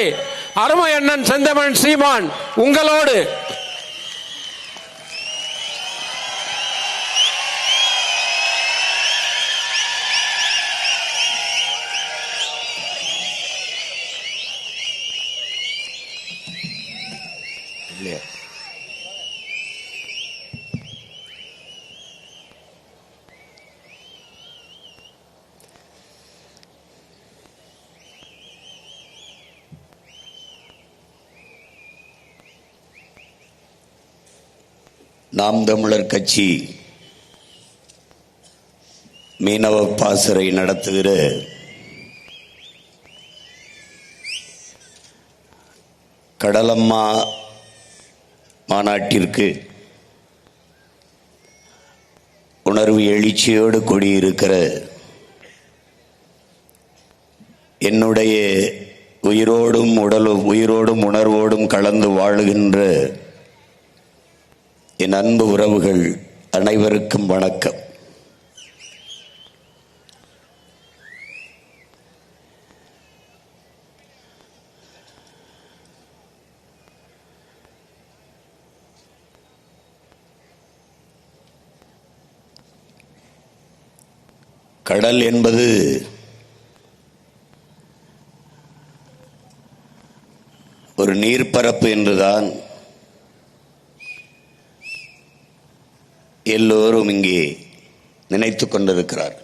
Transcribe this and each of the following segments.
தந்தை அருமை அண்ணன் செந்தமிழன் சீமான் உங்களோடு நாம் தமிழர் கட்சி மீனவ பாசறை நடத்துகிற கடலம்மா மாநாட்டிற்கு உணர்வு எழுச்சியோடு கூடியிருக்கிற என்னுடைய உயிரோடும் உயிரோடும் உணர்வோடும் கலந்து வாழுகின்ற என் அன்பு உறவுகள் அனைவருக்கும் வணக்கம். கடல் என்பது ஒரு நீர்ப்பரப்பு என்றுதான் எல்லோரும் இங்கே நினைத்துக் கொண்டிருக்கிறார்.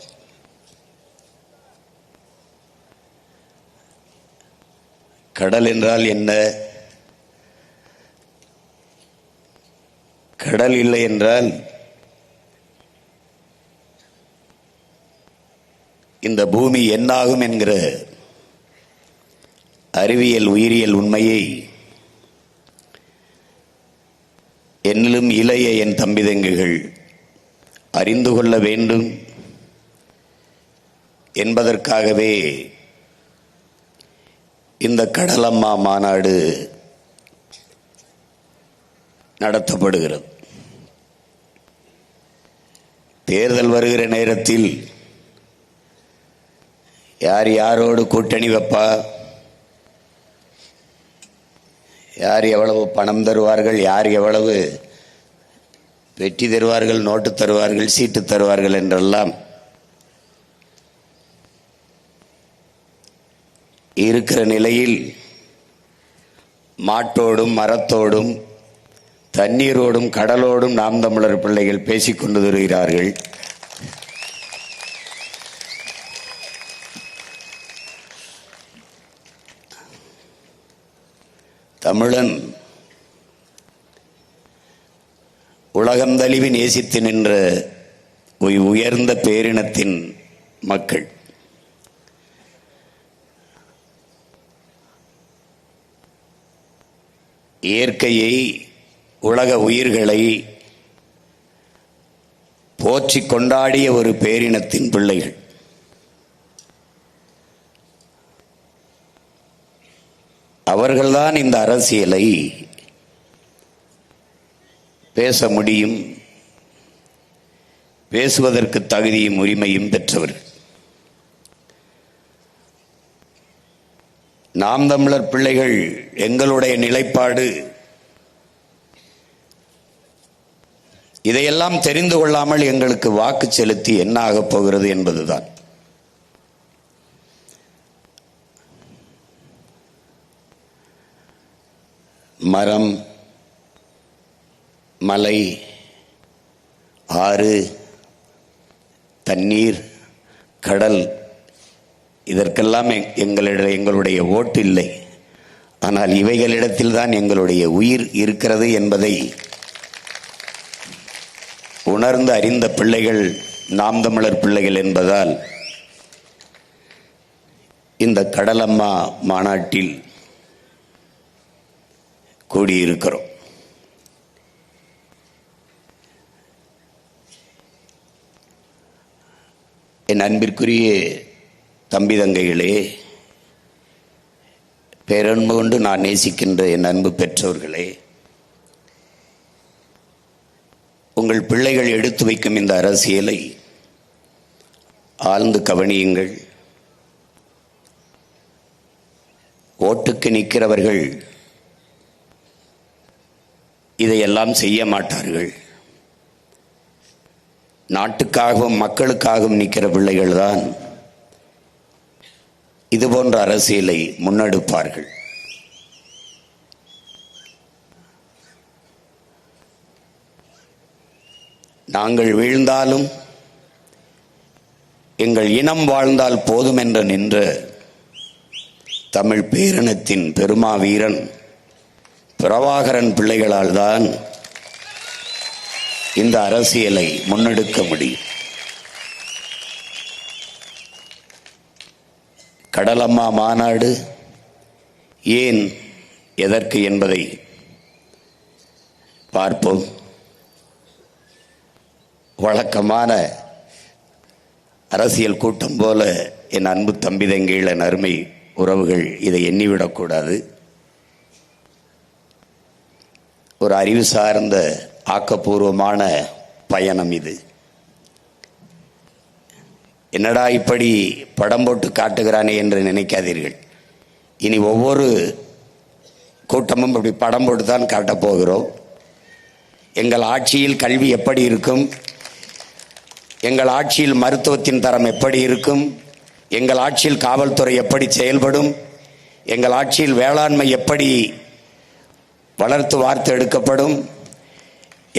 கடல் என்றால் என்ன? கடல் இல்லை என்றால் இந்த பூமி என்னாகும் என்கிற அறிவியல் உயிரியல் உண்மையை என்னிலும் இளைய என் தம்பிதங்கைகள் அறிந்து கொள்ள வேண்டும் என்பதற்காகவே இந்த கடலம்மா மாநாடு நடத்தப்படுகிறது. தேர்தல் வருகிற நேரத்தில் யார் யாரோடு கூட்டணி வைப்பா, யார் எவ்வளவு பணம் தருவார்கள், யார் எவ்வளவு வெற்றி தருவார்கள், நோட்டு தருவார்கள், சீட்டு தருவார்கள் என்றெல்லாம் இருக்கிற நிலையில் மாட்டோடும் மரத்தோடும் தண்ணீரோடும் கடலோடும் நாம் தமிழர் பிள்ளைகள் பேசிக்கொண்டு வருகிறார்கள். தமிழன் உலகம் தழுவி நேசித்து நின்ற உயர்ந்த பேரினத்தின் மக்கள். இயற்கையை, உலக உயிர்களை போற்றி கொண்டாடிய ஒரு பேரினத்தின் பிள்ளைகள். அவர்கள்தான் இந்த அரசியலை பேச முடியும், பேசுவதற்கு தகுதியும் உரிமையும் பெற்றவர்கள். நாம் தமிழர் பிள்ளைகள் எங்களுடைய நிலைப்பாடு இதையெல்லாம் தெரிந்து கொள்ளாமல் எங்களுக்கு வாக்கு செலுத்தி என்ன ஆகப் போகிறது என்பதுதான். மரம், மலை, ஆறு, தண்ணீர், கடல் இதற்கெல்லாம் எங்களுடைய ஓட்டு இல்லை. ஆனால் இவைகளிடத்தில் தான் எங்களுடைய உயிர் இருக்கிறது என்பதை உணர்ந்து அறிந்த பிள்ளைகள் நாம் தமிழர் பிள்ளைகள் என்பதால் இந்த கடலம்மா மாநாட்டில் கூடியிருக்கிறோம். என் அன்பிற்குரிய தம்பி தங்கைகளே, பேரன்பு கொண்டு நான் நேசிக்கின்ற என் அன்பு பெற்றோர்களே, உங்கள் பிள்ளைகள் எடுத்து வைக்கும் இந்த அரசியலை ஆழ்ந்து கவனியுங்கள். ஓட்டுக்கு நிற்கிறவர்கள் இதையெல்லாம் செய்ய மாட்டார்கள். நாட்டுக்காகவும் மக்களுக்காகவும் நிற்கிற பிள்ளைகள் தான் இது போன்ற அரசியலை முன்னெடுப்பார்கள். நாங்கள் வீழ்ந்தாலும் எங்கள் இனம் வாழ்ந்தால் போதும் என்று நின்ற தமிழ் பேரினத்தின் பெருமா வீரன் பிரபாகரன் பிள்ளைகளால் தான் இந்த அரசியலை முன்னெடுக்க முடியும். கடலம்மா மாநாடு ஏன் எதற்கு என்பதை பார்ப்போம். வழக்கமான அரசியல் கூட்டம் போல என் அன்பு தம்பி தங்கைகள், என் அருமை உறவுகள் இதை எண்ணிவிடக்கூடாது. ஒரு அறிவு சார்ந்த ஆக்கப்பூர்வமான பயணம் இது. என்னடா இப்படி படம் போட்டு காட்டுகிறானே என்று நினைக்காதீர்கள். இனி ஒவ்வொரு கூட்டமும் இப்படி படம் போட்டு தான் காட்டப் போகிறோம். எங்கள் ஆட்சியில் கல்வி எப்படி இருக்கும், எங்கள் ஆட்சியில் மருத்துவத்தின் தரம் எப்படி இருக்கும், எங்கள் ஆட்சியில் காவல்துறை எப்படி செயல்படும், எங்கள் ஆட்சியில் வேளாண்மை எப்படி வளர்த்து வார்த்து எடுக்கப்படும்,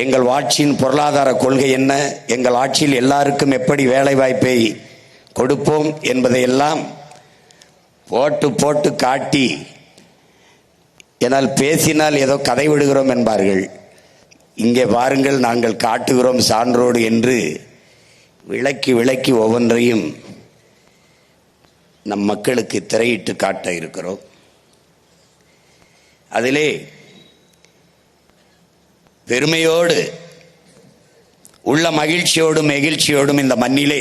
எங்கள் ஆட்சியின் பொருளாதார கொள்கை என்ன, எங்கள் ஆட்சியில் எல்லாருக்கும் எப்படி வேலை வாய்ப்பை கொடுப்போம் என்பதையெல்லாம் போட்டு போட்டு காட்டி, என்னால் பேசினால் ஏதோ கதை விடுகிறோம் என்பார்கள். இங்கே பாருங்கள், நாங்கள் காட்டுகிறோம் சான்றோடு என்று விளக்கி விளக்கி ஒவ்வொன்றையும் நம் மக்களுக்கு திரையிட்டு காட்ட இருக்கிறோம். அதிலே பெருமையோடு உள்ள மகிழ்ச்சியோடும் நெகிழ்ச்சியோடும் இந்த மண்ணிலே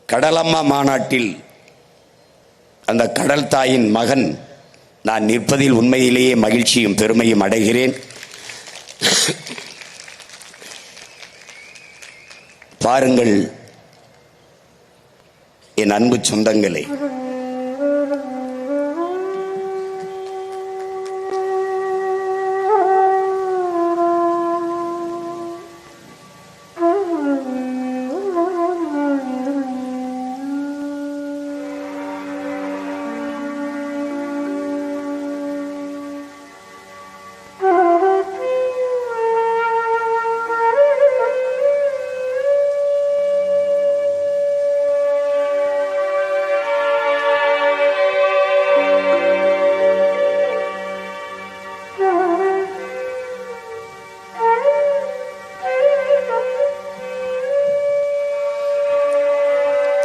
கடலம்மா மாநாட்டில் அந்த கடல் தாயின் மகன் நான் நிற்பதில் உண்மையிலேயே மகிழ்ச்சியும் பெருமையும் அடைகிறேன். பாருங்கள் என் அன்பு சொந்தங்களே,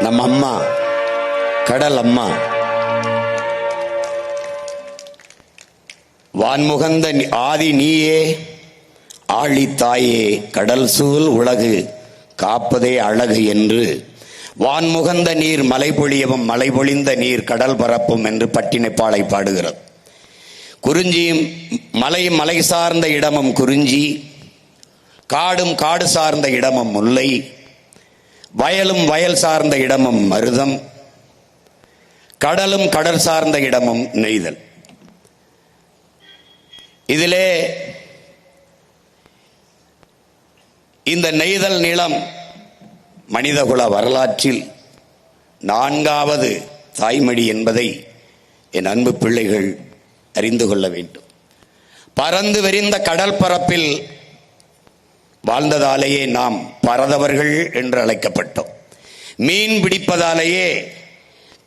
நம்ம அம்மா கடல் அம்மா வான்முகந்த ஆதி நீயே ஆழி தாயே கடல் சூழ் உலகு காப்பதே அழகு என்று வான்முகந்த நீர் மலை பொழியவும் மலை பொழிந்த நீர் கடல் பரப்பும் என்று பட்டினைப்பாலை பாடுகிறது. குறிஞ்சியும் மலையும் மலை சார்ந்த இடமும் குறிஞ்சி, காடும் காடு சார்ந்த இடமும் முல்லை, வயலும் வயல் சார்ந்த இடமும் மருதம், கடலும் கடல் சார்ந்த இடமும் நெய்தல். இதிலே இந்த நெய்தல் நிலம் மனிதகுல வரலாற்றில் 4வது தாய்மடி என்பதை என் அன்பு பிள்ளைகள் அறிந்து கொள்ள வேண்டும். பறந்து விரிந்த கடல் பரப்பில் வாழ்ந்ததாலேயே நாம் பரதவர்கள் என்று அழைக்கப்பட்டோம். மீன் பிடிப்பதாலேயே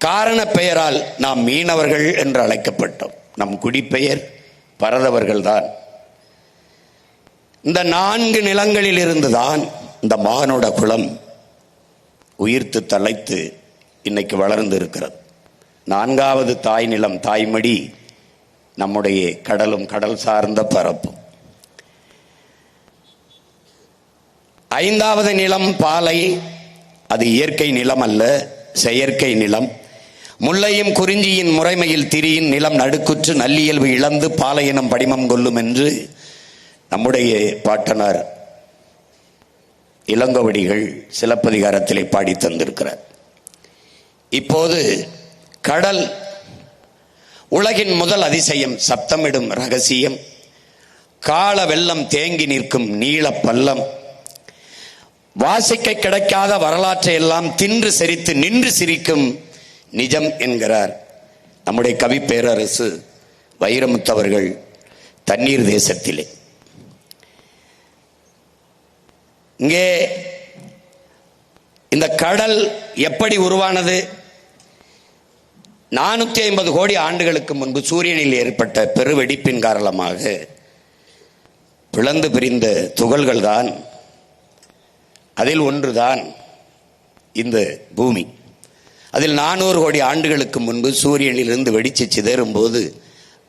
காரண பெயரால் நாம் மீனவர்கள் என்று அழைக்கப்பட்டோம். நம் குடிப்பெயர் பரதவர்கள் தான். இந்த 4 நிலங்களில் இருந்துதான் இந்த மானுட குலம் உயிர்த்து தலைத்து இன்னைக்கு வளர்ந்து இருக்கிறது. 4வது தாய் நிலம் தாய்மடி நம்முடைய கடலும் கடல் சார்ந்த பரப்பும். 5வது நிலம் பாலை. அது இயற்கை நிலம் அல்ல, செயற்கை நிலம். முல்லையும் குறிஞ்சியின் முறைமையில் திரியின் நிலம் நடுக்குற்று நல்லியல்பு இழந்து பாலையினம் படிமம் கொள்ளும் என்று நம்முடைய பாட்டனார் இளங்கோவடிகள் சிலப்பதிகாரத்திலே பாடி தந்திருக்கிறார். இப்போது கடல் உலகின் முதல் அதிசயம், சப்தமிடும் ரகசியம், கால வெள்ளம் தேங்கி நிற்கும் நீள பள்ளம், வாசிக்க கிடைக்காத வரலாற்றை எல்லாம் தின்று செரித்து நின்று சிரிக்கும் நிஜம் என்கிறார் நம்முடைய கவி பேரரசு வைரமுத்தவர்கள் தண்ணீர் தேசத்திலே. இங்கே இந்த கடல் எப்படி உருவானது? 450 கோடி ஆண்டுகளுக்கு முன்பு சூரியனில் ஏற்பட்ட பெருவெடிப்பின் காரணமாக பிளந்து பிரிந்த துகள்கள் தான், அதில் ஒன்றுதான் இந்த பூமி. அதில் 400 கோடி ஆண்டுகளுக்கு முன்பு சூரியனிலிருந்து வெடிச்சு சிதறும் போது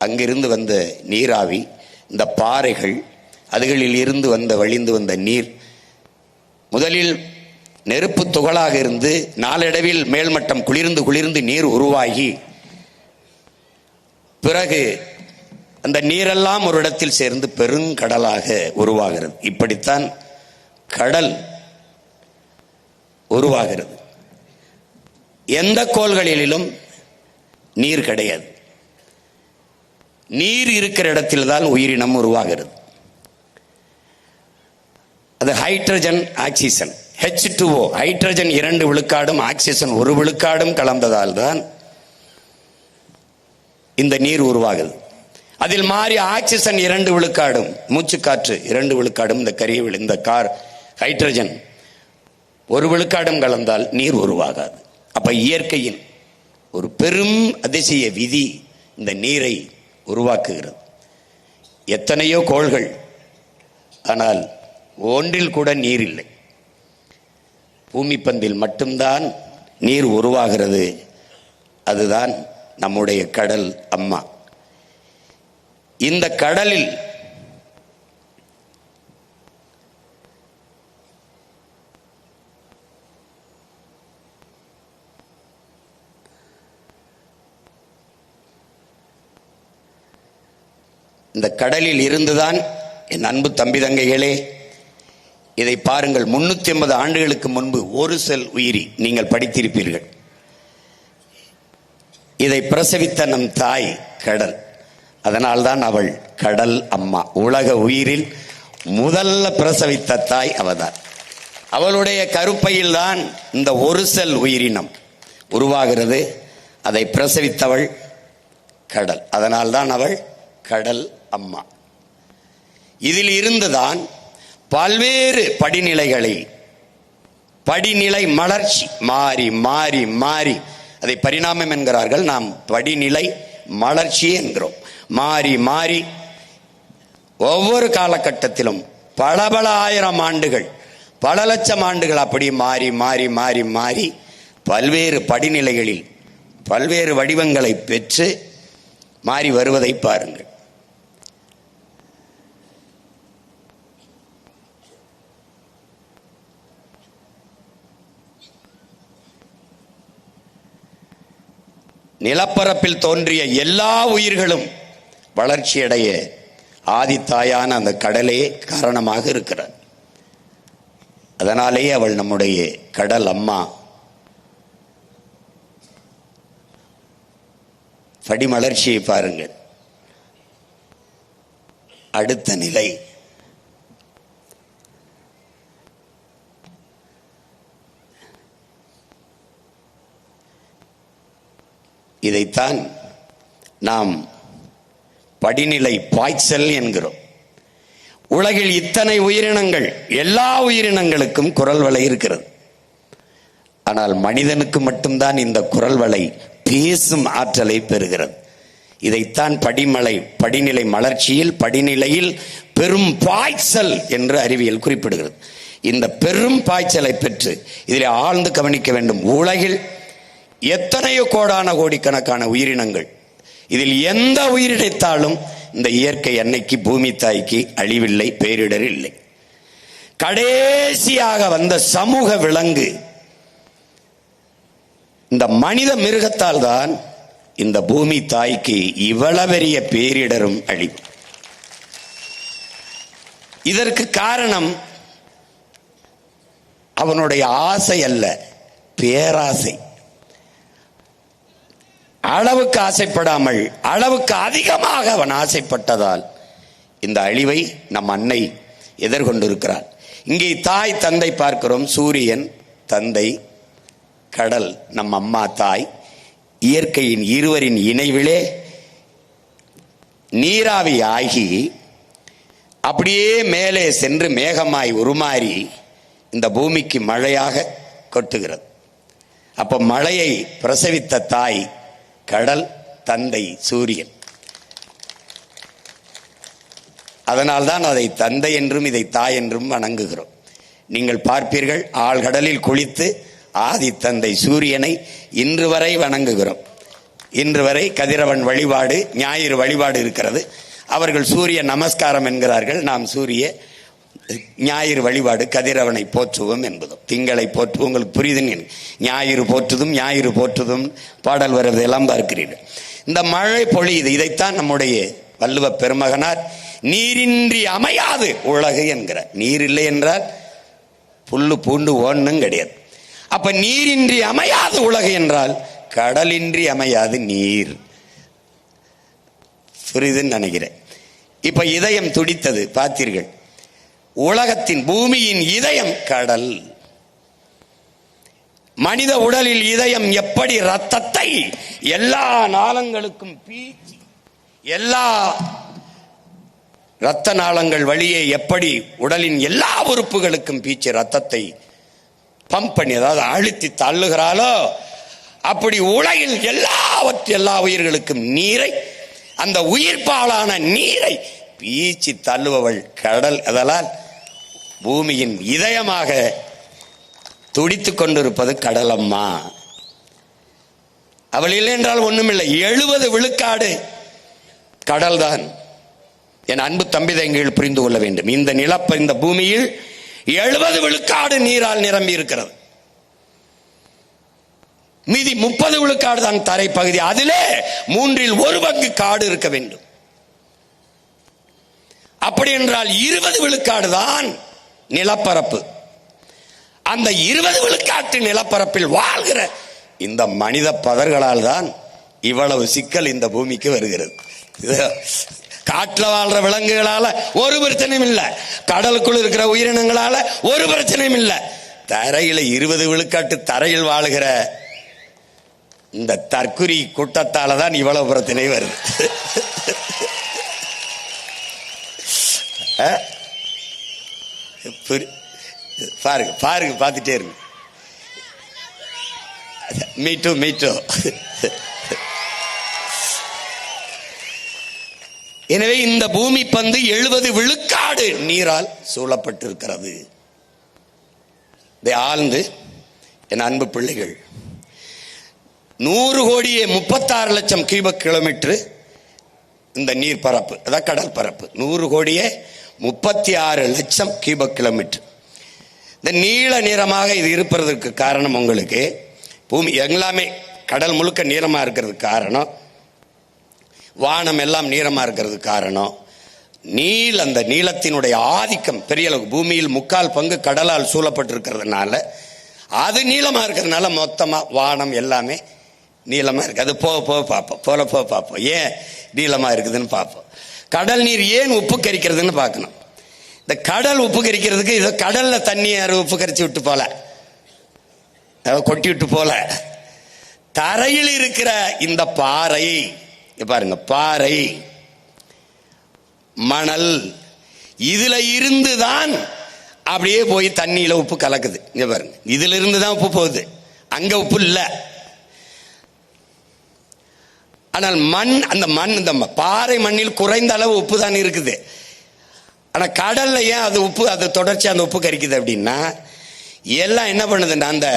அங்கிருந்து வந்த நீராவி, இந்த பாறைகள், அதுகளில் இருந்து வழிந்து வந்த நீர் முதலில் நெருப்பு துகளாக இருந்து நாளடைவில் மேல்மட்டம் குளிர்ந்து நீர் உருவாகி பிறகு அந்த நீரெல்லாம் ஒரு இடத்தில் சேர்ந்து பெருங்கடலாக உருவாகிறது. இப்படித்தான் கடல் உருவாகிறது. எந்த கோள்களிலும் நீர் கிடையாது. நீர் இருக்கிற இடத்தில் தான் உயிரினம் உருவாகிறது. அது ஹைட்ரஜன் ஆக்சிஜன், H2O, ஹைட்ரஜன் 2 விழுக்காடும் ஆக்சிஜன் 1 விழுக்காடும் கலந்ததால் தான் இந்த நீர் உருவாகுது. அதில் மாறி ஆக்சிஜன் 2 விழுக்காடும், மூச்சுக்காற்று 2 விழுக்காடும், இந்த கரிய இந்த ஹைட்ரஜன் 1 விழுக்காடும் கலந்தால் நீர் உருவாகாது. அப்ப இயற்கையின் ஒரு பெரும் அதிசய விதி இந்த நீரை உருவாக்குகிறது. எத்தனையோ கோள்கள், ஆனால் ஒன்றில் கூட நீர் இல்லை. பூமி பந்தில் மட்டும்தான் நீர் உருவாகிறது. அதுதான் நம்முடைய கடல் அம்மா. இந்த கடலில் இருந்துதான் என் அன்பு தம்பி தங்கைகளே, இதை பாருங்கள். 350 ஆண்டுகளுக்கு முன்பு ஒரு செல் உயிரி, நீங்கள் படித்திருப்பீர்கள். இதை பிரசவித்த நம் தாய் கடல். அதனால்தான் அவள் கடல் அம்மா. உலக உயிரில் முதல்ல பிரசவித்த தாய் அவதான். அவளுடைய கருப்பையில் தான் இந்த ஒரு செல் உயிரினம் உருவாகிறது. அதை பிரசவித்தவள் கடல். அதனால்தான் அவள் கடல் அம்மா. இதில் இருந்துதான் பல்வேறு படிநிலை மலர்ச்சி மாறி மாறி மாறி, அதை பரிணாமம் என்கிறார்கள், நாம் படிநிலை மலர்ச்சி என்கிறோம். மாறி மாறி ஒவ்வொரு காலகட்டத்திலும் பல ஆயிரம் ஆண்டுகள், பல லட்சம் ஆண்டுகள் அப்படி மாறி மாறி மாறி மாறி பல்வேறு படிநிலைகளில் பல்வேறு வடிவங்களை பெற்று மாறி வருவதை பாருங்கள். நிலப்பரப்பில் தோன்றிய எல்லா உயிர்களும் வளர்ச்சியடைய ஆதித்தாயான அந்த கடலே காரணமாக இருக்கிறார். அதனாலேயே அவள் நம்முடைய கடல் அம்மா. படிமலர்ச்சியை பாருங்கள். அடுத்த நிலை இதைத்தான் நாம் படிநிலை பாய்ச்சல் என்கிறோம். உலகில் இத்தனை உயிரினங்கள், எல்லா உயிரினங்களுக்கும் குரல் வளை இருக்கிறது. ஆனால் மனிதனுக்கு மட்டும்தான் இந்த குரல் வளை பேசும் ஆற்றலை பெறுகிறது. இதைத்தான் படிநிலை மலர்ச்சியில் படிநிலையில் பெரும் பாய்ச்சல் என்று அறிவியல் குறிப்பிடுகிறது. இந்த பெரும் பாய்ச்சலை பெற்று இதில் ஆழ்ந்து கவனிக்க வேண்டும். உலகில் எத்தனையோ கோடிக்கணக்கான உயிரினங்கள், இதில் எந்த உயிரினத்தாலும் இந்த இயற்கை அன்னைக்கு பூமி தாய்க்கு அழிவில்லை, பேரிடர் இல்லை. கடைசியாக வந்த சமூக விலங்கு இந்த மனித மிருகத்தால் தான் இந்த பூமி தாய்க்கு இவ்வளவு பெரிய பேரிடரும் அழிவு. இதற்கு காரணம் அவனுடைய ஆசை அல்ல, பேராசை. அளவுக்கு ஆசைப்படாமல் அளவுக்கு அதிகமாக அவன் ஆசைப்பட்டதால் இந்த அழிவை நம் அன்னை எதிர்கொண்டிருக்கிறார். இங்கே தாய் தந்தை பார்க்கிறோம். சூரியன் தந்தை, கடல் நம் அம்மா தாய். இயற்கையின் இருவரின் இணைவிலே நீராவி ஆகி அப்படியே மேலே சென்று மேகமாய் உருமாறி இந்த பூமிக்கு மழையாக கொட்டுகிறது. அப்ப மழையை பிரசவித்த தாய் கடல், தந்தை சூரியன். அதனால்தான் அதை தந்தை என்றும் இதை தாய் என்றும் வணங்குகிறோம். நீங்கள் பார்ப்பீர்கள், ஆழ்கடலில் குளித்து ஆதி தந்தை சூரியனை இன்று வரை வணங்குகிறோம். இன்று வரை கதிரவன் வழிபாடு, ஞாயிறு வழிபாடு இருக்கிறது. அவர்கள் சூரிய நமஸ்காரம் என்கிறார்கள். நாம் சூரிய ஞாயிறு வழிபாடு, கதிரவனை போற்றுவோம் என்பதும். திங்களை போற்று, உங்களுக்கு புரியுதுங்க. ஞாயிறு போற்றுதும் ஞாயிறு போற்றுதும் பாடல் வருவதெல்லாம் பார்க்கிறீர்கள். இந்த மழை பொழியுது. இதைத்தான் நம்முடைய வள்ளுவ பெருமகனார் நீரின்றி அமையாது உலகு என்கிறார். நீர் இல்லை என்றால் புல்லு பூண்டு ஓன்னும் கிடையாது. அப்ப நீரின்றி அமையாது உலகு என்றால் கடலின்றி அமையாது நீர். புரியுதுன்னு நினைக்கிறேன். இப்ப இதயம் துடித்தது பார்த்தீர்கள். உலகத்தின் பூமியின் இதயம் கடல். மனித உடலில் இதயம் எப்படி ரத்தத்தை எல்லா நாளங்களுக்கும் பீச்சி, எல்லா இரத்த நாளங்கள் வழியே எப்படி உடலின் எல்லா உறுப்புகளுக்கும் பீச்சி ரத்தத்தை பம்ப் பண்ணி, அதாவது அழுத்தி தள்ளுகிறாளோ, அப்படி உலகில் எல்லா உயிர்களுக்கும் நீரை, அந்த உயிர்ப்பாலான நீரை பீச்சி தள்ளுபவள் கடல். அதனால் பூமியின் இதயமாக துடித்துக் கொண்டிருப்பது கடலம்மா. அவள் இல்லை என்றால் ஒண்ணுமில்லை. 70 விழுக்காடு கடல்தான். என் அன்பு தம்பி தங்கைகள் புரிந்து கொள்ள வேண்டும். இந்த பூமியில் 70 விழுக்காடு நீரால் நிரம்பி இருக்கிறது. மீதி 30 விழுக்காடு தான் தரை பகுதி. அதிலே 1/3 பங்கு காடு இருக்க வேண்டும். அப்படி என்றால் 20 விழுக்காடு தான் நிலப்பரப்பு. அந்த 20 விழுக்காட்டு நிலப்பரப்பில் வாழ்கிற இந்த மனித பதர்களால் தான் இவ்வளவு சிக்கல் இந்த பூமிக்கு வருகிறது. காட்டுல வாழ்ற விலங்குகளால ஒரு பிரச்சனையும் இல்லை, கடலுக்குள் இருக்கிற உயிரினங்களால ஒரு பிரச்சனையும் இல்லை. தரையில 20 விழுக்காட்டு தரையில் வாழ்கிற இந்த தற்குறி கூட்டத்தால தான் இவ்வளவு பிரச்சனை வருது. பாருங்க பாருங்க, பார்த்துட்டே இருங்க. மீட்டோ. எனவே இந்த பூமி பந்து 70 விழுக்காடு நீரால் சூழப்பட்டிருக்கிறது. இதை ஆழ்ந்து என் அன்பு பிள்ளைகள், 100 கோடியே 36 லட்சம் கியூபிக் கிலோமீட்டர் இந்த நீர் பரப்பு, அதான் கடல் பரப்பு. 100 கோடியே 36 லட்சம் கியூபிக் கிலோமீட்டர். இந்த நீல நிறமாக இது இருப்பதற்கு காரணம், உங்களுக்கு பூமி எல்லாமே கடல் முழுக்க நீளமா இருக்கிறதுக்கு காரணம், வானம் எல்லாம் நீளமா இருக்கிறது காரணம், அந்த நீளத்தினுடைய ஆதிக்கம் பெரிய அளவு. பூமியில் 3/4 பங்கு கடலால் சூழப்பட்டிருக்கிறதுனால, அது நீளமா இருக்கிறதுனால மொத்தமா வானம் எல்லாமே நீளமா இருக்கு. அது போக பார்ப்போம் ஏன் நீளமா இருக்குதுன்னு பார்ப்போம். கடல் நீர் ஏன் உப்பு கரிக்கிறதுன்னு பார்க்கணும். இந்த கடல் உப்பு கரிக்கிறதுக்கு இதை கடல்ல தண்ணியை உப்பு கரிச்சு விட்டு போல, கொட்டி விட்டு போல, தரையில் இருக்கிற இந்த பாறை பாருங்க, பாறை மணல், இதுல இருந்துதான் அப்படியே போய் தண்ணியில உப்பு கலக்குது. இங்க பாருங்க, இதுல இருந்துதான் உப்பு போகுது, அங்க உப்பு இல்ல. ஆனால் இந்த பாறை மண்ணில் குறைந்த அளவு உப்பு தான் இருக்குது. ஆனா கடல்ல ஏன் அது உப்பு, அது தொடர்ச்சி அந்த உப்பு கரிக்குது அப்படின்னா, எல்லாம் என்ன பண்ணுதுன்னா, அந்த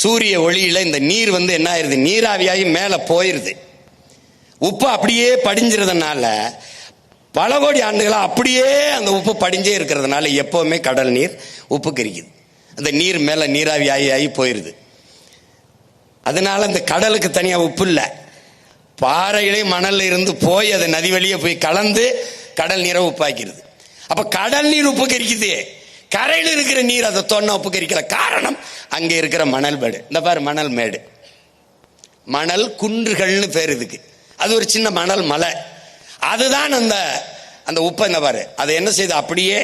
சூரிய ஒளியில இந்த நீர் என்ன ஆயிருது, நீராவியாகி மேல போயிருது. உப்பு அப்படியே படிஞ்சிருந்தனால பல கோடி ஆண்டுகளா அப்படியே அந்த உப்பு படிஞ்சே இருக்கிறதுனால எப்பவுமே கடல் நீர் உப்பு கரிக்குது. அந்த நீர் மேல நீராவி ஆகி போயிருது. அதனால இந்த கடலுக்கு தனியா உப்பு இல்லை, பாறையிலே மணல்ல இருந்து போய் அது நதி வழியே போய் கலந்து கடல் நீரை உப்பாக்கிறது. அப்ப கடல் நீர் உப்பு கரிக்குது, கரையில் இருக்கிற நீர் அதை தொன்ன உப்பு கரிக்கல. காரணம் அங்க இருக்கிற மணல் மேடு. இந்த பாரு மணல் மேடு, மணல் குன்றுகள்னு பேர் இதுக்கு. அது ஒரு சின்ன மணல் மலை. அதுதான் அந்த அந்த உப்பை இந்த பாரு அதை என்ன செய்யுது, அப்படியே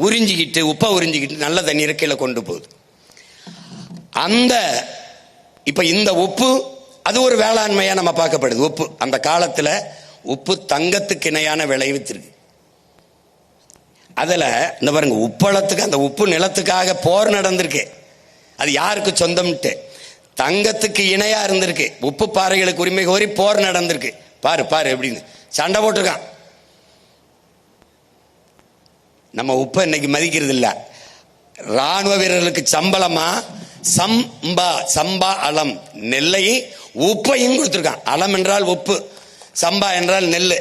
உறிஞ்சிக்கிட்டு உப்பை உறிஞ்சிக்கிட்டு நல்ல தண்ணீரை கீழே கொண்டு போகுது. அந்த இப்ப இந்த உப்பு அது ஒரு வேளாண்மையா நம்ம பார்க்கப்படுது. உப்பு அந்த காலத்துல உப்பு தங்கத்துக்கு இணையான விளைவித்திருக்கு. அதுல இந்த பாருங்க, உப்பளத்துக்கு அந்த உப்பு நிலத்துக்காக போர் நடந்திருக்கு. அது யாருக்கு சொந்தம்ட்டு, தங்கத்துக்கு இணையா இருந்திருக்கு. உப்பு பாறைகளுக்கு உரிமை கோரி போர் நடந்திருக்கு. பாரு பாரு எப்படின்னு சண்டை போட்டிருக்கான். நம்ம உப்பை இன்னைக்கு மதிக்கிறது இல்ல. ராணுவ வீரர்களுக்கு சம்பளமா சம்பா அலம் நெல்லை உப்பையும் கொடுத்திருக்கான். அலம் என்றால் உப்பு, சம்பா என்றால் நெல்.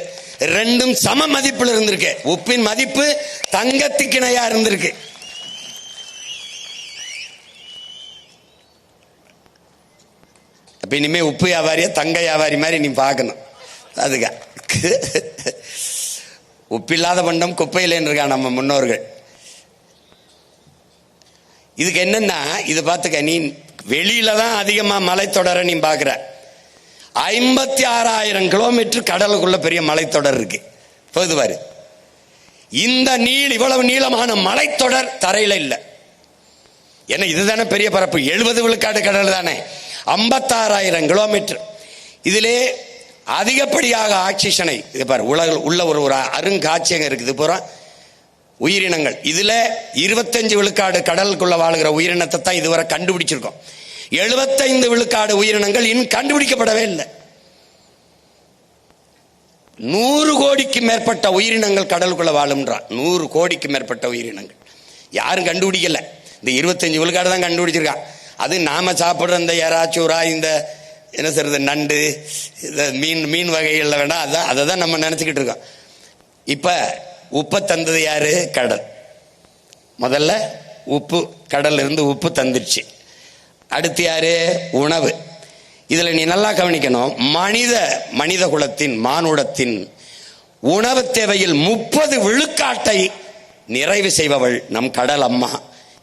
ரெண்டும் சம மதிப்பில் இருந்திருக்கு. உப்பின் மதிப்பு தங்கத்துக்கு இணையா இருந்திருக்கு. அப்ப இனிமே உப்பு வியாபாரியா தங்க வியாபாரி மாதிரி நீ பார்க்கணும். அதுக்கா உப்பில்லாத பண்டம் குப்பையில் இருக்கா நம்ம முன்னோர்கள். இதுக்கு என்னன்னா, இது பார்த்துக்க, நீ வெளியில தான் அதிகமா மலைத்தொடரை நீ பாக்குற. 56,000 கிலோமீட்டர் கடலுக்குள்ள பெரிய மலைத்தொடர் இருக்கு. போகுது பாரு. இந்த இவ்வளவு நீளமான மலைத்தொடர் தரையில இல்ல. ஏன்னா இதுதானே பெரிய பரப்பு. 70 விழுக்காடு கடல் தானே. 56,000 கிலோமீட்டர். இதிலே அதிகப்படியாக ஆக்சிஜனை இது பாரு உள்ள ஒரு அருங்காட்சியகம் இருக்குது. பூரா உயிரினங்கள். இதுல 25 விழுக்காடு கடலுக்குள்ள வாழுகிற உயிரினத்தை தான் இதுவரை கண்டுபிடிச்சிருக்கோம். 75 விழுக்காடு உயிரினங்கள் இன்னும் கண்டுபிடிக்கப்படவே இல்லை. 100 கோடிக்கு மேற்பட்ட உயிரினங்கள் கடலுக்குள்ள வாழும்ன்றான். 100 கோடிக்கு மேற்பட்ட உயிரினங்கள் யாரும் கண்டுபிடிக்கல. இந்த 25 விழுக்காடு தான் கண்டுபிடிச்சிருக்கான். அது நாம சாப்பிடுற இந்த எறாச்சூரா, இந்த என்ன சொல்றது, நண்டு, இந்த மீன் வகைகள்ல வேணா அதான் அதை தான் நம்ம நினைச்சுக்கிட்டு இருக்கோம். இப்ப உப்பை தந்தது யாரு? கடல். முதல்ல உப்பு, கடல்ல இருந்து உப்பு தந்துருச்சு. அடுத்து யாரு? உணவு. இதுல நீ நல்லா கவனிக்கணும். மனித குலத்தின் மானுடத்தின் உணவு தேவையில் 30 விழுக்காட்டை நிறைவு செய்பவள் நம் கடல் அம்மா,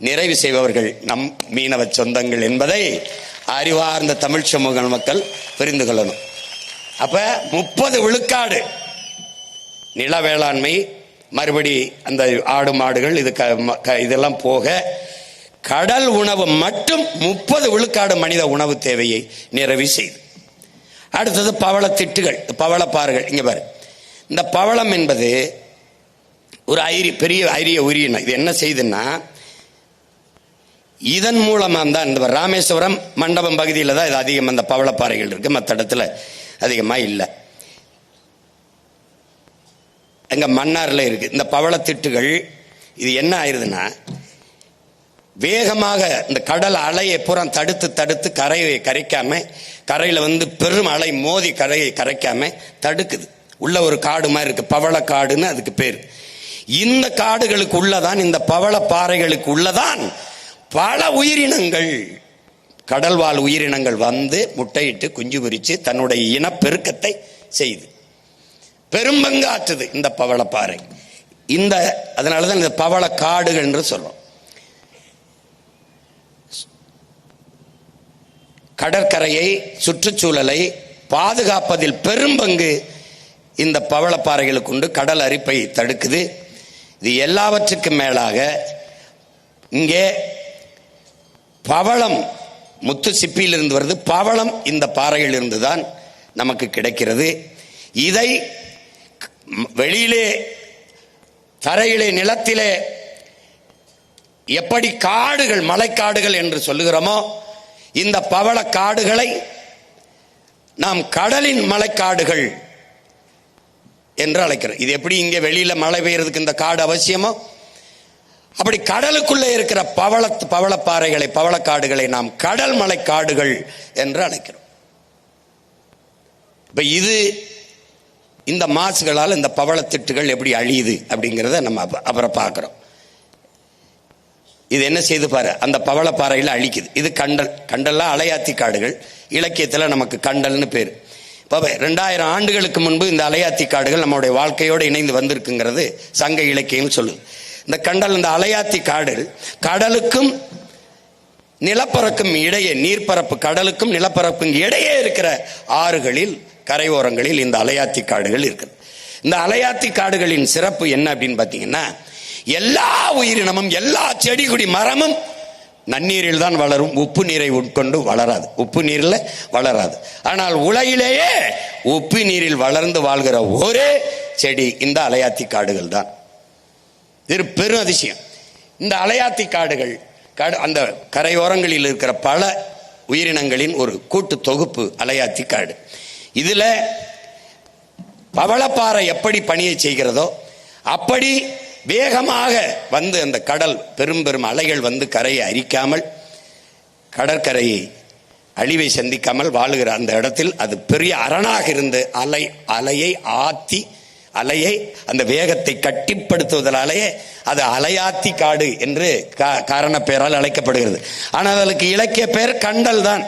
நிறைவு செய்பவர்கள் நம் மீனவ சொந்தங்கள் என்பதை அறிவார்ந்த தமிழ் சமூக மக்கள் புரிந்து கொள்ளணும். அப்ப 30 விழுக்காடு நில வேளாண்மை, மறுபடி அந்த ஆடு மாடுகள் இதெல்லாம் போக கடல் உணவு மட்டும் 30 விழுக்காடு மனித உணவு தேவையை நிறைவு செய்து. அடுத்தது பவளத்திட்டுகள், பவளப்பாறைகள். இங்க பாரு, இந்த பவளம் என்பது ஒரு பெரிய அரிய உயிரினம். இது என்ன செய்யுதுன்னா, இதன் மூலமா தான் இந்த ராமேஸ்வரம் மண்டபம் பகுதியில் தான் இது அதிகம் அந்த பவளப்பாறைகள் இருக்கு. மற்ற இடத்துல அதிகமா இல்லை. எங்க மன்னார்ல இருக்கு இந்த பவளத்திட்டுகள். இது என்ன ஆயிருதுன்னா, வேகமாக இந்த கடல் அலையை புறம் தடுத்து கரையை கரைக்காம, கரையில பெரும் அலை மோதி கரையை கரைக்காம தடுக்குது. உள்ள ஒரு காடு மாதிரி இருக்கு, பவள காடுன்னு அதுக்கு பேர். இந்த காடுகளுக்கு உள்ளதான், இந்த பவள பாறைகளுக்கு உள்ளதான் பல உயிரினங்கள், கடல்வாழ் உயிரினங்கள் முட்டையிட்டு குஞ்சு பொரிச்சு தன்னுடைய இனப்பெருக்கத்தை செய்து பெரும்பங்கு ஆற்றுது இந்த பவளப்பாறை. அதனாலதான் இந்த பவள காடுகள் என்று சொல்றோம். கடற்கரையை, சுற்றுச்சூழலை பாதுகாப்பதில் பெரும்பங்கு இந்த பவளப்பாறைகளுக்கு உண்டு. கடல் அரிப்பை தடுக்குது. இது எல்லாவற்றுக்கும் மேலாக இங்கே பவளம் முத்து சிப்பியிலிருந்து வருது. பவளம் இந்த பாறையில் இருந்து தான் நமக்கு கிடைக்கிறது. இதை வெளியிலே, தரையிலே, நிலத்திலே எப்படி காடுகள், மலைக்காடுகள் என்று சொல்லுகிறோமோ, இந்த பவள காடுகளை நாம் கடலின் மலைக்காடுகள் என்று அழைக்கிறோம். இது எப்படி இங்கே வெளியில மழை பெய்யறதுக்கு இந்த காடு அவசியமோ, அப்படி கடலுக்குள்ளே இருக்கிற பவளப்பாறைகளை, பவளக்காடுகளை நாம் கடல் மலைக்காடுகள் என்று அழைக்கிறோம். இப்ப இந்த மாசுகளால் இந்த பவளத்திட்டுகள் எப்படி அழியுது அப்படிங்கிறத நம்ம அப்புறம் பார்க்கிறோம். இது என்ன செய்து பாரு, அந்த பவளப்பாறையில அழிக்குது. இது கண்டல்லாம் அலையாத்தி காடுகள். இலக்கியத்தில் நமக்கு கண்டல்னு பேர். இப்போ 2000 ஆண்டுகளுக்கு முன்பு இந்த அலையாத்தி காடுகள் நம்மளுடைய வாழ்க்கையோடு இணைந்து வந்திருக்குங்கிறது சங்க இலக்கியம் சொல்லுது. இந்த கண்டல், இந்த அலையாத்தி காடு கடலுக்கும் நிலப்பரப்புக்கும் இடையே, நீர்ப்பரப்பு கடலுக்கும் நிலப்பரப்புக்கும் இடையே இருக்கிற ஆறுகளில் கரையோரங்களில் இந்த அலையாத்தி காடுகள் இருக்குது. இந்த அலையாத்தி காடுகளின் சிறப்பு என்ன அப்படின்னு பார்த்தீங்கன்னா, எல்லா உயிரினமும் எல்லா செடி கொடி மரமும் நன்னீரில் தான் வளரும். உப்பு நீரை உட்கொண்டு வளராது, உப்பு நீரில் வளராது. ஆனால் உலகிலேயே உப்பு நீரில் வளர்ந்து வாழ்கிற ஒரே செடி இந்த அலையாத்தி காடுகள் தான். இது பெரும் அதிசயம். இந்த அலையாத்தி காடுகள் அந்த கரையோரங்களில் இருக்கிற பல உயிரினங்களின் ஒரு கூட்டு தொகுப்பு அலையாத்தி காடு. இதுல பவளப்பாறை எப்படி பணியை செய்கிறதோ அப்படி வேகமாக வந்து அந்த கடல் பெரும் பெரும் அலைகள் வந்து கரையை அரிக்காமல், கடற்கரையை அழிவை சந்திக்காமல் வாழுகிற அந்த இடத்தில் அது பெரிய அரணாக இருந்து அலையை ஆத்தி, அலையை அந்த வேகத்தை கட்டிப்படுத்துவதாலேயே அது அலையாத்தி காடு என்று காரண பெயரால் அழைக்கப்படுகிறது. ஆனால் அதற்கு இலக்கிய பெயர் கண்டல் தான்.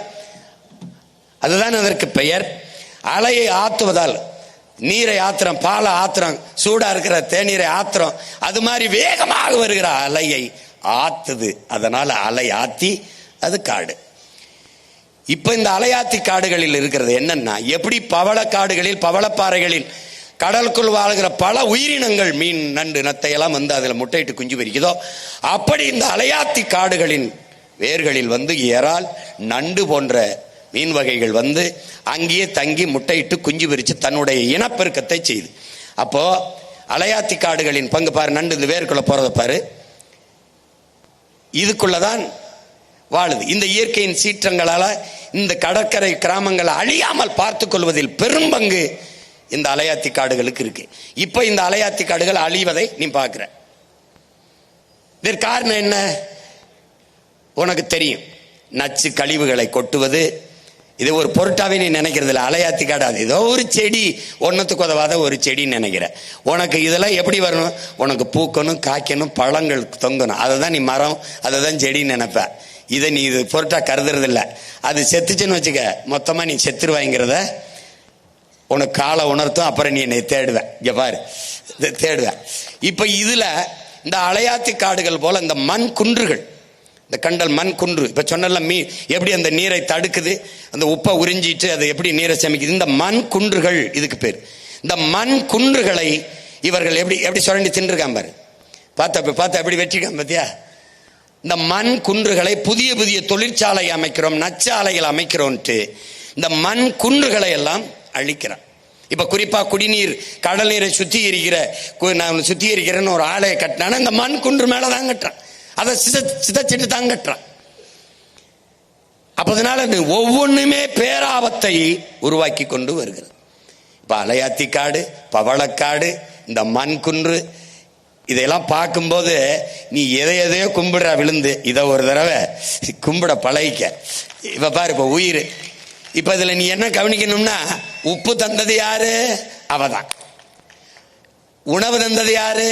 அதுதான் அதற்கு பெயர். அலையை ஆத்துவதால், நீரை ஆத்திரம், பாலை ஆத்திரம், சூடா இருக்கிற தேநீரை ஆத்திரம், அது மாதிரி வேகமாக வருகிற அலையை ஆத்துது. அதனால அலை ஆத்தி அது காடு. இப்ப இந்த அலையாத்தி காடுகளில் இருக்கிறது என்னன்னா, எப்படி பவளக்காடுகளில் பவளப்பாறைகளில் கடலுக்குள் வாழ்கிற பல உயிரினங்கள், மீன் நண்டு நத்தை எல்லாம் வந்து அதில் முட்டையிட்டு குஞ்சு பொரிக்குதோ, அப்படி இந்த அலையாத்தி காடுகளின் வேர்களில் வந்து இறால், நண்டு போன்ற மீன் வகைகள் வந்து அங்கேயே தங்கி முட்டையிட்டு குஞ்சு பொரிச்சு தன்னுடைய இனப்பெருக்கத்தை செய்து. அப்போ அலையாத்தி காடுகளின் பங்கு பாரு. நண்டு இந்த வேருக்குள்ள போறத பாரு, இதுக்குள்ளதான் வாழுது. இந்த இயற்கையின் சீற்றங்களால இந்த கடற்கரை கிராமங்களை அழியாமல் பார்த்துக் கொள்வதில் பெரும் பங்கு இந்த அலையாத்தி காடுகளுக்கு இருக்கு. இப்ப இந்த அலையாத்தி காடுகள் அழிவதை நீ பார்க்கிற. இதற்கு காரணம் என்ன உனக்கு தெரியும். நச்சு கழிவுகளை கொட்டுவது, இது ஒரு பொருட்டாவே நீ நினைக்கிறது இல்லை. அலையாத்தி காடு அது ஏதோ ஒரு செடி, ஒன்னத்துக்கு உதவாத ஒரு செடின்னு நினைக்கிற. உனக்கு இதெல்லாம் எப்படி வரணும்? உனக்கு பூக்கணும், காய்க்கணும், பழங்கள் தொங்கணும், அதை தான் நீ மரம், அதை தான் செடின்னு நினைப்ப. இதை நீ இது பொருட்டா கருதுறது இல்லை. அது செத்துச்சுன்னு வச்சுக்க, மொத்தமா நீ செத்துருவாங்கிறத உனக்கு காலை உணர்த்தும். அப்புறம் நீ என்னை தேடுவேன், இங்க பாரு தேடுவேன். இப்ப இதுல இந்த அலையாத்தி காடுகள் போல இந்த மண் குன்றுகள், இந்த கண்டல் மண் குன்று, இப்ப சொன்ன மீன் எப்படி அந்த நீரை தடுக்குது, அந்த உப்பை உறிஞ்சிட்டு அதை எப்படி நீரை சமைக்குது, இந்த மண் குன்றுகள் இதுக்கு பேர். இந்த மண் குன்றுகளை இவர்கள் எப்படி எப்படி சுரண்டி தின்றுருக்கான் பாரு. பார்த்தா எப்படி வெற்றிக்கான் பார்த்தியா? இந்த மண் குன்றுகளை புதிய புதிய தொழிற்சாலை அமைக்கிறோம், நச்சாலைகள் அமைக்கிறோம்ட்டு இந்த மண் குன்றுகளை எல்லாம் அழிக்கிறான். இப்ப குறிப்பா குடிநீர், கடல் நீரை சுத்திகரிக்கிறேன்னு ஒரு ஆலையை கட்டினான இந்த மண் குன்று மேலதான் கட்டுறான், அதை சிதைச்சிட்டு தான் கட்டுறான். அப்ப அதனால ஒவ்வொன்றுமே பேராபத்தை உருவாக்கி கொண்டு வருகிறது. இப்ப அலையாத்தி காடு, பவளக்காடு, இந்த மண் குன்று, இதையெல்லாம் பார்க்கும்போது நீ எதையோ கும்பிடுற விழுந்து, இதை ஒரு தடவை கும்பிட பழகிக்க. இப்ப பாரு, இப்ப உயிர், இப்ப இதுல நீ என்ன கவனிக்கணும்னா, உப்பு தந்தது யாரு? அவதான். உணவு தந்தது யாரு?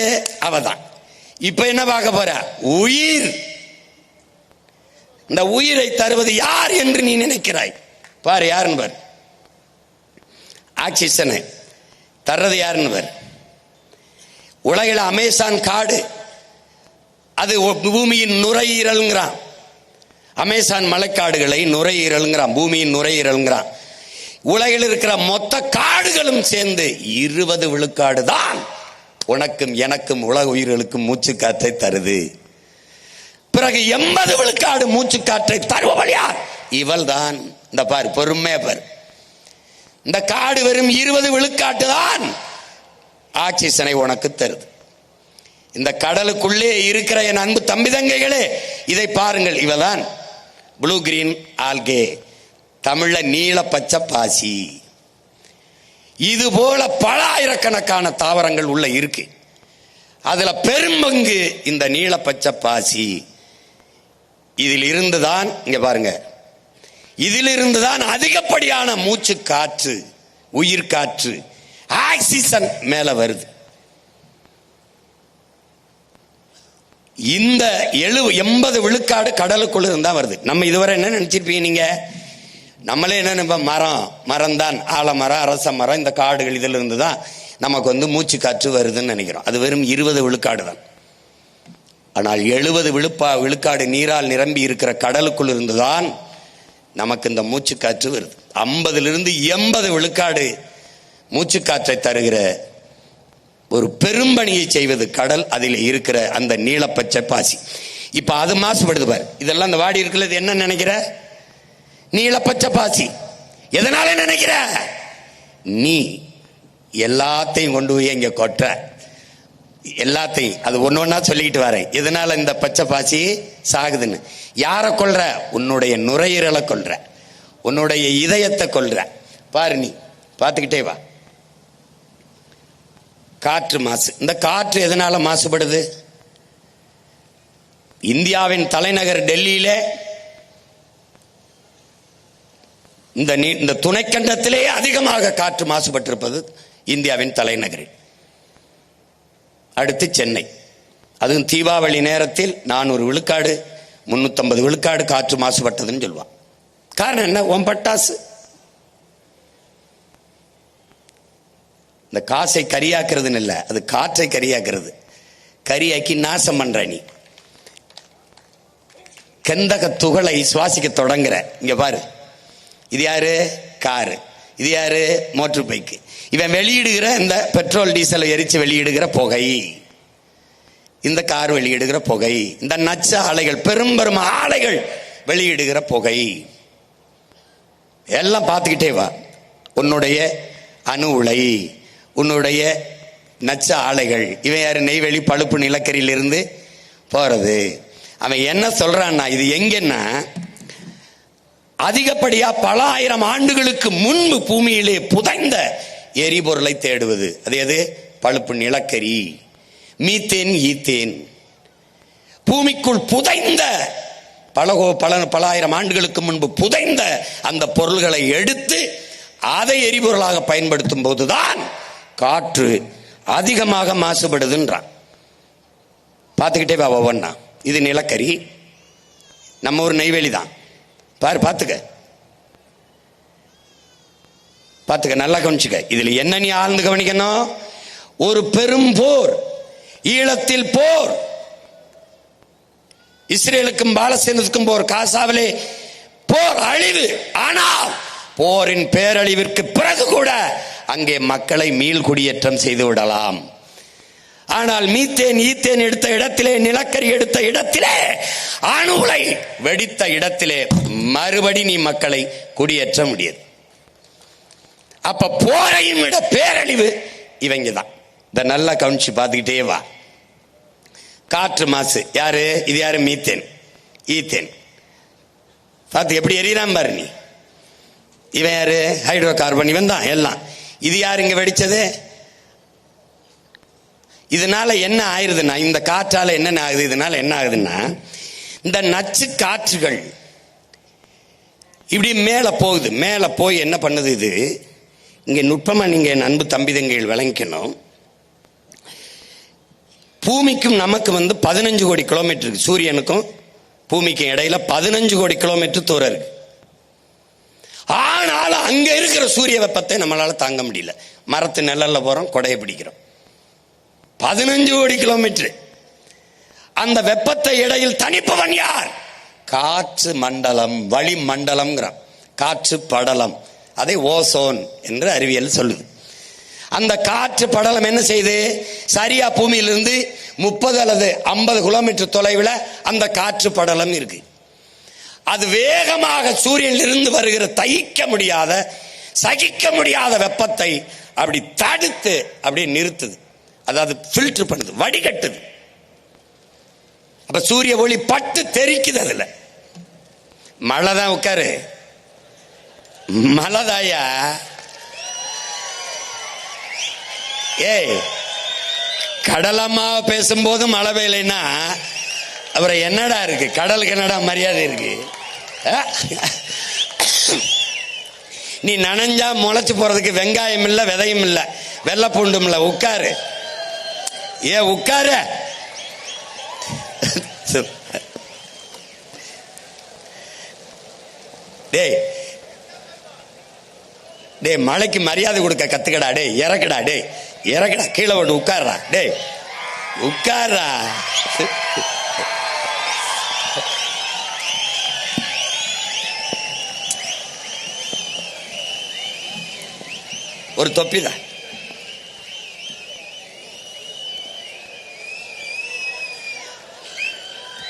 அவதான். இப்ப என்ன பார்க்க போற? உயிர். இந்த உயிரை தருவது யார் என்று நீ நினைக்கிறாய்? பாரு யாருன்னு பாரு. ஆக்சிஜனை தர்றது யாருன்னு பாரு. உலகில் அமேசான் காடு, அது பூமியின் நுரையீரல்ங்கிறான். அமேசான் மலைக்காடுகளை நுரையீரல்ங்கிறான், பூமியின் நுரையீரல்ங்கிறான். உலகில் இருக்கிற மொத்த காடுகளும் சேர்ந்து 20 விழுக்காடு தான் உனக்கும் எனக்கும் உலக உயிர்களுக்கும் மூச்சு காற்றை தருது. பிறகு 80 விழுக்காடு மூச்சு காற்றை தருபவள் யார்? இவள் தான். இந்த பாரு, பொறுமையா பாரு. இந்த காடு வெறும் 20 விழுக்காட்டு தான் ஆக்சிஜனை உனக்கு தருது. இந்த கடலுக்குள்ளே இருக்கிற என் அன்பு தம்பி தங்கைகளே, இதை பாருங்கள். இவதான் ப்ளூ கிரீன் ஆல்கே, தமிழ்ல நீல பச்சை பாசி. இது போல பல ஆயிரக்கணக்கான தாவரங்கள் உள்ள இருக்கு. அதுல பெரும்பங்கு இந்த நீல பச்சை பாசி. இதில் இருந்துதான், இங்க பாருங்க, இதிலிருந்துதான் அதிகப்படியான மூச்சு காற்று, உயிர் காற்று, ஆக்சிஜன் மேல வருது. இந்த 80 விழுக்காடு கடலுக்குள்ள இருந்தா வருது. நம்ம இதுவரை என்ன நினைச்சிருப்பீங்க நீங்க? நம்மளே என்ன நினைப்போம்? மரம் தான், ஆலமரம், அரச மரம், இந்த காடுகள் இதுல இருந்து தான் நமக்கு மூச்சு காற்று வருதுன்னு நினைக்கிறோம். அது வெறும் 20 விழுக்காடு தான். ஆனால் 70 விழுக்காடு நீரால் நிரம்பி இருக்கிற கடலுக்குள் இருந்துதான் நமக்கு இந்த மூச்சுக்காற்று வருது. 50லிருந்து 80 விழுக்காடு மூச்சுக்காற்றை தருகிற ஒரு பெரும்பணியை செய்வது கடல். அதில் இருக்கிற அந்த நீலப்பச்சை பாசி. இப்ப அது மாசுபடுது பாரு. இதெல்லாம் இந்த வாடி இருக்கிறது என்ன நினைக்கிற? நீலப்பச்சை பாசி. எதனால நினைக்கிற? நீ எல்லாத்தையும் கொண்டு போய் இங்க கொட்ட, எல்லாத்தையும் அது ஒன்னு ஒன்னா சொல்லிக்கிட்டு வரேன். இதனால இந்த பச்சை பாசி சாகுதுன்னு. யாரை கொல்ற? உன்னுடைய நுரையீரலை கொல்ற, உன்னுடைய இதயத்தை கொல்ற. பாரு, நீ பார்த்துக்கிட்டே வா. காற்று மாசு. இந்த காற்று எதனால மாசுபடுது? இந்தியாவின் தலைநகர் டெல்லியில இந்த துணைக்கண்டத்திலே அதிகமாக காற்று மாசுபட்டிருப்பது இந்தியாவின் தலைநகரில். அடுத்து சென்னை. அதுவும் தீபாவளி நேரத்தில் 400 விழுக்காடு 350 விழுக்காடு காற்று மாசுபட்டதுன்னு சொல்லுவான். காரணம் என்ன? உன் பட்டாசு. இந்த காசை கரியாக்குறதுன்னு இல்லை, அது காற்றை கரியாக்குறது. கரியாக்கி நாசம் பண்ற. நீ கந்தக துகளை சுவாசிக்க தொடங்குற. இங்க பாரு, இது யாரு? காரு. இது யாரு? Motor bike. இவன் வெளியிடுகிற இந்த பெட்ரோல் டீசல் எரிச்சு வெளியிடுகிற புகை, இந்த கார் வெளியிடுகிற புகை, இந்த நச்ச ஆலைகள், பெரும் ஆலைகள் வெளியிடுகிற புகை எல்லாம் பார்த்துக்கிட்டே வா. உன்னுடைய அணு உலை, உன்னுடைய நச்ச ஆலைகள். இவன் யாரு? நெய்வேலி பழுப்பு நிலக்கரியிலிருந்து போறது. அவன் என்ன சொல்றான்னா, இது எங்கன்னா அதிகப்படியா பல ஆயிரம் ஆண்டுகளுக்கு முன்பு பூமியிலே புதைந்த எரிபொருளை தேடுவது. அது எது? பழுப்பு நிலக்கரி, மீத்தேன், ஈத்தேன். பூமிக்குள் புதைந்த பல ஆயிரம் ஆண்டுகளுக்கு முன்பு புதைந்த அந்த பொருள்களை எடுத்து அதை எரிபொருளாக பயன்படுத்தும் போதுதான் காற்று அதிகமாக மாசுபடுதுன்றான். பார்த்துக்கிட்டே வா ஒவ்வொன்னா. இது நிலக்கரி, நம்ம ஒரு நெய்வேலி தான். பாரு, பார்த்துக்க, நல்லா கவனிச்சுக்க. இதுல என்ன நீ ஆழ்ந்து கவனிக்கணும்? ஒரு பெரும் போர், ஈழத்தில் போர், இஸ்ரேலுக்கும் பாலஸ்தீனத்துக்கும் போர், காசாவிலே போர், அழிவு. ஆனால் போரின் பேரழிவிற்கு பிறகு கூட அங்கே மக்களை மீள் குடியேற்றம் செய்து விடலாம். ஆனால் மீத்தேன், ஈத்தேன் எடுத்த இடத்திலே, நிலக்கரி எடுத்த இடத்திலே, அணு உலை வெடித்த இடத்திலே மறுபடி நீ மக்களை குடியேற்ற முடியாது. அப்ப போரையும் விட பேரழிவு இவங்க தான். இத நல்லா கவனிச்சு பார்த்துக்கிட்டே வா. காற்று மாசு யாரு? இது யாரு? Methane, ethane. பார்த்து எப்படி எரியறான் பாரு நீ. இவன் யாரு? Hydro carbon. இவன் தான் எல்லாம். இது யாரு இங்க வெடிச்சது? இதனால என்ன ஆயிருதுன்னா, இந்த காற்றால என்ன ஆகுது? இதனால என்ன ஆகுதுன்னா, இந்த நச்சு காற்றுகள் இப்படி மேல போகுது. மேல போய் என்ன பண்ணுது? இது இங்க நுட்பமா நீங்க என் அன்பு தம்பிதங்கள் விளங்கிக்கணும். பூமிக்கும் நமக்கு 15 கோடி கிலோமீட்டர் இருக்கு. சூரியனுக்கும் பூமிக்கும் இடையில 15 கோடி கிலோமீட்டர் தூரம் இருக்கு. ஆனாலும் அங்க இருக்கிற சூரிய வெப்பத்தை நம்மளால தாங்க முடியல. மரத்து நிழல்ல போறோம், கொடையை பிடிக்கிறோம். 15 கோடி கிலோமீட்டர். அந்த வெப்பத்தை இடையில் தணிப்பவன் யார்? காற்று மண்டலம், வளி மண்டலம், காற்று படலம். அதை ஓசோன் என்று அறிவியல் சொல்லுது. அந்த காற்று படலம் என்ன செய்யுது? சரியா பூமியிலிருந்து 30 அல்லது 50 கிலோமீட்டர் தொலைவில் அந்த காற்று படலம் இருக்கு. அது வேகமாக சூரியனிலிருந்து வருகிற தகிக்க முடியாத, சகிக்க முடியாத வெப்பத்தை அப்படி தடுத்து அப்படியே நிறுத்துது. அதாவது ஃபில்டர் பண்ணுது, வடிகட்டுது. அப்ப சூரிய ஒளி பட்டு தெரிக்குது. அதுல மழைதான். உட்காரு, மழைதாயா? ஏய், கடலம்மா பேசும்போது மழை பெய்யலைன்னா அப்புறம் என்னடா இருக்கு? கடலுக்கு என்னடா மரியாதை இருக்கு? நீ நனைஞ்சா முளைச்சு போறதுக்கு வெங்காயம் இல்ல, விதையும் இல்ல, வெள்ளை பூண்டும் இல்ல. உட்காரு, உட்காரு. டேய் டேய், மழைக்கு மரியாதை கொடுக்க கத்துக்கடா. டே இறக்குடா, டே இறக்குடா, கீழே விட்டு உட்கார்றா. டே உட்கார்றா. ஒரு தொப்பி தான்.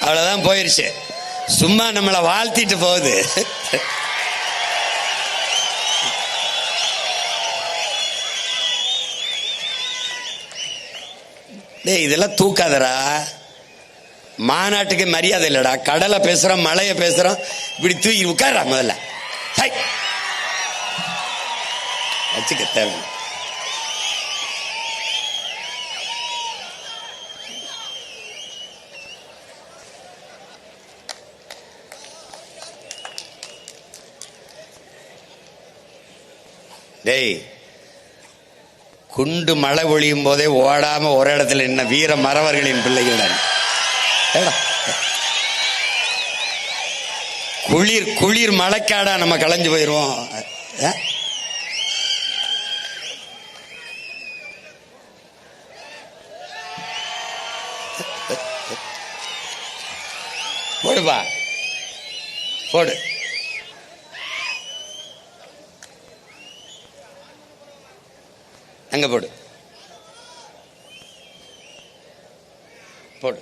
அவ்வளவுதான், போயிருச்சு. சும்மா நம்மளை வாழ்த்திட்டு போகுது. இதெல்லாம் தூக்காதரா. மாநாட்டுக்கு மரியாதை இல்லடா. கடலை பேசுறோம், மழைய பேசுறோம், இப்படி தூக்கி உட்கார முதல்ல வச்சுக்க தேவை. டேய், குண்டு மழை ஒழியும் போதே ஓடாம ஒரு இடத்துல நின்ன வீர மறவர்களின் பிள்ளைகள். குளிர் குளிர் மழைக்காடா நம்ம களைஞ்சு போயிருவோம். போடுப்பா, போடு. அங்க போடு, போடு.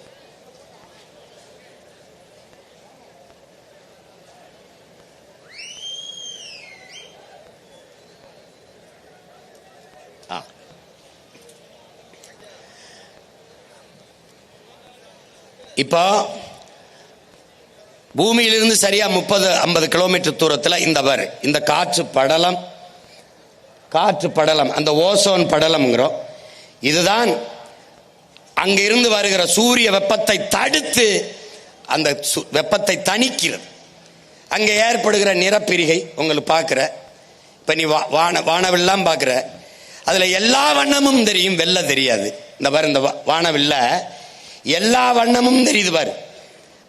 இப்போ பூமியிலிருந்து சரியா 30-50 கிலோமீட்டர் தூரத்தில் இந்த காற்று படலம், அந்த ஓசோன் படலம்ங்கிறோம். இதுதான் அங்கிருந்து வருகிற சூரிய வெப்பத்தை தடுத்து அந்த வெப்பத்தை தணிக்கிறது. அங்கே ஏற்படுகிற நிறப்பிரிகை உங்களுக்கு பார்க்குற. இப்போ நீ வானவில்லாம் பார்க்குற, அதில் எல்லா வண்ணமும் தெரியும், வெள்ளை தெரியாது. இந்த பாரு, இந்த வானவில்ல எல்லா வண்ணமும் தெரியுது பாரு,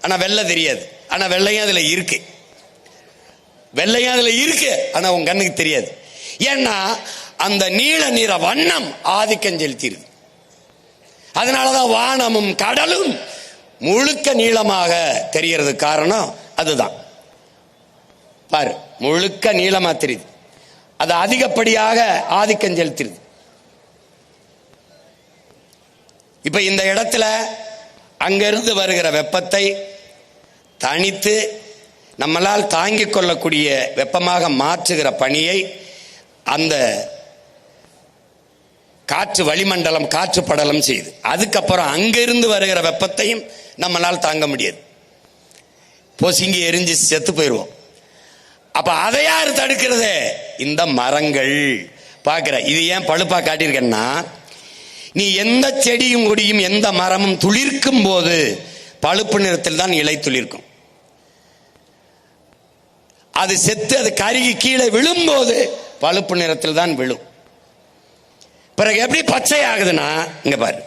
ஆனால் வெள்ளை தெரியாது. ஆனால் வெள்ளையும் அதில் இருக்கு, ஆனால் உன் கண்ணுக்கு தெரியாது. ஏன்னா அந்த நீல நிற வண்ணம் ஆதிக்கம் செலுத்திடுது. அதனாலதான் வானமும் கடலும் முழுக்க நீளமாக தெரிகிறது. காரணம் அதுதான். பாரு, முழுக்க நீளமா தெரியுது. அது அதிகப்படியாக ஆதிக்கம் செலுத்திடுது. இப்ப இந்த இடத்துல அங்கிருந்து வருகிற வெப்பத்தை தனித்து நம்மளால் தாங்கிக் கொள்ளக்கூடிய வெப்பமாக மாற்றுகிற பணியை அந்த காற்று வளிமண்டலம், காற்று படலம் செய்யுது. அதுக்கப்புறம் அங்கிருந்து வருகிற வெப்பத்தையும் நம்மளால் தாங்க முடியாது, பொசுங்கி எரிஞ்சு செத்து போயிடுவோம். அப்ப அதை யாரு தடுக்கிறது? இந்த மரங்கள். பார்க்கிற இது ஏன் பழுப்பா காட்டியிருக்கேன்னா, நீ எந்த செடியும் கொடியும் எந்த மரமும் துளிர்க்கும் போது பழுப்பு நிறத்தில் தான் இலை துளிர்க்கும். அது செத்து அது கருகி கீழே விழும்போது பழுப்பு நிறத்தில் தான் விழும். பிறகு எப்படி பச்சை ஆகுதுன்னா, இங்க பாரு,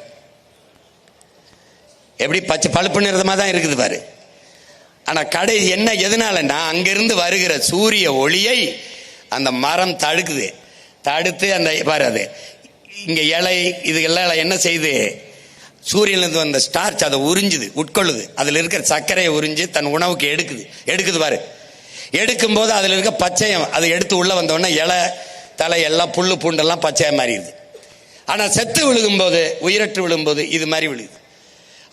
எப்படி பச்சை பழுப்பு நிறமா தான் இருக்குது பாரு. ஆனா கடை என்ன எதனாலன்னா, அங்கிருந்து வருகிற சூரிய ஒளியை அந்த மரம் தடுத்து அந்த பாரு, அது இங்க இலை இது எல்லாம் என்ன செய்யுது, சூரியனிலிருந்து வந்த ஸ்டார்ச் அதை உறிஞ்சுது, உட்கொள்ளுது. அதுல இருக்கிற சர்க்கரையை உறிஞ்சு தன் உணவுக்கு எடுக்குது பாரு. எடுக்கும் போது அதுல இருக்க பச்சையம் அதை எடுத்து உள்ள வந்தோடனே இலை தலை எல்லாம் புல்லு பூண்டெல்லாம் பச்சையா மாறிடுது. ஆனா செத்து விழுகும்போது, உயிரற்று விழும்போது இது மாதிரி விழுகுது.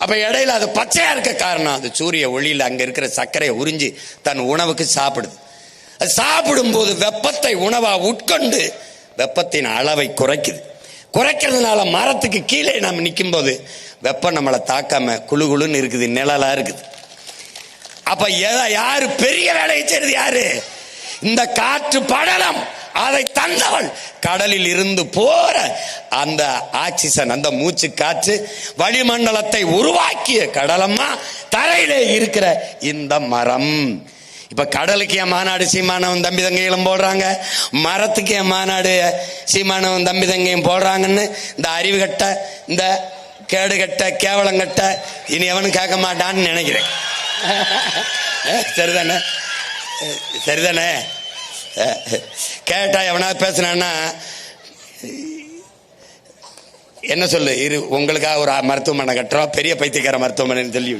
அப்ப இடையில அது பச்சையா இருக்க காரணம், அது சூரிய ஒளியில அங்க இருக்கிற சர்க்கரையை உறிஞ்சி தன் உணவுக்கு சாப்பிடுது. அது சாப்பிடும் போது வெப்பத்தை உணவா உட்கொண்டு வெப்பத்தின் அளவை குறைக்கிறதுனால மரத்துக்கு கீழே நம்ம நிற்கும் போது வெப்பம் நம்மளை தாக்காம குளுகுளுன்னு இருக்குது, நிழலா இருக்குது. அப்ப யாரு பெரிய வேலையை செய்யறது? யாரு? இந்த காற்று படலம். அதை தந்தவள் கடலில் இருந்து போற அந்த ஆக்சிஜன், அந்த மூச்சு காற்று வளிமண்டலத்தை உருவாக்கிய கடலம்மா தரையிலே இருக்கிற இந்த மரம். இப்ப கடலுக்கு என் மாநாடு சீமானவன் தம்பி தங்கைகளும் போடுறாங்க, மரத்துக்கு என் மாநாடு சீமானவன் தம்பி தங்கையும் போடுறாங்கன்னு இந்த அறிவு கட்ட, இந்த கேடுகட்ட, கேவலங்கட்ட இனி எவனும் கேட்க மாட்டான்னு நினைக்கிறேன். சரிதானே? கேட்டா எவனா பேசினா என்ன சொல்லு, இரு உங்களுக்காக ஒரு மருத்துவமனை கட்டுறோம், பெரிய பைத்தியக்கார மருத்துவமனை சொல்லி.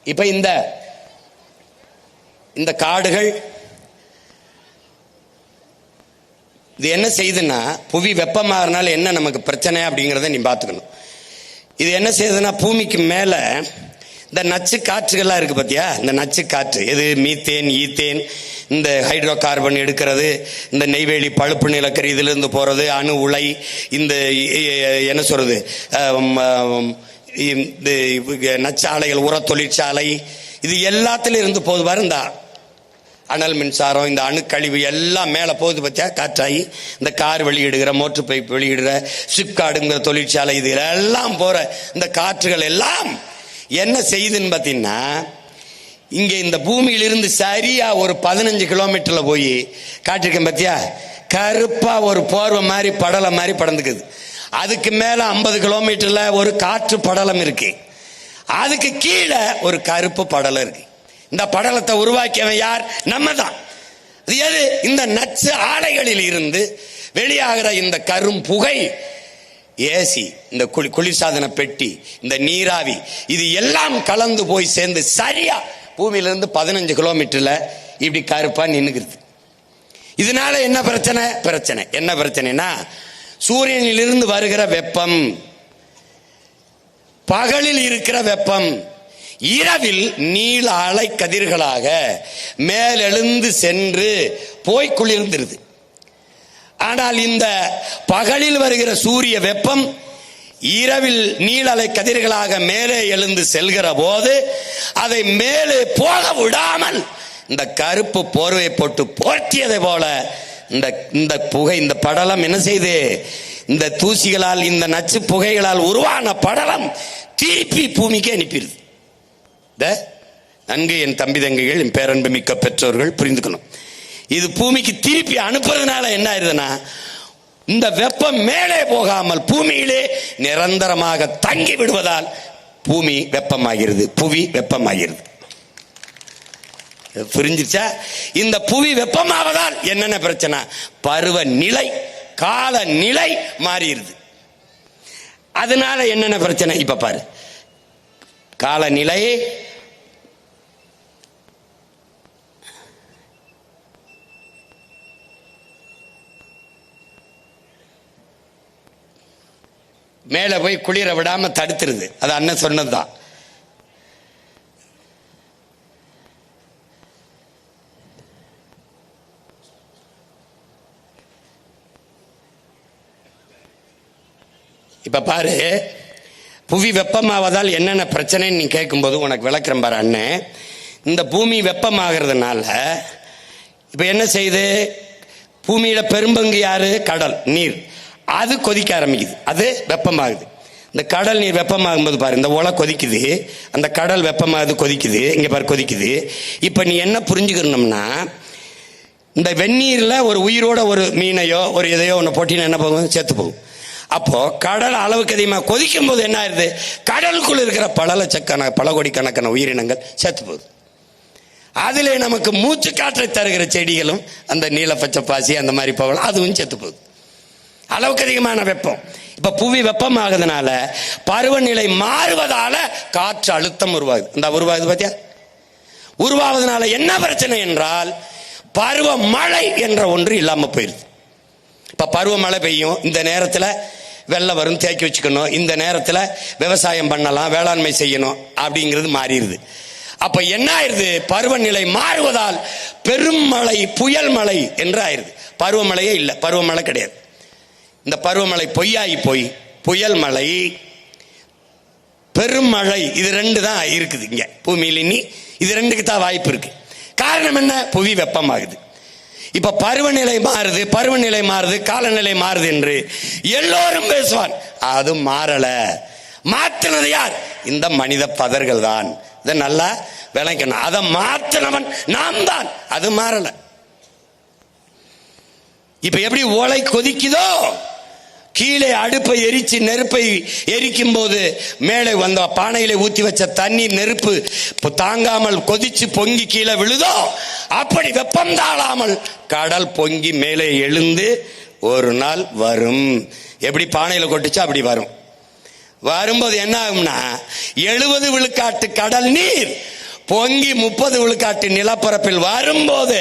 இப்ப இந்த இந்த காடுகள் இது என்ன செய்யுதுன்னா, புவி வெப்பமாகறதுனால என்ன நமக்கு பிரச்சனை அப்படிங்கிறத நீ பார்த்துக்கணும். இது என்ன செய்யுதுன்னா, பூமிக்கு மேல இந்த நச்சு காற்றுகள்லாம் இருக்கு பார்த்தியா, இந்த நச்சு காற்று எது, மீத்தேன், ஈத்தேன், இந்த ஹைட்ரோ கார்பன் எடுக்கிறது, இந்த நெய்வேலி பழுப்பு நிலக்கரி இதிலிருந்து போறது, அணு உலை, இந்த என்ன சொல்றது, இந்த நச்சாலைகள், உர தொழிற்சாலை, இது எல்லாத்திலும் இருந்து போது பாரு. இந்த அனல் மின்சாரம், இந்த அணுக்கழிவு எல்லாம் மேலே போகுது பத்தியா, காற்றாகி இந்த கார் வெளியிடுகிற, மோட்டர் பைப் வெளியிடுற, சிப்காடுங்கிற தொழிற்சாலை, இது எல்லாம் போற இந்த காற்றுகள் எல்லாம் என்ன செய்யுதுன்னு பார்த்தீங்கன்னா, இங்கே இந்த பூமியிலிருந்து சரியா ஒரு 15 கிலோமீட்டர்ல போய் காற்றிருக்கேன் பத்தியா, கருப்பா ஒரு போர்வை மாதிரி படலை மாதிரி படந்துக்குது. அதுக்கு மேல 50 கிலோமீட்டர்ல ஒரு காற்று படலம் இருக்கு, அதுக்கு கீழே ஒரு கருப்பு படலம் இருக்கு. இந்த படலத்தை உருவாக்கியவன் யார்? நம்ம தான். அது எது? இந்த நச்சு ஆலைகளில் இருந்து வெளியாகிற இந்த கரும் புகை, ஏசி, இந்த குளிர்சாதன பெட்டி, இந்த நீராவி, இது எல்லாம் கலந்து போய் சேர்ந்து சரியா பூமியிலிருந்து 15 கிலோமீட்டர்ல இப்படி கருப்பா நின்னுக்குது. இதனால என்ன பிரச்சனை என்ன பிரச்சனைனா, சூரியனிலிருந்து வருகிற வெப்பம், பகலில் இருக்கிற வெப்பம் இரவில் நீல அலை கதிர்களாக மேலெழுந்து சென்று போய் குளிர்ந்துருது. ஆனால் இந்த பகலில் வருகிற சூரிய வெப்பம் இரவில் நீலலை கதிர்களாக மேலே எழுந்து செல்கிற போது அதை மேலே போக விடாமல் இந்த கருப்பு போர்வை போட்டு போர்த்தியதை போல இந்த புகை, இந்த படலம் என்ன செய்து, இந்த தூசிகளால், இந்த நச்சு புகைகளால் உருவான படலம் திருப்பி பூமிக்கு அனுப்பிடுது. நன்கு என் தம்பி தங்கைகள், என் பேரன்பு மிக்க பெற்றோர்கள் புரிந்துக்கணும். இது பூமிக்கு திருப்பி அனுப்புறதுனால என்ன ஆயிருதுன்னா, இந்த வெப்பம் மேலே போகாமல் பூமியிலே நிரந்தரமாக தங்கி விடுவதால் பூமி வெப்பமாகிறது, புவி வெப்பமாகிறது. புரிஞ்சிச்சா? இந்த புவி வெப்பமாவதால் என்னென்ன பிரச்சனை? பருவ நிலை, கால நிலை மாறிடுது. அதனால என்னென்ன பிரச்சனை இப்ப பாரு. காலநிலை, மேல போய் குளிர விடாம தடுத்துருது. அது அண்ணன் சொன்னதுதான். இப்ப பாரு, புவி வெப்பமாவதால் என்னென்ன பிரச்சனைன்னு நீ கேட்கும்போது உனக்கு விளக்குறேன் பாரு அண்ணன். இந்த பூமி வெப்பமாகிறதுனால இப்ப என்ன செய்யுது, பூமியில பெரும்பங்கு யாரு? கடல் நீர். அது கொதிக்க ஆரம்பிக்குது, அது வெப்பமாகுது. இந்த கடல் நீர் வெப்பமாகும்போது பாரு, இந்த ஒலை கொதிக்குது, அந்த கடல் வெப்பமாகுது, கொதிக்குது, இங்க பாரு கொதிக்குது. இப்ப நீ என்ன புரிஞ்சுக்கணும்னா, இந்த வெந்நீர்ல ஒரு உயிரோட ஒரு மீனையோ ஒரு எதையோ ஒன்று போட்டினா என்ன போகும்? செத்து போகும். அப்போ கடல் அளவுக்கு அதிகமாக கொதிக்கும் போது என்ன ஆயிருது, கடலுக்குள்ள இருக்கிற பல கோடிக்கணக்கான உயிரினங்கள் செத்து போகுது. அதிலே நமக்கு மூச்சு காற்றை தருகிற செடிகளும், அந்த நீல பச்சை பாசி அந்த மாதிரி போகலாம், அதுவும் செத்து போகுது. அளவுக்கு அதிகமான வெப்பம். இப்ப புவி வெப்பமாகுதுனால பருவநிலை மாறுவதால காற்று அழுத்தம் உருவாகுது. இந்த உருவாகுது பாத்தியா? உருவாவதுனால என்ன பிரச்சனை என்றால், பருவமழை என்ற ஒன்று இல்லாம போயிருது. இப்ப பருவமழை பெய்யும், இந்த நேரத்தில் வெள்ளம் வரும், தேக்கி வச்சுக்கணும், இந்த நேரத்தில் விவசாயம் பண்ணலாம், வேளாண்மை செய்யணும் அப்படிங்கிறது மாறிடுது. அப்ப என்ன ஆயிருது, பருவநிலை மாறுவதால் பெரும் மழை, புயல் மழை என்று ஆயிருது. பருவமழையே இல்லை, பருவமழை கிடையாது. இந்த பருவமழை பொய்யாகி போய் புயல் மழை, பெருமழை, இது ரெண்டு தான் இருக்குது இங்க பூமியில். இனி இது ரெண்டுக்கு தான் வாய்ப்பு இருக்கு. காரணம் என்ன? புவி வெப்பமாகுது. இப்ப பருவநிலை மாறுது, பருவநிலை மாறுது, காலநிலை மாறுது என்று எல்லோரும் பேசுவான். அது மாறல. மாற்றினது யார்? இந்த மனித பதர்கள் தான். இதை நல்லா விளக்கணும். அதை மாற்றினவன் நாம் தான். அது மாறல. இப்ப எப்படி ஓலை கொதிக்குதோ, கீழே அடுப்பை எரிச்சு நெருப்பை எரிக்கும் போது மேலே வந்த பானையில ஊத்தி வச்ச தண்ணீர் நெருப்பு தாங்காமல் கொதிச்சு பொங்கி கீழே விழுதோ, அப்படி வெப்பம் தாழாமல் கடல் பொங்கி மேலே எழுந்து ஒரு நாள் வரும். எப்படி பானையில கொட்டுச்சோ அப்படி வரும். வரும்போது என்ன ஆகும்னா, 70 விழுக்காட்டு கடல் நீர் பொங்கி 30 விழுக்காட்டு நிலப்பரப்பில் வரும்போது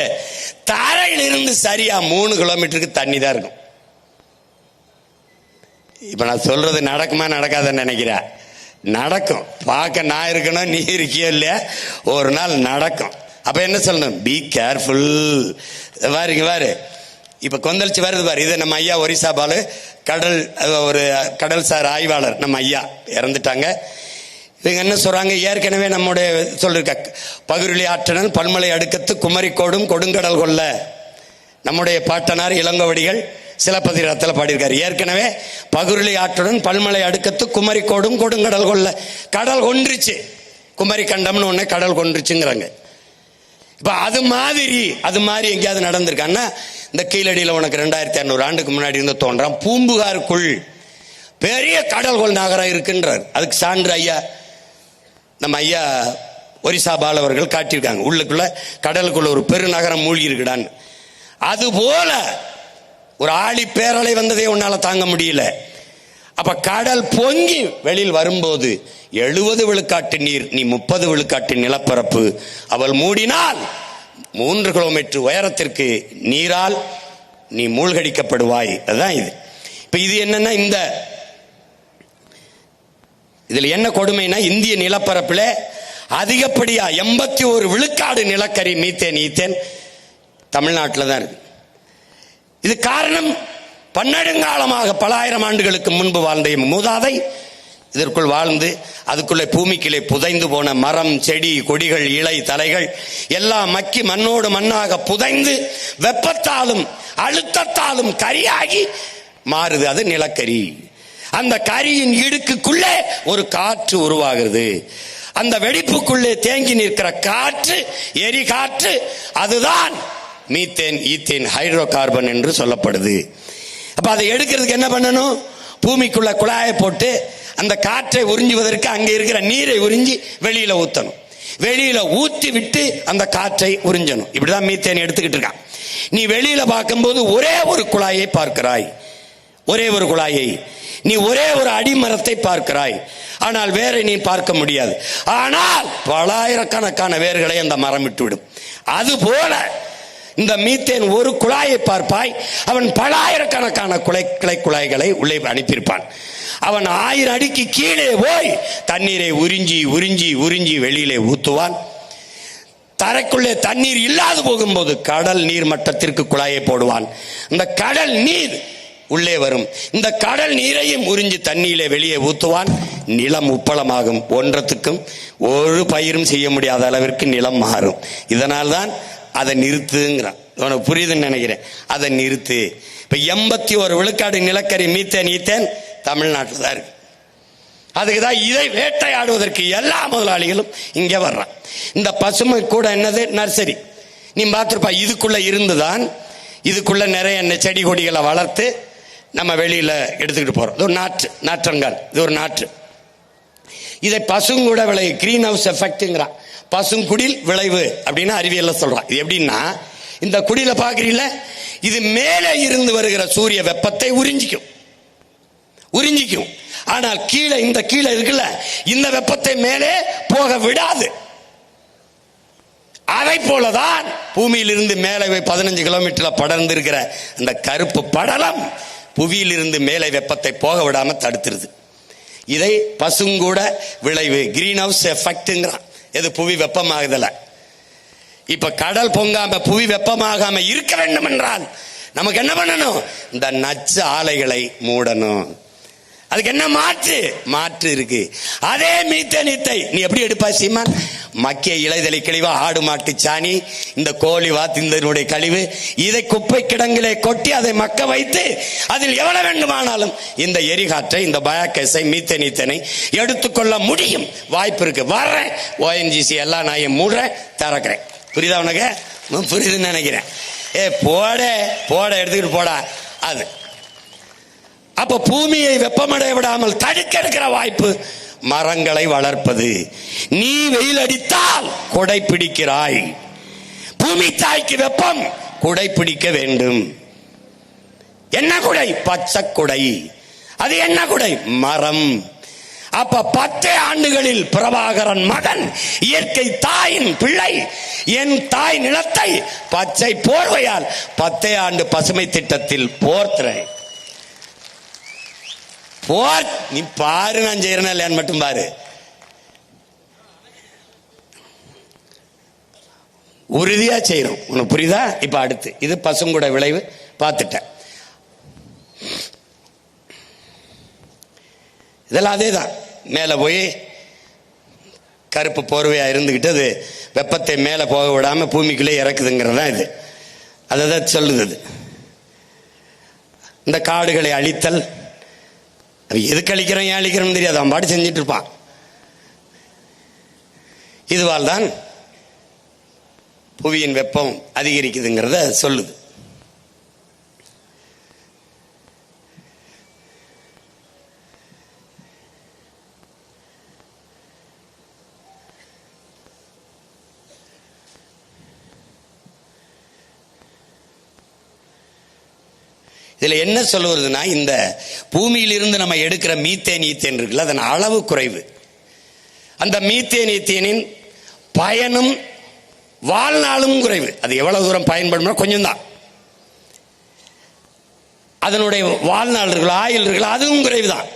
தரையில் இருந்து சரியா 3 கிலோமீட்டருக்கு தண்ணி தான் இருக்கும். இப்ப நான் சொல்றது நடக்குமா நடக்காதுன்னு நினைக்கிறேன். நடக்கும். பார்க்க நான் இருக்கணும், நீ இருக்கியோ இல்லையா, ஒரு நாள் நடக்கும். அப்ப என்ன சொல்லணும்? Be careful. பாரு இப்ப கொந்தளிச்சு வருது பாரு. இது நம்ம ஐயா ஒரிசா பாலு ஒரு கடல்சார் ஆய்வாளர், நம்ம ஐயா இறந்துட்டாங்க. இவங்க என்ன சொல்றாங்க? ஏற்கனவே நம்முடைய சொல்லிருக்க பகுருளி ஆற்றனல் பல்மலை அடுக்கத்து குமரிக்கோடும் கொடுங்கடல் கொள்ள நம்முடைய பாட்டனார் இளங்கோவடிகள் சிலப்பதிகாரத்தில் பாடியிருக்காரு. ஏற்கனவே பகுருளி ஆற்றுடன் பல்மலை அடுக்கத்து குமரிக்கோடும் கொடுங்கடல் கொள்ள, கடல் கொன்றுச்சு, குமரி கண்டம்னு ஒண்ணு கடல் கொன்றுச்சுங்கிறாங்க. இப்ப அது மாதிரி எங்கேயாவது நடந்திருக்கான்னா, இந்த கீழடியில் உனக்கு 2500 ஆண்டுக்கு முன்னாடி இருந்து தோன்றான் பூம்புகாருக்குள் பெரிய கடல்கொள் நகரம் இருக்குன்றார். அதுக்கு சான்று ஐயா நம்ம ஐயா ஒரிசா பால் அவர்கள் காட்டியிருக்காங்க. உள்ளுக்குள்ள கடலுக்குள்ள ஒரு பெருநகரம் மூழ்கி இருக்குடான்னு. அது போல ஒரு ஆழி பேரலை வந்ததே உன்னால தாங்க முடியல. அப்ப கடல் பொங்கி வெளியில் வரும்போது 70 விழுக்காட்டு நீர், நீ 30 விழுக்காட்டு நிலப்பரப்பு அவள் மூடினால் 3 கிலோமீட்டர் உயரத்திற்கு நீரால் நீ மூழ்கடிக்கப்படுவாய். அதுதான் இது. இப்ப இது என்னன்னா, இந்த இதுல என்ன கொடுமைனா, இந்திய நிலப்பரப்புல அதிகப்படியா 81 விழுக்காடு நிலக்கரி மீத்தேன் ஈத்தேன் தமிழ்நாட்டில் தான் இருக்கு. இது காரணம், பன்னெடுங்காலமாக பல ஆயிரம் ஆண்டுகளுக்கு முன்பு வாழ்ந்த மூதாதை இதற்குள் வாழ்ந்து அதுக்குள்ளே பூமிக்குள்ளே புதைந்து போன மரம் செடி கொடிகள் இலை தலைகள் எல்லாம் மக்கி மண்ணோடு மண்ணாக புதைந்து வெப்பத்தாலும் அழுத்தத்தாலும் கரியாகி மாறுது. அது நிலக்கரி. அந்த கரியின் இடுக்குள்ளே ஒரு காற்று உருவாகிறது. அந்த வெடிப்புக்குள்ளே தேங்கி நிற்கிற காற்று எரி காற்று, அதுதான் மீத்தேன் ஈத்தேன் ஹைட்ரோ கார்பன் என்று சொல்லப்படுது. அப்ப அதை எடுக்கிறதுக்கு என்ன பண்ணணும்? பூமிக்குள்ள குழாயை போட்டு அந்த காற்றை உறிஞ்சுவதற்கு அங்கே இருக்கிற நீரை உறிஞ்சி வெளியில ஊத்தணும். வெளியில ஊத்தி விட்டு அந்த காற்றை உறிஞ்சணும். இப்படிதான் மீத்தேன் எடுத்துக்கிட்டு இருக்கான். நீ வெளியில பார்க்கும்போது ஒரே ஒரு குழாயை பார்க்கிறாய், ஒரே ஒரு குழாயை. நீ ஒரே ஒரு அடிமரத்தை பார்க்கிறாய், ஆனால் வேற நீ பார்க்க முடியாது. ஆனால் பலாயிரக்கணக்கான வேர்களை அந்த மரம் விட்டுவிடும். அது போல இந்த மீத்தேன் ஒரு குழாயை பார்ப்பாய், அவன் பலாயிரக்கணக்கான கிளை குழாய்களை உள்ளே அனுப்பியிருப்பான். அவன் 1000 அடிக்கு கீழே போய் தண்ணீரை உறிஞ்சி உறிஞ்சி உறிஞ்சி வெளியிலே ஊத்துவான். தரைக்குள்ளே தண்ணீர் இல்லாது போகும்போது கடல் நீர் மட்டத்திற்கு குழாயை போடுவான். இந்த கடல் நீர் உள்ளே வரும். இந்த கடல் நீரையும் உறிஞ்சி தண்ணீரை வெளியே ஊத்துவான். நிலம் உப்பளமாகும். ஒன்றத்துக்கும் ஒரு பயிரும் செய்ய முடியாத அளவிற்கு நிலம் மாறும். இதனால்தான் அதை நிறுத்துங்கிறான். உனக்கு புரியுதுன்னு நினைக்கிறேன். அதை நிறுத்து. இப்ப 81 விழுக்காடு நிலக்கரி மீத்தேன் ஈத்தேன் தமிழ்நாட்டில் தான் இருக்கு. அதுக்குதான் இதை வேட்டையாடுவதற்கு எல்லா முதலாளிகளும் இங்கே வர்றான். இந்த பசுமை கூட என்னது, நர்சரி. நீ பார்த்திருப்பா, இதுக்குள்ள இருந்துதான் இதுக்குள்ள நிறைய செடி கொடிகளை வளர்த்து நம்ம வெளியில எடுத்துக்கிட்டு போறோம். இது ஒரு நாற்றங்கால், இது ஒரு நாற்று. இதை பசுங்கூட விளைவு, கிரீன் ஹவுஸ் எஃபெக்ட்ங்கிறான். பசுங்குடில் விளைவு அப்படின்னு அறிவியல்ல சொல்றான். இது எப்படின்னா, இந்த குடியில பாக்குறீங்களா, இது மேலே இருந்து வருகிற சூரிய வெப்பத்தை உறிஞ்சிக்கும். ஆனால் கீழே இந்த கீழே இருக்குல்ல, இந்த வெப்பத்தை மேலே போக விடாது. அதை போலதான் பூமியிலிருந்து மேலே 15 கிலோமீட்டர்ல படர்ந்து இருக்கிற அந்த கருப்பு படலம் புவியிலிருந்து மேலே வெப்பத்தை போக விடாம தடுத்துருது. இதை பசுங்கூட விளைவு, கிரீன் ஹவுஸ் எஃபெக்ட்ங்கிறான். எது? புவி வெப்பமாகுதல. இப்ப கடல் பொங்காம புவி வெப்பமாகாம இருக்க வேண்டும் என்றால் நமக்கு என்ன பண்ணணும்? இந்த நச்சு ஆலைகளை மூடணும். அதுக்கு என்ன மாற்று இருக்கு? அதே மீத்தேனத்தை நீ எப்படி எடுப்பா சீமான்? மக்கிய இலைதலை கழிவா, ஆடு மாட்டு சாணி, இந்த கோழி வாத்தினுடைய கழிவு, இதை குப்பை கிடங்கிலே கொட்டி அதை மக்க வைத்து அதில் எவ்வளவு வேண்டுமானாலும் இந்த எரிகாற்றை, இந்த பயோகேஸை, மீத்தேனீத்தனை எடுத்துக்கொள்ள முடியும். வாய்ப்பு இருக்கு. வர்றேன், ONGC எல்லாம் நான் மூடுறேன், திறக்கிறேன். புரியுதா உனக்கு? புரியுதுன்னு நினைக்கிறேன். போட எடுத்துக்கிட்டு போடா. அது அப்ப பூமியை வெப்பமடைய விடாமல் தடுக்க எடுக்கிற வாய்ப்பு மரங்களை வளர்ப்பது. நீ வெயில் அடித்தால் கொடை பிடிக்கிறாய். பூமி தாய்க்கு வெப்பம், கொடை பிடிக்க வேண்டும். என்ன குடை? பச்சை குடை. அது என்ன குடை? மரம். அப்ப 10 ஆண்டுகளில் பிரபாகரன் மகன், இயற்கை தாயின் பிள்ளை, என் தாய் நிலத்தை பச்சை போர்வையால் 10 ஆண்டு பசுமை திட்டத்தில் போர்த்துறேன். போர் நீ பாரு, நான் செய்யறேன் இல்லையான்னு மட்டும் பாரு. உறுதியா செய்யறோம். உனக்கு புரியுதா? இப்ப அடுத்து இது பசுங்கூட விளைவு பார்த்துட்டேன். இதெல்லாம் அதே தான். மேலே போய் கருப்பு போர்வையா இருந்துகிட்டு அது வெப்பத்தை மேலே போக விடாம பூமிக்குள்ளே இறக்குதுங்கிறதா இது. அதை தான் சொல்லுது. இந்த காடுகளை அழித்தல், எதுக்கு அழிக்கிறோம் ஏன் அழிக்கிறோம் தெரியாது, அவன் பாட்டு செஞ்சுட்டு இருப்பான். இதுவால் தான் புவியின் வெப்பம் அதிகரிக்குதுங்கிறத சொல்லுது. இதுல என்ன சொல்லுவதுன்னா, இந்த பூமியிலிருந்து நம்ம எடுக்கிற மீத்தேன் ஈத்தேன் இருக்குல்ல, அதன் அளவு குறைவு. அந்த மீத்தேன் ஈத்தேனின் பயனும் வாழ்நாளும் குறைவு. அது எவ்வளவு தூரம் பயன்படுமோ கொஞ்சம் தான். அதனுடைய வாழ்நாள் இருக்குல்ல, ஆயுள் இருக்குல்ல, அதுவும் குறைவு தான்.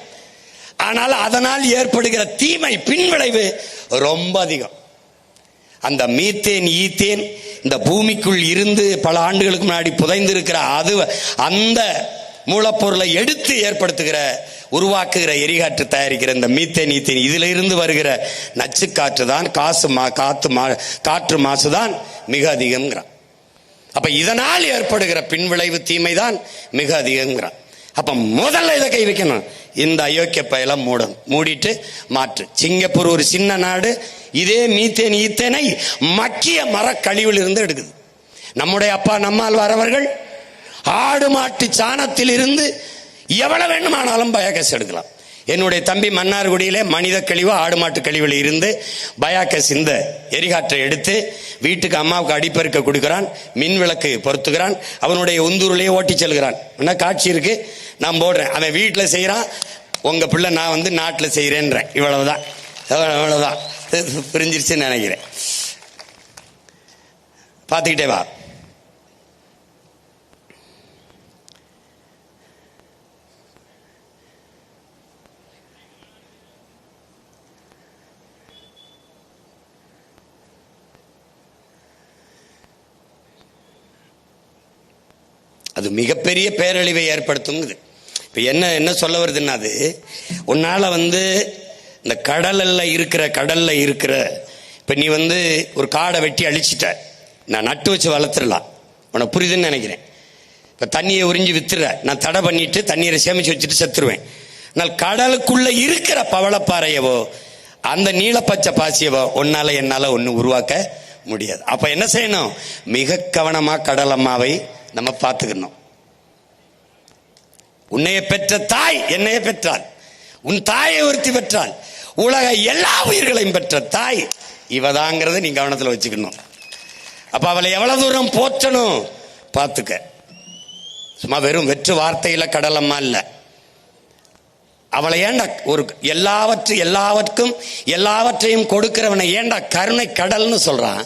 ஆனால் அதனால் ஏற்படுகிற தீமை பின்விளைவு ரொம்ப அதிகம். அந்த மீத்தேன் ஈத்தேன் இந்த பூமிக்குள் இருந்து பல ஆண்டுகளுக்கு முன்னாடி புதைந்து இருக்கிற அந்த மூலப்பொருளை எடுத்து ஏற்படுத்துகிற, உருவாக்குகிற, எரிகாற்று தயாரிக்கிற இந்த மீத்தேன் ஈத்தேன், இதுல இருந்து வருகிற நச்சு காற்று தான் காற்று மாசுதான் மிக அதிகம்ங்கிறான். அப்ப இதனால் ஏற்படுகிற பின்விளைவு தீமை தான் மிக அதிகம்ங்கிறான். அப்ப முதல்ல இதை கை வைக்கணும். இந்த அயோக்கிய பயலாம் மூடிட்டு மாற்று. சிங்கப்பூர் ஒரு சின்ன நாடு, இதே மீத்தேன் ஈத்தேனை மக்கிய மரக்கழிவில் இருந்து எடுக்குது. நம்முடைய அப்பா நம்மால் வரவர்கள் ஆடு மாட்டு சாணத்தில் இருந்து எவ்வளவு வேண்டுமானாலும் பயோகேஸ் எடுக்கலாம். என்னுடைய தம்பி மன்னார்குடியிலே மனித கழிவு ஆடு மாட்டு கழிவில் இருந்து பயோகேஸ் இந்த எரிகாற்றை எடுத்து வீட்டுக்கு அம்மாவுக்கு அடிப்பெருக்க கொடுக்கிறான், மின் விளக்கு பொருத்துகிறான், அவனுடைய உந்தூரிலேயே ஓட்டி செல்கிறான். என்ன காட்சி இருக்கு, நான் போடுறேன். அவன் வீட்டில் செய்யறான், உங்க பிள்ளை நான் நாட்டில் செய்யறேன்றேன். இவ்வளவுதான், இவ்வளவுதான். புரிஞ்சிருச்சுன்னு நினைக்கிறேன். பார்த்துக்கிட்டே வா. அது மிகப்பெரிய பேரழிவை ஏற்படுத்துங்குது. இப்போ என்ன சொல்ல வருதுன்னா, அது உன்னால இந்த கடல்ல இருக்கிற இப்போ நீ ஒரு காடை வெட்டி அழிச்சிட்ட, நான் நட்டு வச்சு வளர்த்துடலாம், உனக்கு புரியுதுன்னு நினைக்கிறேன். இப்போ தண்ணியை உறிஞ்சி வித்துற, நான் தடை பண்ணிட்டு தண்ணீரை சேமிச்சு வச்சுட்டு செத்துருவேன். ஆனால் கடலுக்குள்ள இருக்கிற பவளப்பாறையவோ அந்த நீலப்பச்சை பாசியவோ உன்னால என்னால ஒன்றும் உருவாக்க முடியாது. அப்ப என்ன செய்யணும், மிக கவனமா கடல் அம்மாவை நம்ம பார்த்துக்கணும். உன்னைய பெற்ற தாய் என்னைய பெற்றாள், உன் தாயை ஒருத்தி பெற்றாள், உலக எல்லா உயிர்களையும் பெற்ற தாய் இவதாங்கிறத நீ கவனத்தில் வச்சுக்கணும். அப்ப அவளை எவ்வளவு தூரம் போற்றணும் பார்த்துக்க. சும்மா வெறும் வெற்று வார்த்தையில கடலம்மா இல்ல. அவளை ஏண்டா ஒரு எல்லாவற்றையும் கொடுக்கிறவனை ஏண்டா கருணை கடல்னு சொல்றான்.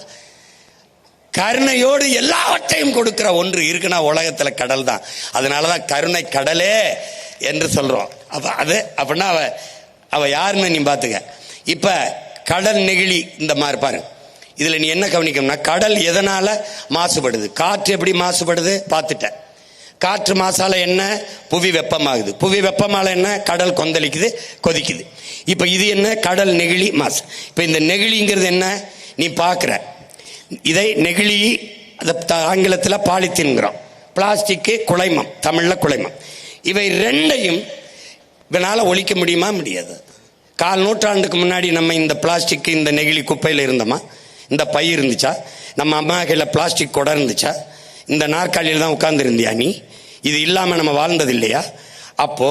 கருணையோடு எல்லாவற்றையும் கொடுக்கிற ஒன்று இருக்குன்னா உலகத்துல கடல் தான். அதனாலதான் கருணை கடலே என்று சொல்றோம். அப்ப அது அப்படின்னா அவ யாருன்னு நீ பாத்துக்க. இப்ப கடல் நெகிழி இந்த மாதிரி பாரு. இதுல நீ என்ன கவனிக்கணும்னா, கடல் எதனால மாசுபடுது, காற்று எப்படி மாசுபடுது பார்த்துட்ட. காற்று மாசால என்ன, புவி வெப்பமாகுது. புவி வெப்பமால என்ன, கடல் கொந்தளிக்குது, கொதிக்குது. இப்ப இது என்ன, கடல் நெகிழி மாசு. இப்ப இந்த நெகிழிங்கிறது என்ன நீ பாக்குற, இதை நெகிழி ஆங்கிலத்தில் பாலித்தீன்கிறோம், பிளாஸ்டிக் குலைமம், தமிழ்ல குலைமம். இவை ரெண்டையும் இதனால ஒழிக்க முடியுமா? முடியாது. 4 நூற்றாண்டுக்கு முன்னாடி நம்ம இந்த பிளாஸ்டிக் இந்த நெகிழி குப்பையில் இருந்தோமா? இந்த பை இருந்துச்சா? நம்ம அம்மா கையில பிளாஸ்டிக் கொடை இருந்துச்சா? இந்த நாற்காலியில் தான் உட்கார்ந்து இருந்தியா நீ? இது இல்லாம நம்ம வாழ்ந்தது இல்லையா? அப்போ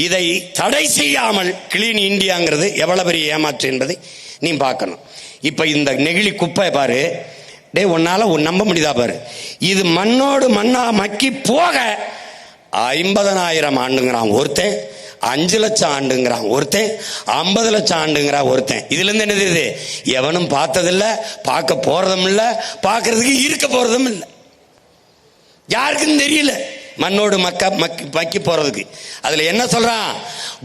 இதை தடை செய்யாமல் கிளீன் இந்தியாங்கிறது எவ்வளவு பெரிய ஏமாற்று என்பதை நீ பார்க்கணும். இப்ப இந்த நெகிழி குப்பை பாரு, டே உன்னால நம்ப முடியுதா பாரு. இது மண்ணோடு மண்ணா மக்கி போக 50,000 ஆண்டுங்கிறான் ஒருத்தன், 5 லட்சம் ஆண்டுங்கிறான் ஒருத்தன், 50 லட்சம் ஆண்டுங்கிறான் ஒருத்தன். இதுல இருந்து என்ன தெரியுது? எவனும் பார்த்ததில்ல, பார்க்க போறதும் இல்ல, பார்க்கறதுக்கு இருக்க போறதும் இல்லை. யாருக்கும் தெரியல மண்ணோடு மக்கி போறதுக்கு. அதுல என்ன சொல்றான்?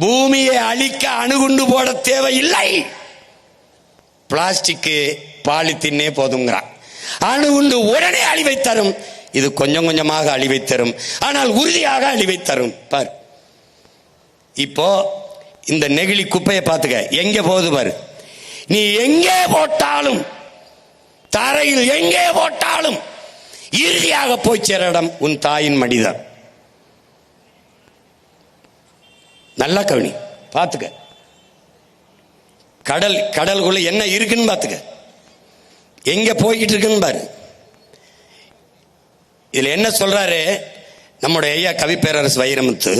பூமியை அழிக்க அணுகுண்டு போட தேவையில்லை, பிளாஸ்டிக் பாலித்தீனே போதுங்கிறான். அணுகுண்டு உடனே அழிவை தரும், இது கொஞ்சம் கொஞ்சமாக அழிவை தரும், ஆனால் உறுதியாக அழிவை தரும். பாரு, இப்போ இந்த நெகிழி குப்பையை பார்த்துக்க, எங்க போகுது பாரு. நீ எங்கே போட்டாலும், தரையில் எங்கே போட்டாலும் இறுதியாக போய் சேர இடம் உன் தாயின் மடிதான். நல்லா கவனி, பார்த்துக்க. கடலுக்குள்ள என்ன இருக்குன்னு பார்த்துக்க, எங்க போய்கிட்டு இருக்குன்னு பாரு. இதுல என்ன சொல்றாரு நம்முடைய ஐயா கவிப்பேரரசு வைரமுத்து?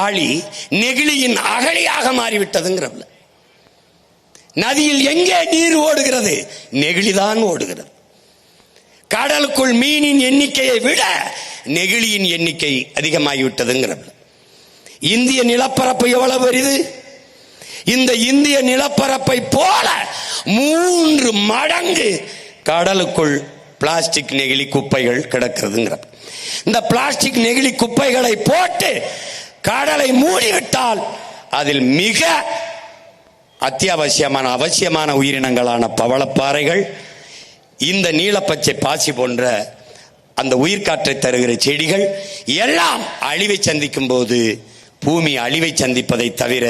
ஆழி நெகிழியின் அகழியாக மாறிவிட்டதுங்கிறதுல. நதியில் எங்கே நீர் ஓடுகிறது? நெகிழிதான் ஓடுகிறது. கடலுக்குள் மீனின் எண்ணிக்கையை விட நெகிழியின் எண்ணிக்கை அதிகமாகிவிட்டதுங்கிறது. இந்திய நிலப்பரப்பு எவ்வளவு பெரிது? இந்த இந்திய நிலப்பரப்பை போல 3 மடங்கு கடலுக்குள் பிளாஸ்டிக் நெகிழி குப்பைகள் கிடக்கிறதுங்கிற. இந்த பிளாஸ்டிக் நெகிழி குப்பைகளை போட்டு கடலை மூடிவிட்டால் அதில் மிக அவசியமான உயிரினங்களான பவளப்பாறைகள், இந்த நீலப்பச்சை பாசி போன்ற அந்த உயிர்காற்றை தருகிற செடிகள் எல்லாம் அழிவை சந்திக்கும் போது பூமி அழிவை சந்திப்பதை தவிர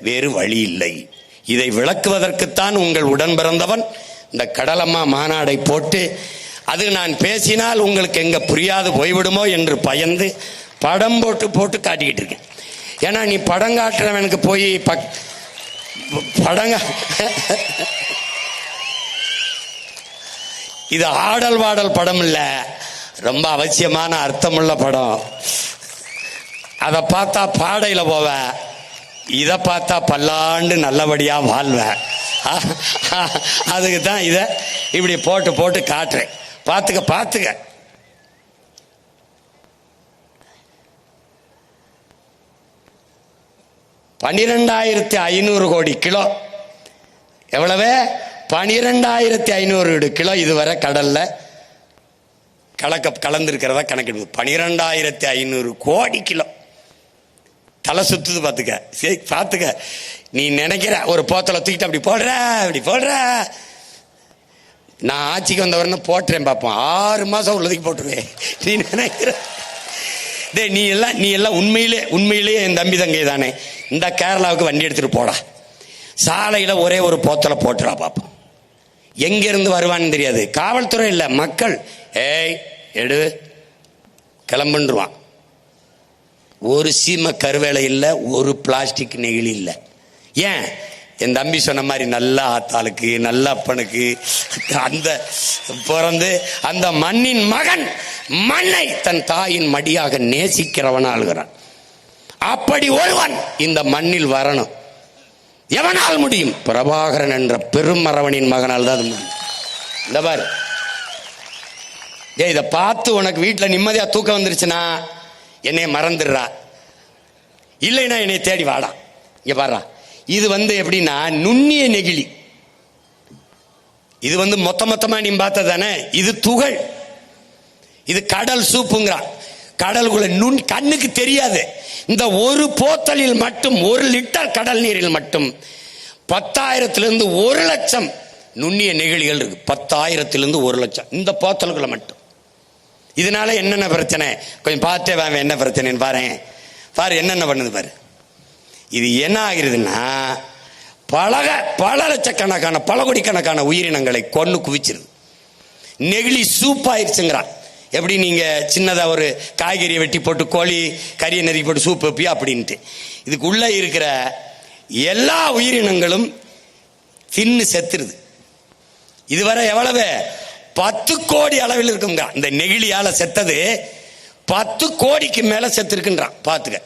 வேறு வழி இல்லை. இதை விளக்குவதற்குத்தான் உங்கள் உடன் பிறந்தவன் இந்த கடலம்மா மாநாடை போட்டு, அது நான் பேசினால் உங்களுக்கு எங்க புரியாது போய்விடுமோ என்று பயந்து படம் போட்டு காட்டிக்கிட்டு இருக்கேன். ஏன்னா நீ படம் காட்டுறவனுக்கு போய் படங்க இது ஆடல் வாடல் படம் இல்ல, ரொம்ப அவசியமான அர்த்தமுள்ள படம். அதை பார்த்தா பாடையில போவ, இதை பார்த்தா பல்லாண்டு நல்லபடியா வாழ்வ. அதுக்கு தான் இதை இப்படி போட்டு காட்டுறேன். பார்த்துக்க. 12,500 கோடி கிலோ. எவ்வளவு? 12,500 கிலோ இதுவரை கடல்ல கலந்திருக்கிறதா கணக்கிடுது. 12,500 கோடி கிலோ. தலை சுத்துது பார்த்துக்க. சரி பார்த்துக்க. நீ நினைக்கிற ஒரு போத்தலை தூக்கிட்டு அப்படி போடுற. நான் ஆட்சிக்கு வந்தவரன்னு போட்டுறேன் பார்ப்போம். 6 மாசம் உள்ளதுக்கு போட்டுருவேன். நீ நினைக்கிற நீ எல்லாம் உண்மையிலேயே என் தம்பி தங்கை தானே. இந்த கேரளாவுக்கு வண்டி எடுத்துட்டு போடா, சாலையில ஒரே ஒரு போத்தலை போட்டுறா பார்ப்போம். எங்க இருந்து வருவான்னு தெரியாது. காவல்துறை இல்ல, மக்கள் எடு கிளம்புன்றுவான். ஒரு சீம கருவேலை இல்லை, ஒரு பிளாஸ்டிக் நெகிழி இல்லை. ஏன்? என் தம்பி சொன்ன மாதிரி நல்ல ஆத்தாளுக்கு, நல்ல அப்பனுக்கு அந்த பிறந்து அந்த மண்ணின் மகன் மண்ணை தன் தாயின் மடியாக நேசிக்கிறவன் ஆளுகிறான். அப்படி ஒருவன் இந்த மண்ணில் வரணும். எவனால் முடியும்? பிரபாகரன் என்ற பெரும் மரவனின் மகனால் தான் முடியும். இந்த பாரு, இதை பார்த்து உனக்கு வீட்டில் நிம்மதியா தூக்கம் வந்துருச்சுன்னா என்னை மறந்துடுறா, இல்லைன்னா என்னை தேடி வாடா. இங்க பாரு, இது எப்படின்னா நுண்ணிய நெகிழி. இது மொத்தமா நீ பார்த்த தானே. இது துகள். இது கடல் சூப்புங்கிறான். கடலுக்குள்ள கண்ணுக்கு தெரியாது. இந்த ஒரு போத்தலில் மட்டும் 1 லிட்டர் கடல் நீரில் மட்டும் 10,000 1 லட்சம் நுண்ணிய நெகிழிகள் இருக்கு. 10,000 1 லட்சம் இந்த போத்தலுக்குள்ள மட்டும். இதனால என்னென்ன பிரச்சனை கொஞ்சம் பார்த்தே வாங்க. என்ன பிரச்சனைன்னு பாரு என்னென்ன பண்ணுது பாரு. இது என்ன ஆகிறதுன்னா பல லட்சக்கணக்கான பல கோடிக்கணக்கான உயிரினங்களை கொண்டு குவிச்சிருது. நெகிழி சூப்பாயிருச்சுங்கிறான். எப்படி நீங்க சின்னதா ஒரு காய்கறியை வெட்டி போட்டு கோழி கறியை நெருக்கி போட்டு சூப் வைப்பியா அப்படின்ட்டு, இதுக்குள்ள இருக்கிற எல்லா உயிரினங்களும் தின்னு செத்துருது. இதுவரை எவ்வளவு? 10 கோடி அளவில் இருக்குங்க. இந்த நெகிழியால செத்தது 10 கோடிக்கு மேல செத்து இருக்குன்றான். பாத்துக்க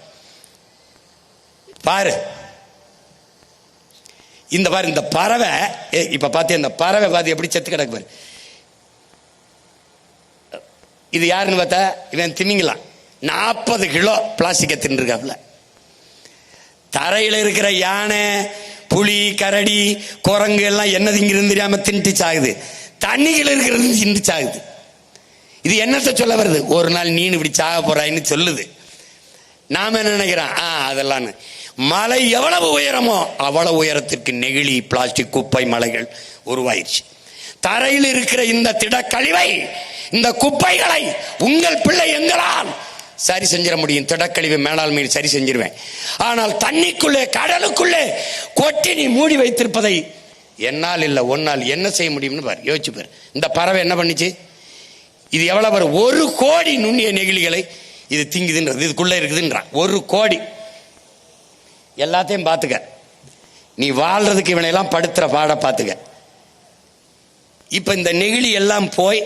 பாரு. இந்த பாரு, இந்த பறவை இப்ப பாத்து, இந்த பறவை பாத்து எப்படி செத்து கிடக்கு பாரு. இது யாருன்னு பார்த்தா இவன் திமிங்கலாம். 40 கிலோ பிளாஸ்டிக்கை தின்னுருக்காப்ல. தரையில் இருக்கிற யானை, புலி, கரடி, குரங்கு எல்லாம் என்ன திங்கிறது தெரியாம தின்ட்டு சாகுது. தண்ணிகள் இருக்கிறது தின்ட்டு சாகுது. இது என்னத்தை சொல்ல வருது? ஒரு நாள் நீனு இப்படி சாக போறாயின்னு சொல்லுது. நாம என்ன நினைக்கிறோம்? அதெல்லாம் மலை எவ்வளவு உயரமோ அவ்வளவு உயரத்திற்கு நெகிழி, பிளாஸ்டிக், குப்பை மலைகள் உருவாயிருச்சு. தரையில் இருக்கிற இந்த திடக்கழிவை, இந்த குப்பைகளை உங்கள் பிள்ளை எங்களால் சரி செஞ்சிட முடியும். திடக்கழிவு மேலாண்மையில் சரி செஞ்சிருவேன். ஆனால் தண்ணிக்குள்ளே, கடலுக்குள்ளே கொட்டி நீ மூடி வைத்திருப்பதை என்னால் இல்லை ஒன்னால் என்ன செய்ய முடியும்னு பாரு, யோசிச்சு பாரு. இந்த பறவை என்ன பண்ணிச்சு? இது எவ்வளவு வரும்? 1 கோடி நுண்ணிய நெகிழிகளை இது திங்குதுன்றது, இதுக்குள்ள இருக்குதுன்றான். 1 கோடி. எல்லாத்தையும் பார்த்துக்க. நீ வாழ்றதுக்கு இவனையெல்லாம் படுத்துற பாட பார்த்துக்க. இப்ப இந்த நெகிழி எல்லாம் போய்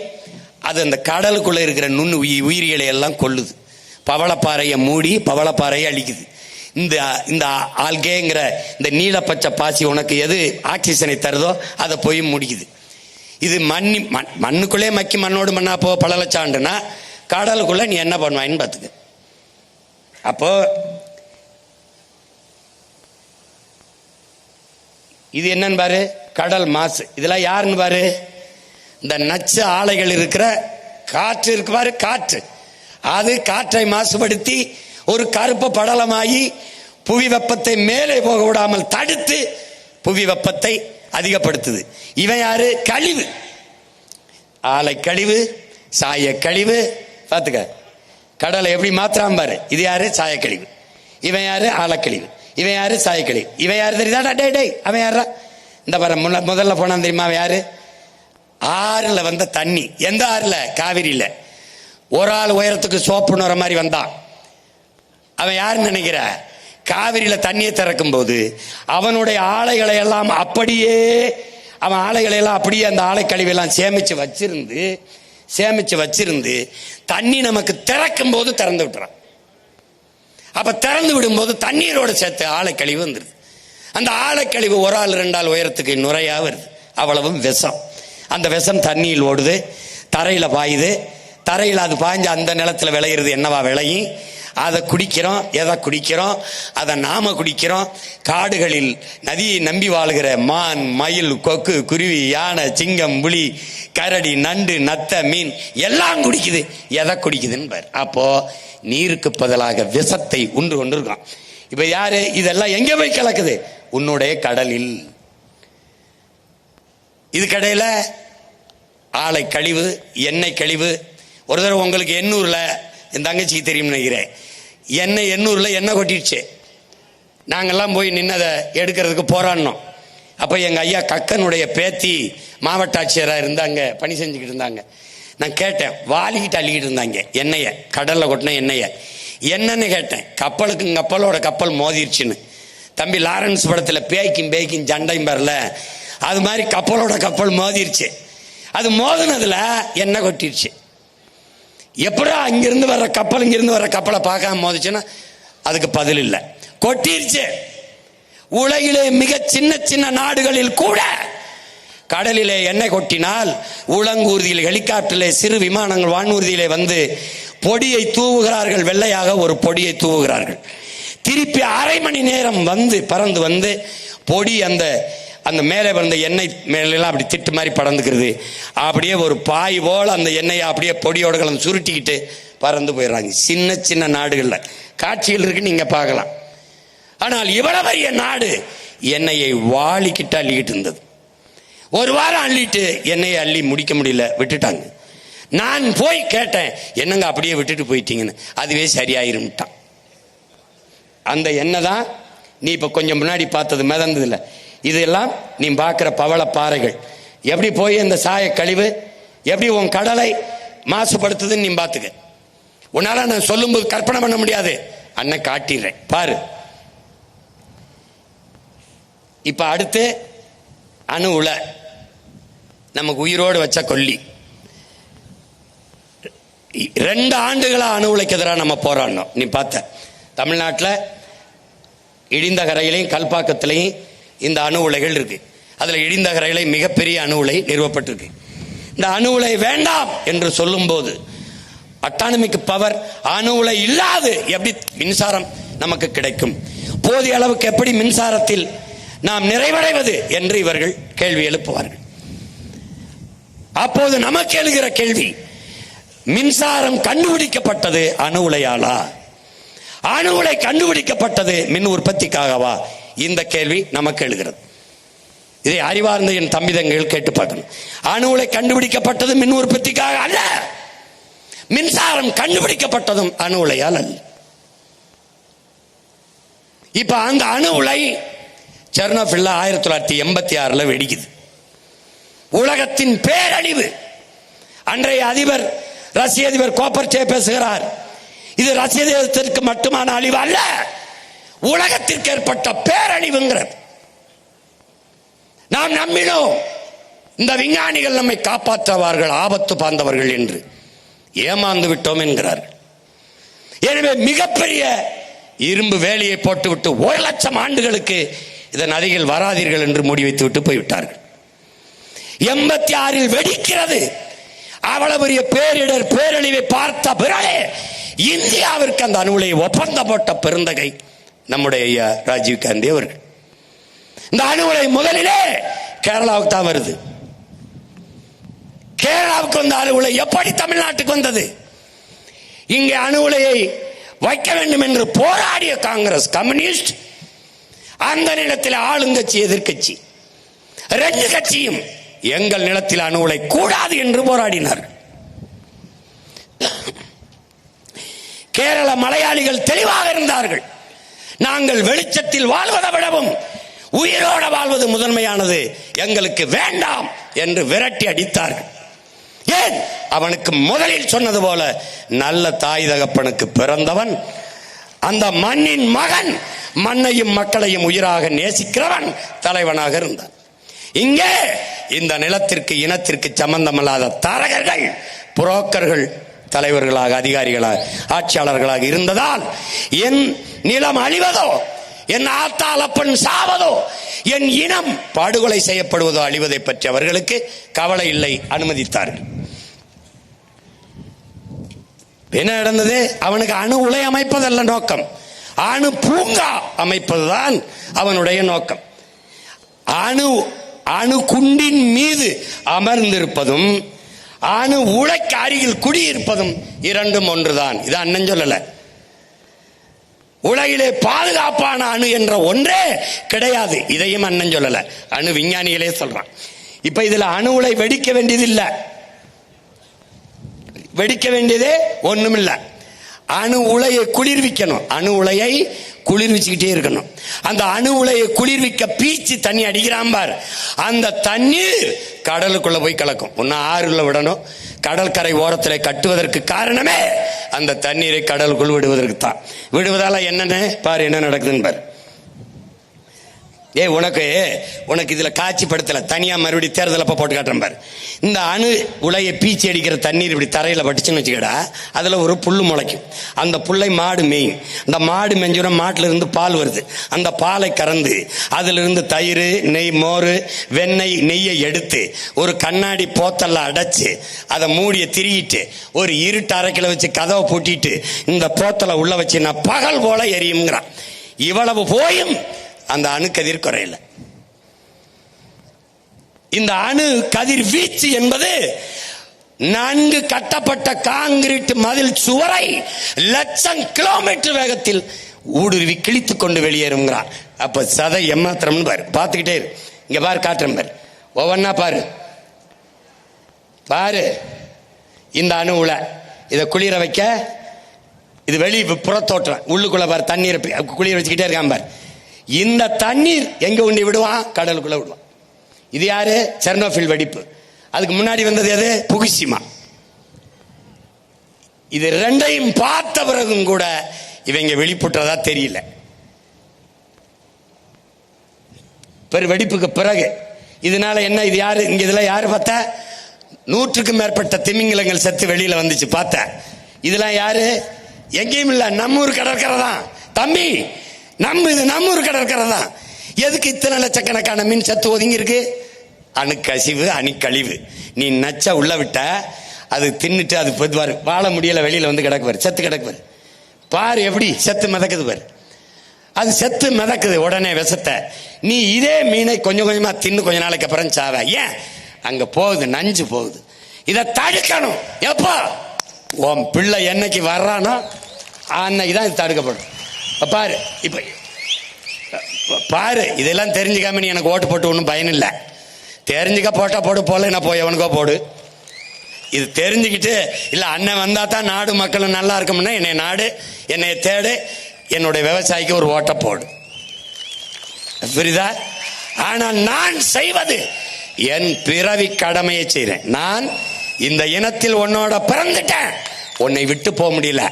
அது அந்த கடலுக்குள்ள இருக்கிற நுண்ணு உயிரிகளை எல்லாம் கொல்லுது. பவளப்பாறையை மூடி பவளப்பாறையை அழிக்குது. இந்த ஆல்கேங்கிற இந்த நீல பச்சை பாசி உனக்கு எது ஆக்சிஜனை தருதோ அதை போய் முடிக்குது. இது மண்ணுக்குள்ளே மக்கி மண்ணோடு மண்ணா போ பல லட்சம் ஆண்டுனா கடலுக்குள்ள நீ என்ன பண்ணுவாயின்னு பார்த்துக்க. அப்போ இது என்னன்னு பாரு, கடல் மாசு. இதெல்லாம் யாருன்னு பாரு, இந்த நச்சு ஆலைகள் இருக்கிற காற்று இருக்கு பாரு, காற்று. அது காற்றை மாசுபடுத்தி ஒரு கருப்பு படலமாகி புவி வெப்பத்தை மேலே போக விடாமல் தடுத்து புவி வெப்பத்தை அதிகப்படுத்துது. இவன் யாரு? கழிவு. ஆலை கழிவு, சாய கழிவு. பார்த்துக்க கடலை எப்படி மாத்திராம பாரு. இது யாரு? சாயக்கழிவு. இவன் யாரு? ஆலக்கழிவு. இவன் யாரு? சாயக்கழிவு. இவன் யாரு தெரியுதா? டே அவன் யாரா? இந்த பாரு, முதல்ல போனான் தெரியுமா? அவன் யாரு? ஆறுல வந்த தண்ணி. எந்த ஆறுல? காவிரியில. ஒரு ஆள் உயரத்துக்கு சோப்பு நுற மாதிரி வந்தான். அவன் யாருன்னு நினைக்கிற? காவிரியில தண்ணியை திறக்கும் போது அவனுடைய ஆலைகளை எல்லாம் அப்படியே, அவன் ஆலைகளை எல்லாம் அப்படியே அந்த ஆலை கழிவெல்லாம் சேமிச்சு வச்சிருந்து தண்ணி நமக்கு திறக்கும் போது திறந்து விட்டுறான். அப்ப திறந்து விடும்போது தண்ணீரோட சேர்த்து ஆலை கழிவு வந்துருது. அந்த ஆலை கழிவு ஒரு ஆள் 2 ஆள் உயரத்துக்கு நுரையா வருது. அவ்வளவும் விஷம். அந்த விஷம் தண்ணியில் ஓடுது, தரையில பாயுது. தரையில் அது பாய்ஞ்சு அந்த நிலத்துல விளையிறது என்னவா விளையும்? அதை குடிக்கிறோம். எதை குடிக்கிறோம்? அதை நாம குடிக்கிறோம். காடுகளில் நதியை நம்பி வாழ்கிற மான், மயில், கொக்கு, குருவி, யானை, சிங்கம், புலி, கரடி, நண்டு, நத்தை, மீன் எல்லாம் குடிக்குது. எதை குடிக்குதுன்னு பாரு. அப்போ நீருக்கு பதிலாக விஷத்தை உண்டு கொண்டிருக்கான். இப்ப யாரு? இதெல்லாம் எங்க போய் கலக்குது? உன்னுடைய கடலில். இது கடையில ஆலை கழிவு, எண்ணெய் கழிவு. ஒரு தடவை உங்களுக்கு எண்ணூர்ல, என் தங்கச்சிக்கு தெரியும் நினைக்கிறேன், எண்ணூர்ல எண்ணெய் கொட்டிடுச்சு. நாங்கெல்லாம் போய் நின்னதை எடுக்கிறதுக்கு போராடினோம். அப்ப எங்க ஐயா கக்கனுடைய பேத்தி மாவட்ட ஆட்சியராக இருந்தாங்க, பணி செஞ்சுக்கிட்டு இருந்தாங்க. நான் கேட்டேன், வாலிக்கிட்டு அள்ளிக்கிட்டு இருந்தாங்க எண்ணெயை, கடல்ல கொட்டின எண்ணெயை. என்னன்னு கேட்டேன். கப்பலுக்கு கப்பலோட கப்பல் மோதிருச்சுன்னு. தம்பி லாரன்ஸ் படத்துல பேய்க்கும் சண்டையும் வரல, அது மாதிரி கப்பலோட கப்பல் மோதிருச்சு. அது மோதினதுல எண்ணெய் கொட்டிருச்சு. எப்படா இங்கிருந்து வர்ற கப்பலை பார்க்காம மோதிச்சுன்னா அதுக்கு பதில் இல்லை. கொட்டிருச்சு. உலகிலே மிக சின்ன நாடுகளில் கூட கடலிலே எண்ணெய் கொட்டினால் உளங்கூர்தியில், ஹெலிகாப்டரிலே, சிறு விமானங்கள் வானூர்தியிலே வந்து பொடியை தூவுகிறார்கள். வெள்ளையாக ஒரு பொடியை தூவுகிறார்கள். திருப்பி அரை மணி நேரம் வந்து பறந்து வந்து பொடி அந்த மேலே வந்த எண்ணெய் மேலாம் அப்படி திட்டு மாதிரி பறந்துக்கிறது. அப்படியே ஒரு பாய் போல அந்த எண்ணெயை அப்படியே பொடியோட கலந்து சுருட்டிக்கிட்டு பறந்து போயிடுறாங்க. சின்ன நாடுகள்ல காட்சிகள் இருக்கு, நீங்க பார்க்கலாம். ஆனால் இவ்வளவு பெரிய நாடு எண்ணெயை வாளிக்கிட்டு அள்ளிக்கிட்டு இருந்தது. ஒரு வாரம் அள்ளிட்டு எண்ணெயை அள்ளி முடிக்க முடியல, விட்டுட்டாங்க. நான் போய் கேட்டேன், என்னங்க அப்படியே விட்டுட்டு போயிட்டீங்கன்னு. அதுவே சரியாயிரும்ட்டான். அந்த எண்ணெய் தான் நீ இப்ப கொஞ்சம் முன்னாடி பார்த்தது மிதந்தது இல்லை. இதெல்லாம் நீ பார்க்கிற பவள பாறைகள் எப்படி போய் இந்த சாய கழிவு எப்படி உன் கடலை மாசுபடுத்துதுன்னு நீ பார்த்துக்க. உன்னால நான் சொல்லும்போது கற்பனை பண்ண முடியாது. அண்ணன் காட்டிடுறேன் பாரு. இப்ப அடுத்து அணு உலை, நமக்கு உயிரோடு வச்ச கொல்லி. 2 ஆண்டுகளா அணு உலைக்கு எதிராக நம்ம போராடணும். நீ பார்த்த தமிழ்நாட்டில் இடிந்த கரையிலையும் கல்பாக்கத்திலையும் இந்த அணு உலைகள் இருக்கு. அதுல இடிந்த கரையில மிகப்பெரிய அணு உலை நிறுவப்பட்டிருக்கு. இந்த அணு உலை வேண்டாம் என்று சொல்லும் போது அட்டானமிக் பவர், அணு உலை இல்லாது எப்படி மின்சாரம் நமக்கு கிடைக்கும்? போதிய அளவுக்கு எப்படி மின்சாரத்தில் நாம் நிறைவடைவது என்று இவர்கள் கேள்வி எழுப்புவார்கள். அப்போது நமக்கு எழுகிற கேள்வி, மின்சாரம் கண்டுபிடிக்கப்பட்டது அணு உலையாலா? அணு உலை கண்டுபிடிக்கப்பட்டது மின் உற்பத்திக்காகவா? இந்த கேள்வி நமக்கு எழுகிறது. இதை அறிவார்ந்த என் தம்பிதங்கள் கேட்டு பார்க்கணும். அணு உலை கண்டுபிடிக்கப்பட்டது மின் உற்பத்திக்காக அல்ல, மின்சாரம் கண்டுபிடிக்கப்பட்டதும் அணு உலையால் அல்ல. இப்ப அந்த அணு உலை செர்னோபில்ல 1986 வெடிக்குது. உலகத்தின் பேரழிவு. அன்றைய அதிபர், ரஷ்ய அதிபர் கோப்பர்சேவ் பேசுகிறார், இது ரஷ்ய தேசத்திற்கு மட்டுமான அழிவு அல்ல, உலகத்திற்கு ஏற்பட்ட பேரழிவுங்கிறது. நாம் நம்பினோம் இந்த விஞ்ஞானிகள் நம்மை காப்பாற்றுவார்கள், ஆபத்து பார்ந்தவர்கள் என்று. ஏமாந்து விட்டோம் என்கிறார்கள். எனவே மிகப்பெரிய இரும்பு வேலியை போட்டுவிட்டு 1,00,000 ஆண்டுகளுக்கு இதன் அருகில் வராதீர்கள் என்று மூடி வைத்து விட்டு போய்விட்டார்கள். 86 வெடிக்கிறது. அவ்வளவு பெரிய பேரிடர் பேரழிவை பார்த்த பிறகு இந்தியாவிற்கு அந்த அணு உலையை ஒப்பந்தம் போட்ட பெருந்தகை நம்முடைய ஐயா ராஜீவ் காந்தி அவர்கள். இந்த அணு உலை முதலிலே கேரளாவுக்கு தான் வருது. கேரளாவுக்கு வந்த அணு உலை எப்படி தமிழ்நாட்டுக்கு வந்தது? இங்கே அணு உலையை வைக்க வேண்டும் என்று போராடிய காங்கிரஸ், கம்யூனிஸ்ட், அந்த நிலத்தில் ஆளுங்கட்சி எதிர்கட்சி 2 கட்சியும் எங்கள் நிலத்தில் அணு உலை கூடாது என்று போராடினார். கேரள மலையாளிகள் தெளிவாக இருந்தார்கள். நாங்கள் வெளிச்சத்தில் வாழ்வதை விடவும் உயிரோட வாழ்வது முதன்மையானது, எங்களுக்கு வேண்டாம் என்று விரட்டி அடித்தார்கள். ஏன்? அவனுக்கு முதலில் சொன்னது போல நல்ல தாய் தகப்பனுக்கு பிறந்தவன், அந்த மண்ணின் மகன், மண்ணையும் மக்களையும் உயிராக நேசிக்கிறவன் தலைவனாக இருந்தான். இங்கே இந்த நிலத்திற்கு இனத்திற்கு சம்பந்தமில்லாத தரகர்கள், புரோக்கர்கள் தலைவர்களாக, அதிகாரிகளாக, ஆட்சியாளர்களாக இருந்ததால் என் நிலம் அழிவதோ, என் ஆத்தாளப்பன் சாவதோ, என் இனம் படுகொலை செய்யப்படுவதோ, அழிவதை பற்றி அவர்களுக்கு கவலை இல்லை, அனுமதித்தார்கள். என்ன நடந்தது? அவனுக்கு அணு உலை அமைப்பதல்ல நோக்கம், அணு பூங்கா அமைப்பதுதான் அவனுடைய நோக்கம். அணு குண்டின் மீது அமர்ந்திருப்பதும் அணு உலைக்கு அருகில் குடியிருப்பதும் இரண்டும் ஒன்றுதான். இது அண்ணன் சொல்லல. உலகிலே பாதுகாப்பான அணு என்ற ஒன்றே கிடையாது. இதையும் அண்ணன் சொல்லல, அணு விஞ்ஞானிகளே சொல்றான். இப்ப இதுல அணு உலை வெடிக்க வேண்டியது இல்ல, வெடிக்க வேண்டியதே ஒண்ணுமில்ல. அணு உலையை குளிர்விக்கணும், அணு உலையை குளிர்விச்சுக்கிட்டே இருக்கணும். அந்த அணு உலையை குளிர்விக்க பீச்சு தண்ணி அடிக்கிறான் பார், அந்த தண்ணீர் கடலுக்குள்ள போய் கலக்கும். ஒன்னு ஆறுல விடணும், கடற்கரை ஓரத்தில் கட்டுவதற்கு காரணமே அந்த தண்ணீரை கடலுக்குள் விடுவதற்கு தான். விடுவதால என்னன்னு பாரு, என்ன நடக்குதுன்னு பாரு. உனக்கு இதுல காட்சிப்படுத்தல, தனியா மறுபடியும் தேர்தல் அப்ப போட்டு காட்டுறேன் பாரு. இந்த அணு உலையை பீச்சி அடிக்கிற தண்ணீர் இப்படி தரையில பட்டுச்சுன்னு வச்சுக்கடா, அதுல ஒரு புல்லு முளைக்கும். அந்த புல்லை மாடு மேயும். அந்த மாடு மெஞ்சோட மாட்டுல இருந்து பால் வருது. அந்த பாலை கறந்து அதுல இருந்து தயிர், நெய், மோர், வெண்ணெய், நெய்யை எடுத்து ஒரு கண்ணாடி போத்தல்ல அடைச்சு அதை மூடிய திரியிட்டு ஒரு இருட்டு அரைக்கில வச்சு கதவை பூட்டிட்டு இந்த போத்தலை உள்ள வச்சு நான் பகல் போல எரியுங்கிறான். இவ்வளவு போயும் அந்த அணு கதிர் குறையல. இந்த அணு கதிர் வீச்சு என்பது நன்கு கட்டப்பட்ட காங்கிரீட் மதில் சுவரை 1,00,000 கிலோமீட்டர் வேகத்தில் ஊடுருவி கிழித்துக் கொண்டு வெளியேறுங்கிறான். அப்ப சதை எம்மாத்திரம்னு பாரு, பார்த்துக்கிட்டே இரு. இங்க பாரு, காட்டுறேன் பாரு, ஒவ்வொன்னா பாரு பாரு. இந்த அணு உலை இதை குளிர வைக்க, இது வெளி புறத்தோற்றம், உள்ளுக்குள்ள பாரு தண்ணீரை குளிர வச்சுக்கிட்டே இருக்கான் பாரு. இந்த தண்ணீர் எங்க உண்டி விடுவான்? கடலுக்குள்ள விடுவான். இது யாரு? செர்னோபில் வெடிப்பு. அதுக்கு முன்னாடி வந்தது எது? புகுஷிமா. இது ரெண்டையும் பார்த்த பிறகும் கூட இவங்க வெளிப்புற்றதா தெரியல. பெரு வெடிப்புக்கு பிறகு இதனால என்ன? இது யாரு? இங்க இதுல யாரு பார்த்தா 100க்கும் மேற்பட்ட திமிங்கலங்கள் செத்து வெளியில வந்துச்சு பார்த்த. இதெல்லாம் யாரு? எங்கேயும் இல்ல, நம்மூர் கடற்கரை தான் தம்பி. இது நம்மூர் கடற்கரை தான். எதுக்கு இத்தனை லட்சக்கணக்கான மீன் செத்து ஒதுங்கி இருக்கு? அணுக்கசிவு, அணுக்கழிவு. நீ நச்ச உள்ள விட்ட, அது தின்னுட்டு அது பொதுவாரு வாழ முடியல, வெளியில வந்து கிடக்குவார், செத்து கிடக்குவார். பாரு எப்படி செத்து மிதக்குது பாரு. அது செத்து மிதக்குது உடனே விஷத்தை. நீ இதே மீனை கொஞ்சம் கொஞ்சமா தின்னு கொஞ்ச நாளைக்கு அப்புறம் சாவ. ஏன்? அங்க போகுது, நஞ்சு போகுது. இதை தடுக்கணும். எப்போ உன் பிள்ளை என்னைக்கு வர்றானோ அன்னைக்கு தான் இது தடுக்கப்படும். பாரு, இப்ப பாரு, இதெல்லாம் தெரிஞ்சுக்காம நீ எனக்கு ஓட்டு போட்டு ஒன்றும் பயன் இல்லை. தெரிஞ்சுக்க போட்டா போடு, போல என்ன போய் எவனுக்கோ போடு. இது தெரிஞ்சுக்கிட்டு இல்ல அண்ணன் வந்தா தான் நாடு மக்களும் நல்லா இருக்கும்னா என்னை நாடு, என்னை தேடு, என்னுடைய விவசாயிக்கு ஒரு ஓட்ட போடு. புரியுதா? ஆனால் நான் செய்வது என் பிறவி கடமையை செய்றேன். நான் இந்த இனத்தில் உன்னோட பிறந்துட்டேன், உன்னை விட்டு போக முடியல,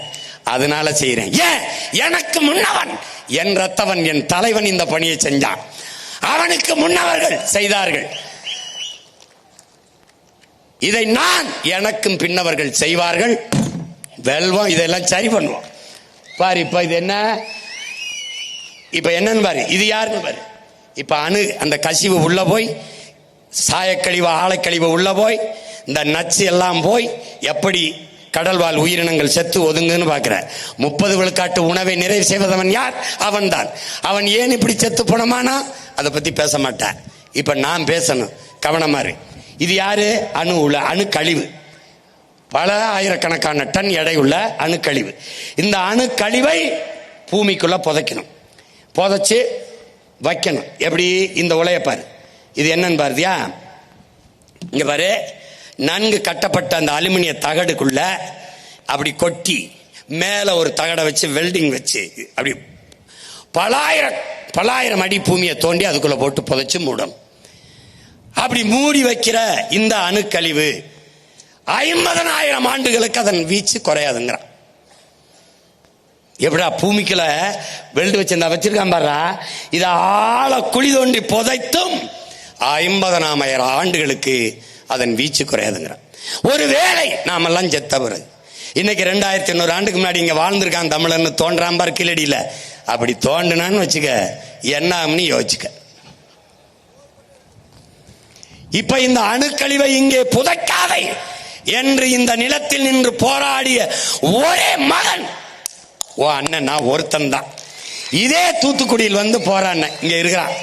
அதனால செய்றேன். ஏன்? எனக்கு முன்னவன், என் ரத்தவன், என் தலைவன் இந்த பணியை செஞ்சான். அவனுக்கு முன்னவர்கள் செய்தார்கள். இதை நான் எனக்கும் பின்னவர்கள் செய்வார்கள். வெல்வோம், இதெல்லாம் சரி பண்ணுவோம். பாரு, இப்ப இது என்ன, இப்ப என்னன்னு பாரு, இது யாருன்னு பாரு. இப்ப அந்த கசிவு உள்ள போய், சாயக்கழிவு ஆழக்கழிவு உள்ள போய், இந்த நச்சு எல்லாம் போய் எப்படி கடல்வாழ் உயிரினங்கள் செத்து ஒதுங்குன்னு பாக்குற. 30 விழுக்காட்டு உணவை நிறைவு செய்வதவன் யார்? அவன் தான். அவன் ஏன் இப்படி செத்து போனமானா அதை பத்தி பேச மாட்டான். இப்ப நான் பேசணும், கவனமாறு. இது யாரு? அணு கழிவு, பல ஆயிரக்கணக்கான டன் எடையுள்ள அணுக்கழிவு. இந்த அணுக்கழிவை பூமிக்குள்ள புதைக்கணும், புதைச்சு வைக்கணும். எப்படி? இந்த உலையப்பாரு, இது என்னன்னு பாருதியா, இங்க பாரு, நன்கு கட்டப்பட்ட அந்த அலுமினிய தகடுக்குள்ள அப்படி கொட்டி மேல ஒரு தகடை வச்சு வெல்டிங் வச்சு அப்படி பலாயிரம் அடி பூமியை தோண்டி அதுக்குள்ள போட்டு புதைச்சு மூடணும். அப்படி மூடி வைக்கிற இந்த அணுக்கழிவு 50,000 ஆண்டுகளுக்கு அதன் வீச்சு குறையாதுங்கிறான். எப்படா பூமிக்குள்ள வெல்டு வச்சிருந்தா வச்சிருக்கான் பாரா, இதை ஆழ குழி தோண்டி புதைத்தும் 50,000 ஆண்டுகளுக்கு அதன் வீச்சு குறையாதுங்கிறான். ஒருவேளை நாமெல்லாம் செத்த பிறகு, இன்னைக்கு 2800 ஆண்டுக்கு முன்னாடி இங்க வாழ்ந்திருக்கான் தமிழன்னு தோன்றான் பார் கீழடியில, அப்படி தோண்டுனான்னு வச்சுக்க, என்ன யோசிச்சுக்க. இப்ப இந்த அணுக்கழிவை இங்கே புதைக்காதை என்று இந்த நிலத்தில் நின்று போராடிய ஒரே மகன் ஓ அண்ணன், நான் ஒருத்தன் தான். இதே தூத்துக்குடியில் வந்து போறான், இங்க இருக்கிறான்.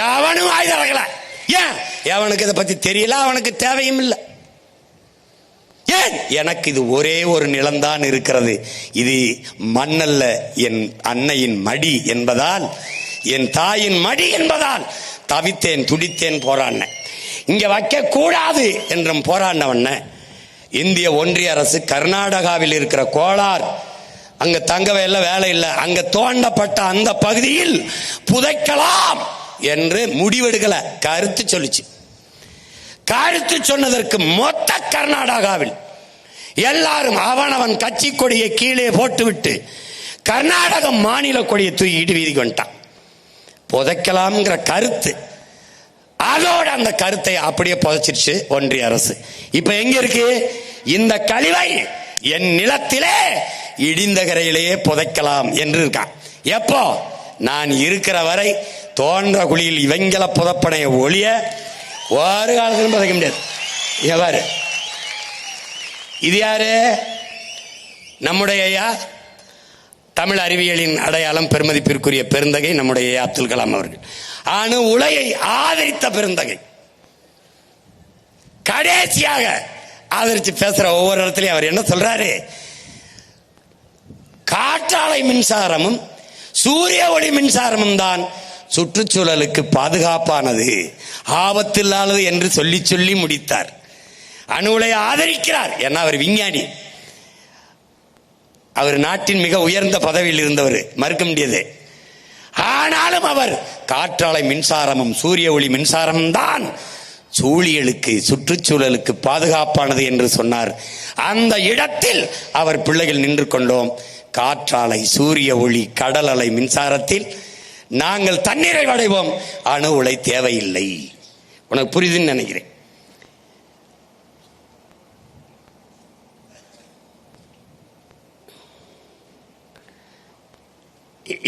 எவனும் ஆயுதரகல. ஏன்? எவனுக்கு இதை பத்தி தெரியல, அவனுக்கு தேவையும் இல்லை. ஏன்? எனக்கு இது ஒரே ஒரு நிலம்தான் இருக்கிறது, இது மண்ணல்ல, என் அன்னையின் மடி என்பதால், என் தாயின் மடி என்பதால் தவித்தேன், துடித்தேன், போராடின. இங்க வைக்க கூடாது என்றும் போராடினவன இந்திய ஒன்றிய அரசு கர்நாடகாவில் இருக்கிற கோலார், அங்க தங்கவே இல்லை, வேலை இல்லை, அங்க தோண்டப்பட்ட அந்த பகுதியில் புதைக்கலாம் என்று முடிவெடுக்கல, கருத்து சொல்லிச்சு. கருத்து சொன்னதற்கு மொத்த கர்நாடகாவில் எல்லாரும் அவனவன் கட்சி கொடியை கீழே போட்டுவிட்டு கர்நாடக மாநில கொடியை தூக்கிட்டு வீதிக்கு வந்துட்டான். புதைக்கலாம்ங்கிற கருத்து, அதோட அந்த கருத்தை அப்படியே புதைச்சிருச்சு ஒன்றிய அரசு. இப்ப எங்க இருக்கு? இந்த கழிவை என் நிலத்திலே இடிந்த கரையிலேயே புதைக்கலாம் என்று இருக்கான். எப்போ? நான் இருக்கிற வரை தோன்ற குழியில் இவங்கள புதப்படைய ஒளிய ஒரு காலத்திலும் புதைக்க முடியாது. எவ்வாறு? இது யாரு? நம்முடைய ஐயா, தமிழ் அறிவியலின் அடையாளம், பெருமதிப்பிற்குரிய பெருந்தகை நம்முடைய அப்துல் கலாம் அவர்கள். அணு உலையை ஆதரித்த பெருந்தகை. கடைசியாக ஆதரிச்சு பேசுற ஒவ்வொரு இடத்துலயும் அவர் என்ன சொல்றாரு? காற்றாலை மின்சாரமும் சூரிய ஒளி மின்சாரமும் தான் சுற்றுச்சூழலுக்கு பாதுகாப்பானது, ஆபத்தில்லாதது என்று சொல்லி சொல்லி முடித்தார். அணு உலையை ஆதரிக்கிறார். ஏன்னா அவர் விஞ்ஞானி, அவர் நாட்டின் மிக உயர்ந்த பதவியில் இருந்தவர், மறுக்க முடியாது. ஆனாலும் அவர் காற்றாலை மின்சாரமும் சூரிய ஒளி மின்சாரமும் தான் சூழியலுக்கு, சுற்றுச்சூழலுக்கு பாதுகாப்பானது என்று சொன்னார். அந்த இடத்தில் அவர் பிள்ளைகள் நின்று கொண்டோம். காற்றாலை, சூரிய ஒளி, கடல் அலை மின்சாரத்தில் நாங்கள் தண்ணீரை அடைவோம், அணு உலை தேவையில்லை. உனக்கு புரியுதுன்னு நினைக்கிறேன்.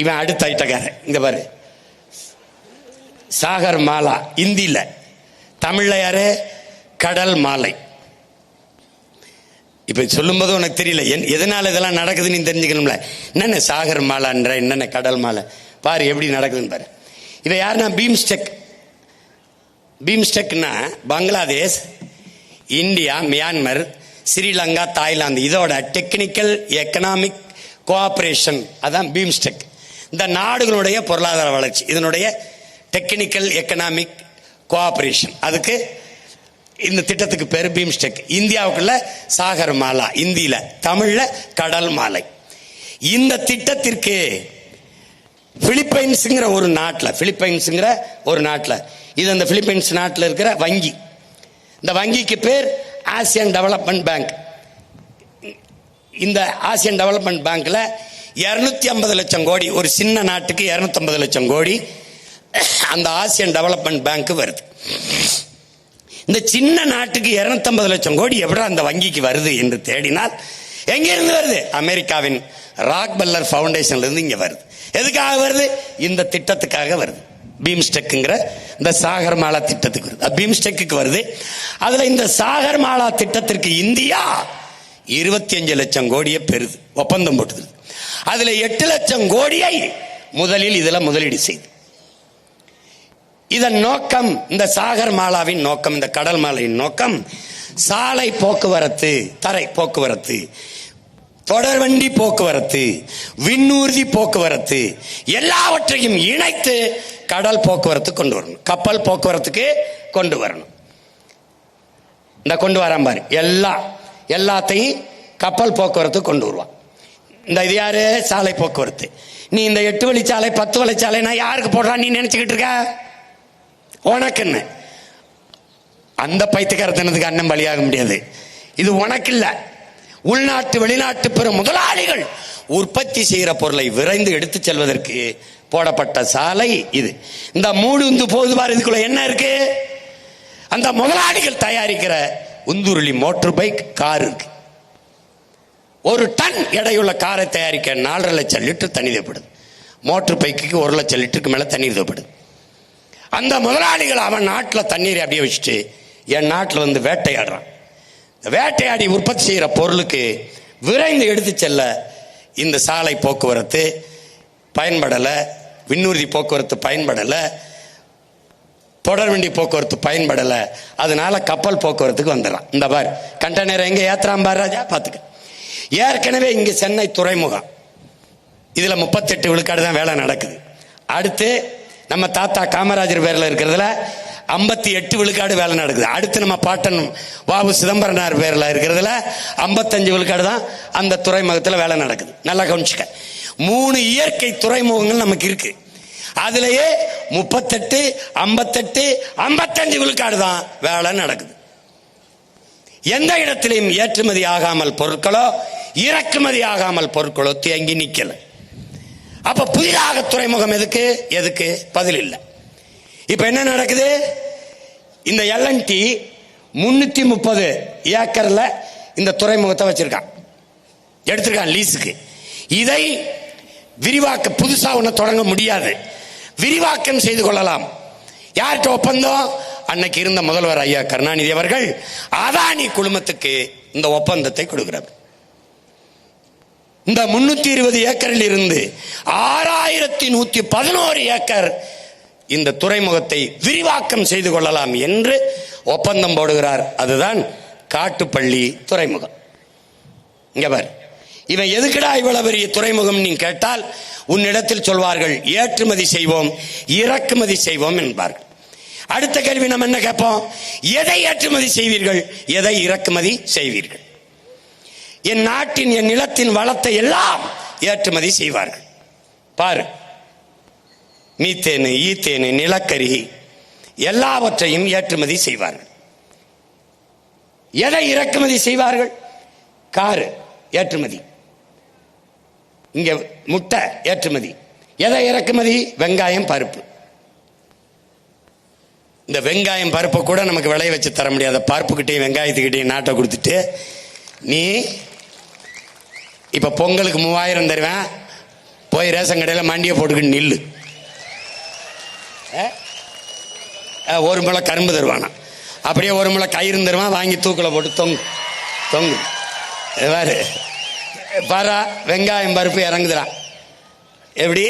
இவன் அடுத்த ஐட்டக்காரன். இங்க பாரு, சாகர் மாலா இந்தியில, தமிழ்ல யாரு? கடல் மாலை. இப்ப சொல்லும்போது உனக்கு தெரியல எதனால இதெல்லாம் நடக்குதுன்னு தெரிஞ்சுக்கணும்ல. என்னென்ன சாகர் மாலான்ற, என்னென்ன கடல் மாலை, பாரு எப்படி நடக்குதுன்னு பாரு. இவ யாருன்னா பீம்ஸ்டெக். பீம்ஸ்டெக்னா Bangladesh, India, Myanmar, Sri Lanka, Thailand, இதோட டெக்னிக்கல் எக்கனாமிக் கோஆபரேஷன், அதான் பீம்ஸ்டெக். இந்த நாடுகளுடைய பொருளாதார வளர்ச்சி, இதனுடைய டெக்னிக்கல் எக்கனாமிக் கோஆபரேஷன், அதுக்கு இந்த திட்டத்துக்கு பேர் பீம்ஸ்டெக். இந்தியாவுக்குள்ள சாகர் மாலா, இந்தியில, தமிழ்ல கடல் மாலை. இந்த திட்டத்திற்கு பிலிப்பைன்ஸ்ங்கிற ஒரு நாட்டில் இது அந்த பிலிப்பைன்ஸ் நாட்டில் இருக்கிற வங்கி. இந்த வங்கிக்கு பேர் ஆசியன் டெவலப்மெண்ட் பேங்க். இந்த ஆசியன் டெவலப்மெண்ட் பேங்க்ல 250 லட்சம் கோடி, ஒரு சின்ன நாட்டுக்கு 250 லட்சம் கோடி அந்த ஆசியன் டெவலப்மெண்ட் பேங்க் வருது. இந்த சின்ன நாட்டுக்கு 250 லட்சம் கோடி எப்படி அந்த வங்கிக்கு வருது என்று தேடினால் எங்கிருந்து வருது? அமெரிக்காவின் ராக்பெல்லர் ஃபவுண்டேஷன்ல இருந்து இங்க வருது. எதுக்காக வருது? இந்த திட்டத்துக்காக வருது. பீம்ஸ்டெக்ங்கிற இந்த சாகர் மாலா திட்டத்துக்கு வருது. பீம்ஸ்டெக்கு வருது. அதுல இந்த சாகர் மாலா திட்டத்திற்கு இந்தியா 25 லட்சம் கோடியை பெறுது, ஒப்பந்தம் போட்டுது. அதுல 8 லட்சம் கோடியை முதலில் இதுல முதலீடு செய்து. இதன் நோக்கம், இந்த சாகர் மாலாவின் நோக்கம், இந்த கடல் மாலையின் நோக்கம் சாலை போக்குவரத்து, தரை போக்குவரத்து, தொடர்வண்டி போக்குவரத்து, விண்ணூர்தி போக்குவரத்து, எல்லாவற்றையும் இணைத்து கடல் போக்குவரத்து கொண்டு வரணும், கப்பல் போக்குவரத்துக்கு கொண்டு வரணும். இந்த கொண்டு வரான் பாரு, எல்லாத்தையும் கப்பல் போக்குவரத்து கொண்டு வருவான். இந்த இது யாரு? சாலை போக்குவரத்து. நீ இந்த 8 வழிச்சாலை 10 வழிச்சாலை நான் யாருக்கு போடுறான் நீ நினைச்சுக்கிட்டு இருக்க? உனக்குன்னு. அந்த பைத்தியக்காரத்தனத்துக்கு அண்ணன் பலியாக முடியாது. இது உனக்கு இல்ல, உள்நாட்டு வெளிநாட்டு பெரும் முதலாளிகள் உற்பத்தி செய்கிற பொருளை விரைந்து எடுத்து செல்வதற்கு போடப்பட்ட சாலை இது. இந்த மூடு போது பாரு, இதுக்குள்ள என்ன இருக்கு? அந்த முதலாளிகள் தயாரிக்கிற உந்துருளி மோட்டர் பைக், கார் இருக்கு. 1 டன் எடையுள்ள காரை தயாரிக்க 4.5 லட்சம் லிட்டர் தண்ணி தேவைப்படுது. மோட்டர் பைக்கு 1 லட்சம் லிட்டருக்கு மேல தண்ணீர் தேவைப்படுது. அந்த முதலாளிகள் அவன் நாட்டில் தண்ணீரை அப்படியே வச்சுட்டு என் நாட்டில் வந்து வேட்டையாடுறான். வேட்டையாடி உற்பத்தி செய்கிற பொருளுக்கு விரைந்து எடுத்து செல்ல இந்த சாலை போக்குவரத்து பயன்படலை, விண்ணூர்தி போக்குவரத்து பயன்படலை, தொடர்வண்டி போக்குவரத்து பயன்படலை. அதனால கப்பல் போக்குவரத்துக்கு வந்துடலாம். இந்த பார் கண்டெய்னர் எங்க ஏத்துறான் பார் ராஜா, பார்த்துக்க. ஏற்கனவே இங்க சென்னை துறைமுகம், இதுல 38 விழுக்காடு தான் வேலை நடக்குது. அடுத்து நம்ம தாத்தா காமராஜர் பேர்ல இருக்கிறதுல 58 விழுக்காடு வேலை நடக்குது. அடுத்து நம்ம பாட்டன் வாவு சிதம்பரனார் பேர்ல இருக்கிறதுல 55 விழுக்காடு தான் அந்த துறைமுகத்தில் வேலை நடக்குது. நல்லா கவனிச்சுக்க. 3 இயற்கை துறைமுகங்கள் நமக்கு இருக்கு. அதுலயே 38, 58, 55 விழுக்காடு தான் வேலை நடக்குது. எந்த இடத்திலையும் ஏற்றுமதி ஆகாமல் பொருட்களோ இறக்குமதி ஆகாமல் பொருட்களோ தேங்கி நிக்கல. அப்ப புதிதாக துறைமுகம் எதுக்கு பதில் இல்லை. இப்ப என்ன நடக்குது? இந்த LNT 330 ஏக்கர்ல இந்த துறைமுகத்தை வச்சிருக்கான், எடுத்திருக்கான் லீஸுக்கு. இதை விரிவாக்க, புதுசா ஒண்ணு தொடங்க முடியாது, விரிவாக்கம் செய்து கொள்ளலாம். யார்கிட்ட ஒப்பந்தம்? அன்னைக்கு இருந்த முதல்வர் ஐயா கருணாநிதி அவர்கள் அதானி குழுமத்துக்கு இந்த ஒப்பந்தத்தை கொடுக்கிறார். இந்த 320 ஏக்கரில் இருந்து 6111 ஏக்கர் இந்த துறைமுகத்தை விரிவாக்கம் செய்து கொள்ளலாம் என்று ஒப்பந்தம் போடுகிறார். அதுதான் காட்டுப்பள்ளி துறைமுகம். இங்க பார், இவன் எதுக்குடா இவ்வளவு பெரிய துறைமுகம் நீ கேட்டால் உன்னிடத்தில் சொல்வார்கள் ஏற்றுமதி செய்வோம் இறக்குமதி செய்வோம் என்பார்கள். அடுத்த கேள்வி நம்ம என்ன கேட்போம்? எதை ஏற்றுமதி செய்வீர்கள், எதை இறக்குமதி செய்வீர்கள்? என் நாட்டின், என் நிலத்தின் வளத்தை எல்லாம் ஏற்றுமதி செய்வார்கள். பாரு, மீத்தேனு, ஈத்தேனு, நிலக்கரி எல்லாவற்றையும் ஏற்றுமதி செய்வார்கள். எதை இறக்குமதி செய்வார்கள்? காரு ஏற்றுமதி, இங்க முட்டை ஏற்றுமதி. எதை இறக்குமதி? வெங்காயம், பருப்பு. இந்த வெங்காயம் பருப்பை கூட நமக்கு விளைய வச்சு தர முடியாத பருப்புக்கிட்டையும் வெங்காயத்துக்கிட்டையும் நாட்டை கொடுத்துட்டு நீ இப்ப பொங்கலுக்கு 3000 தருவேன், போய் ரேஷன் கடையில் மண்டியை போட்டுக்கிட்டு நில்லு. 1 முளை கரும்பு தருவானா, அப்படியே 1 முளை கயிறு தருவான், வாங்கி தூக்கில் போட்டு தொங்கு. பாரு பாரா, வெங்காயம் பருப்பு இறங்குதுடா. எப்படி?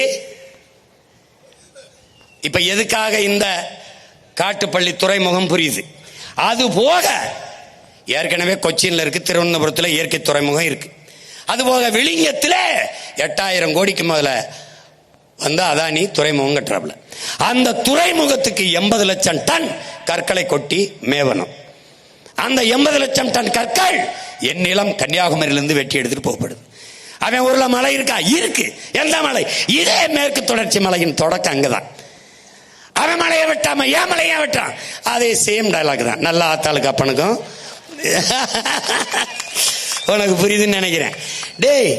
இப்ப எதுக்காக இந்த காட்டுப்பள்ளி துறைமுகம் புரியுது. அது போக ஏற்கனவே கொச்சின்ல இருக்கு, திருவனந்தபுரத்தில் இயற்கை துறைமுகம் இருக்கு. அது போக விழிஞத்தில் 8000 கோடிக்கு முதல்ல வந்து அதானி துறைமுகம் கட்டுறாப்புல. அந்த துறைமுகத்துக்கு 80 லட்சம் டன் கற்களை கொட்டி மேவனம். அந்த 80 லட்சம் டன் கற்கள் என் நிலம் கன்னியாகுமரியிலிருந்து வெட்டி எடுத்துட்டு போகப்படுது. அவன் ஊர்ல மலை இருக்கா? இருக்கு. எந்த மலை? இதே மேற்கு தொடர்ச்சி மலையின் தொடக்கம் அங்கதான். அவன் மலையை வெட்டாம ஏன் மலையை வெட்டான்? அதே சேம் டயலாக் தான். நல்லா ஆத்தாளுக்கு அப்பனுக்கும் உனக்கு புரியுதுன்னு நினைக்கிறேன். டேய்,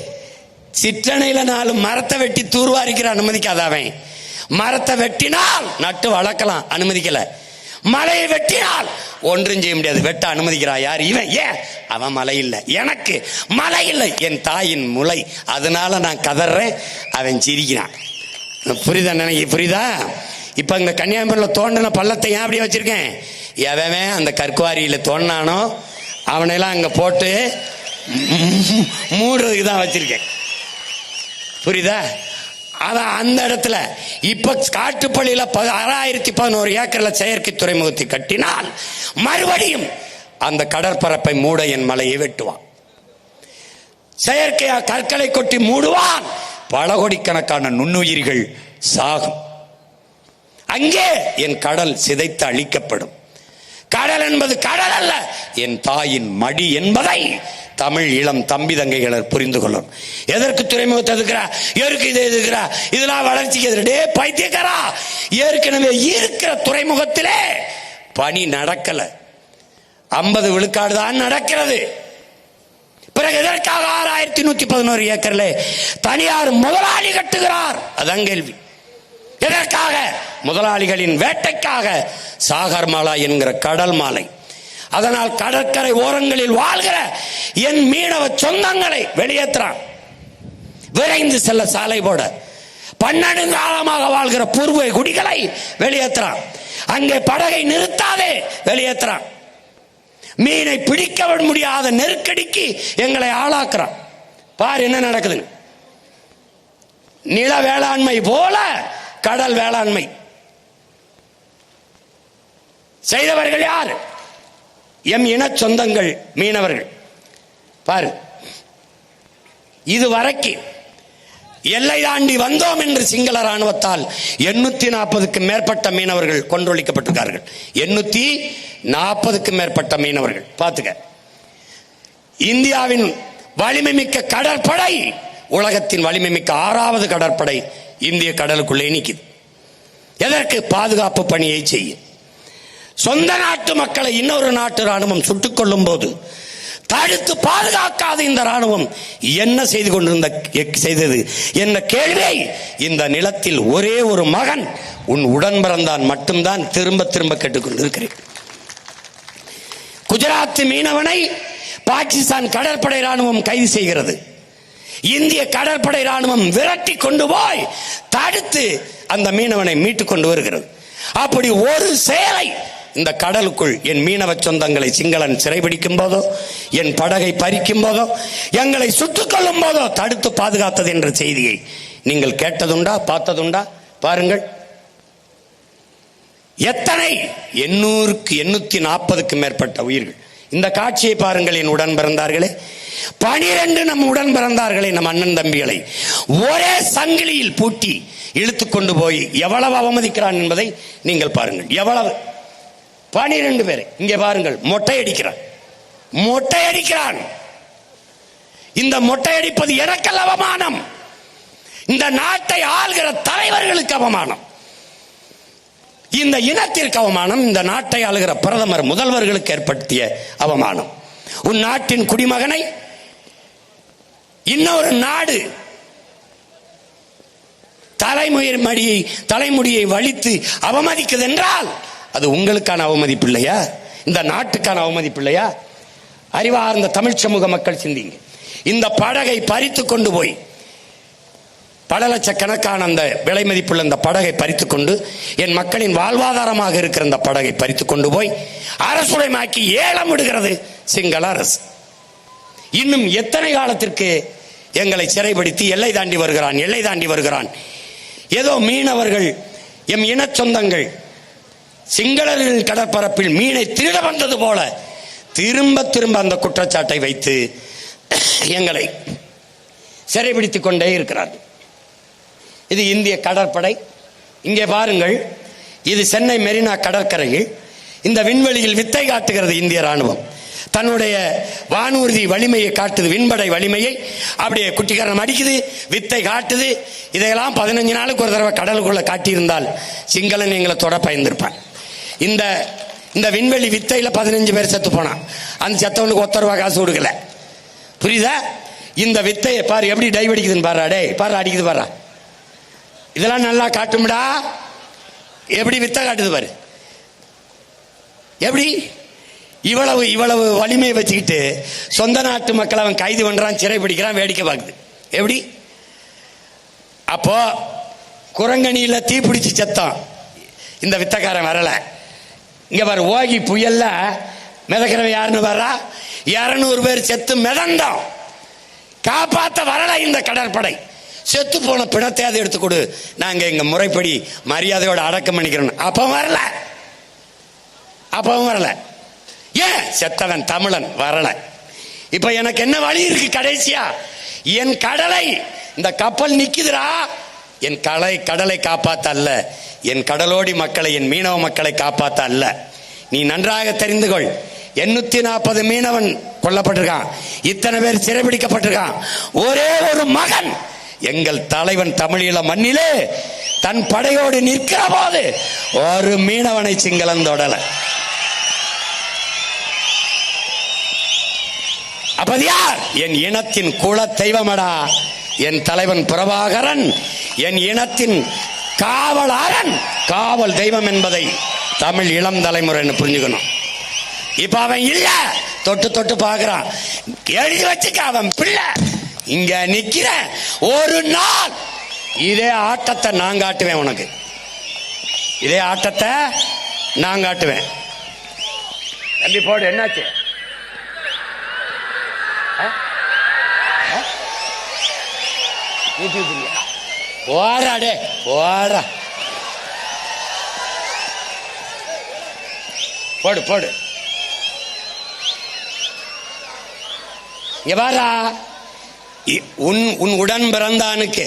சிற்றணையில 4 மரத்தை வெட்டி தூர்வாரிக்கிற அனுமதிக்காத. அவன் மரத்தை வெட்டினால் நட்டு வளர்க்கலாம், அனுமதிக்கல. மலையை வெட்டினால் ஒன்றும் செய்ய முடியாது, வெட்ட அனுமதிக்கிறா யார்? இவன். ஏன்? அவன் மலை இல்லை, எனக்கு மலை இல்லை, என் தாயின் முளை, அதனால நான் கதறேன். அவன் சிரிக்கிறான். புரியுதா? நினைக்க புரியுதா? இப்ப இங்க கன்னியாகுமரியில் தோண்டின பள்ளத்தை ஏன் அப்படியே வச்சிருக்கேன்? எவன் அந்த கற்குவாரியில தோண்டினானோ அவனையெல்லாம் அங்க போட்டு மூடுறதுக்கு தான் வச்சிருக்கேன். புரியுதா? அதான் அந்த இடத்துல இப்ப காட்டுப்பள்ளியில 6011 ஏக்கர்ல செயற்கை துறைமுகத்தை கட்டினால் மறுபடியும் அந்த கடற்பரப்பை மூட என் மலையை வெட்டுவான். செயற்கையா கற்களை கொட்டி மூடுவான். பல கோடிக்கணக்கான நுண்ணுயிர்கள் சாகும். அங்கே என் கடல் சிதைத்து அழிக்கப்படும். கடல் என்பது கடல் அல்ல, என் தாயின் மடி என்பதை தமிழ் இளம் தம்பி தங்கைகள் புரிந்து கொள்ளும். எதற்கு துறைமுகத்தை எதுக்குறா? எதற்கு இதை எதுக்குறா? இதெல்லாம் வளர்ச்சிக்கு எதிரே பைத்தியக்காரா. ஏற்கனவே இருக்கிற துறைமுகத்திலே பணி நடக்கல, 50 விழுக்காடு தான் நடக்கிறது. பிறகு எதற்காக 6111 ஏக்கர்ல தனியார் முதலாளி கட்டுகிறார்? அதான் கேள்வி. எதற்காக? முதலாளிகளின் வேட்டைக்காக. சாகர் மாலா என்கிற கடல் மாலை. அதனால் கடற்கரை ஓரங்களில் வாழ்கிற என் மீனவ சொந்தங்களை வெளியேற்றான். விரைந்து செல்ல சாலை போட 12 காலமாக வாழ்கிற பூர்வ குடிகளை வெளியேற்றான். அங்கே படகை நிறுத்தாதே வெளியேற்றான். மீனை பிடிக்க முடியாத நெருக்கடிக்கு எங்களை ஆளாக்குறான். பார் என்ன நடக்குது. நில வேளாண்மை போல கடல் வேளாண்மை செய்தவர்கள் யார்? எம் இன சொந்தங்கள் மீனவர்கள். பாரு, இதுவரைக்கும் எல்லை தாண்டி வந்தோம் என்று சிங்கள ராணுவத்தால் 840க்கும் மேற்பட்ட மீனவர்கள் கொன்றொழிக்கப்பட்டிருக்கார்கள். 840க்கும் மேற்பட்ட மீனவர்கள். பார்த்துக்க. இந்தியாவின் வலிமை மிக்க கடற்படை உலகத்தின் வலிமை மிக்க 6வது கடற்படை இந்திய கடலுக்குள்ளே நிற்குது. எதற்கு? பாதுகாப்பு பணியை செய்ய. சொந்த நாட்டு மக்களை இன்னொரு நாட்டு ராணுவம் சுட்டுக் கொள்ளும் போது தடுத்து பாதுகாக்காத இந்த ராணுவம் என்ன செய்தது என்ற கேள்வியை இந்த நிலத்தில் ஒரே ஒரு மகன், உன் உடன் பிறந்தான் மட்டும்தான் திரும்ப திரும்ப கேட்டுக்கொண்டிருக்கிறேன். குஜராத் மீனவனை பாகிஸ்தான் கடற்படை ராணுவம் கைது செய்கிறது. இந்திய கடற்படை ராணுவம் விரட்டி கொண்டு போய் தடுத்து அந்த மீனவனை மீட்டுக் கொண்டு வருகிறது. அப்படி ஒரு செயலை இந்த கடலுக்குள் என் மீனவ சொந்தங்களை சிங்களன் சிறைபிடிக்கும் போதோ, என் படகை பறிக்கும் போதோ, எங்களை சுட்டுக் கொள்ளும் போதோ தடுத்து பாதுகாத்தது என்ற செய்தியை நீங்கள் கேட்டதுண்டா? பார்த்ததுண்டா? பாருங்கள். எத்தனை 840க்கும் மேற்பட்ட உயிர்கள். இந்த காட்சியை பாருங்கள். என் உடன் பிறந்தார்களே, 12 நம் உடன் பிறந்தார்களே, நம் அண்ணன் தம்பிகளை ஒரே சங்கிலியில் பூட்டி இழுத்துக் கொண்டு போய் எவ்வளவு அவமதிக்கிறான் என்பதை நீங்கள் பாருங்கள். எவ்வளவு 12 பேரை இங்கே பாருங்கள். மொட்டை அடிக்கிறான். இந்த மொட்டை அடிப்பது எனக்கல்ல அவமானம், இந்த நாட்டை ஆள்கிற தலைவர்களுக்கு அவமானம், இந்த இனத்திற்கு அவமானம், இந்த நாட்டை ஆளுகிற பிரதமர் முதல்வர்களுக்கு ஏற்படுத்திய அவமானம். உன் நாட்டின் குடிமகனை இன்னொரு நாடு தலைமுடியை வலித்து அவமதிக்குது என்றால் அது உங்களுக்கான அவமதிப்பு இல்லையா? இந்த நாட்டுக்கான அவமதிப்பு இல்லையா? அறிவார்ந்த தமிழ் சமூக மக்கள் சிந்திங்க. இந்த படகை பறித்து கொண்டு போய் பல லட்சக்கணக்கான அந்த விலை மதிப்புள்ள இந்த படகை பறித்து கொண்டு என் மக்களின் வாழ்வாதாரமாக இருக்கிற இந்த படகை பறித்து கொண்டு போய் அரசுடைமாக்கி ஏலம் விடுகிறது சிங்கள அரசு. இன்னும் எத்தனை காலத்திற்கு எங்களை சிறைப்படுத்தி எல்லை தாண்டி வருகிறான், எல்லை தாண்டி வருகிறான். ஏதோ மீனவர்கள் எம் இன சொந்தங்கள் சிங்களர்களின் கடற்பரப்பில் மீனை திருட வந்தது போல திரும்ப திரும்ப அந்த குற்றச்சாட்டை வைத்து எங்களை சிறைபிடித்துக் கொண்டே இருக்கிறார். இது இந்திய கடற்படை. இங்கே பாருங்கள், இது சென்னை மெரினா கடற்கரையில் இந்த விண்வெளியில் வித்தை காட்டுகிறது இந்திய ராணுவம். தன்னுடைய வானூர்தி வலிமையை காட்டுது, விண்படை வலிமையை அப்படியே குட்டிக்காரன் அடிக்குது, வித்தை காட்டுது. இதையெல்லாம் 15 நாளுக்கு ஒரு தடவை கடலுக்குள்ள காட்டியிருந்தால் சிங்களன் எங்களை தொட பயந்திருப்பான். இந்த விண்வெளி வித்தையில 15 பேர் செத்து போனான். அந்த செத்தவனுக்கு 1 ரூபா காசு கொடுக்கல. புரியுதா? இந்த வித்தையை பாரு எப்படி டைவ் அடிக்குதுன்னு பாரு. டே பாரு, அடிக்குது பாரு. இதெல்லாம் நல்லா காட்டும்டா. எப்படி வித்தை காட்டுது பாரு. எப்படி இவ்வளவு இவ்வளவு வலிமையை வச்சுக்கிட்டு சொந்த நாட்டு மக்கள் அவன் கைது பண்றான், சிறை பிடிக்கிறான், வேடிக்கை பார்க்குது. எப்படி? அப்போ குரங்கணியில தீ பிடிச்சி செத்தான் இந்த வித்தக்காரன் வரல. இங்க பாரு, ஓகி புயல்ல மிதக்கிறவன் யாருன்னு வரா, 200 பேர் செத்து மிதந்தோம். காப்பாத்த வரல இந்த கடற்படை. செத்து போன பிணத்தையாவது எடுத்து கொடு, நாங்க எங்க முறைப்படி மரியாதையோட அடக்கம் பண்ணிக்கிறோம். அப்பவும் வரல. ஏன்? செத்தவன் தமிழன் வரல. இப்ப எனக்கு என்ன வழி இருக்கு? கடைசியா என் கடலை, இந்த கப்பல் நிக்குதுரா, என் கடலை காப்பாத்த அல்ல, என் கடலோடி மக்களை, என் மீனவ மக்களை காப்பாத்த அல்ல. நீ நன்றாக தெரிந்து கொள். 840 மீனவன் கொல்லப்பட்டிருக்கான், இத்தனை பேர் சிறைபிடிக்கப்பட்டிருக்கான். ஒரே ஒரு மகன் எங்கள் தலைவன் தமிழீழ மண்ணிலே தன் படையோடு நிற்கிற போது ஒரு மீனவனை சிங்களம் தொடல. அப்ப யார்? என் இனத்தின் குல தெய்வமடா என் தலைவன் பிரபாகரன், என் இனத்தின் காவலாரன், காவல் தெய்வம் என்பதை தமிழ் இளம் தலைமுறை புரிஞ்சுக்கணும். இப்ப அவன் இல்ல, தொட்டு தொட்டு பாக்குறான். எழுதி வச்சுக்க, அவன் பிள்ளை இங்க நிக்கிற ஒரு நாள் இதே ஆட்டத்தை நான் காட்டுவேன் உனக்கு. இதே ஆட்டத்தை நான் காட்டுவேன். தம்பி போடு, என்னாச்சு? போராடே போரா, போடு போடு. எவாரா உன் உடன் பிறந்தானுக்கு,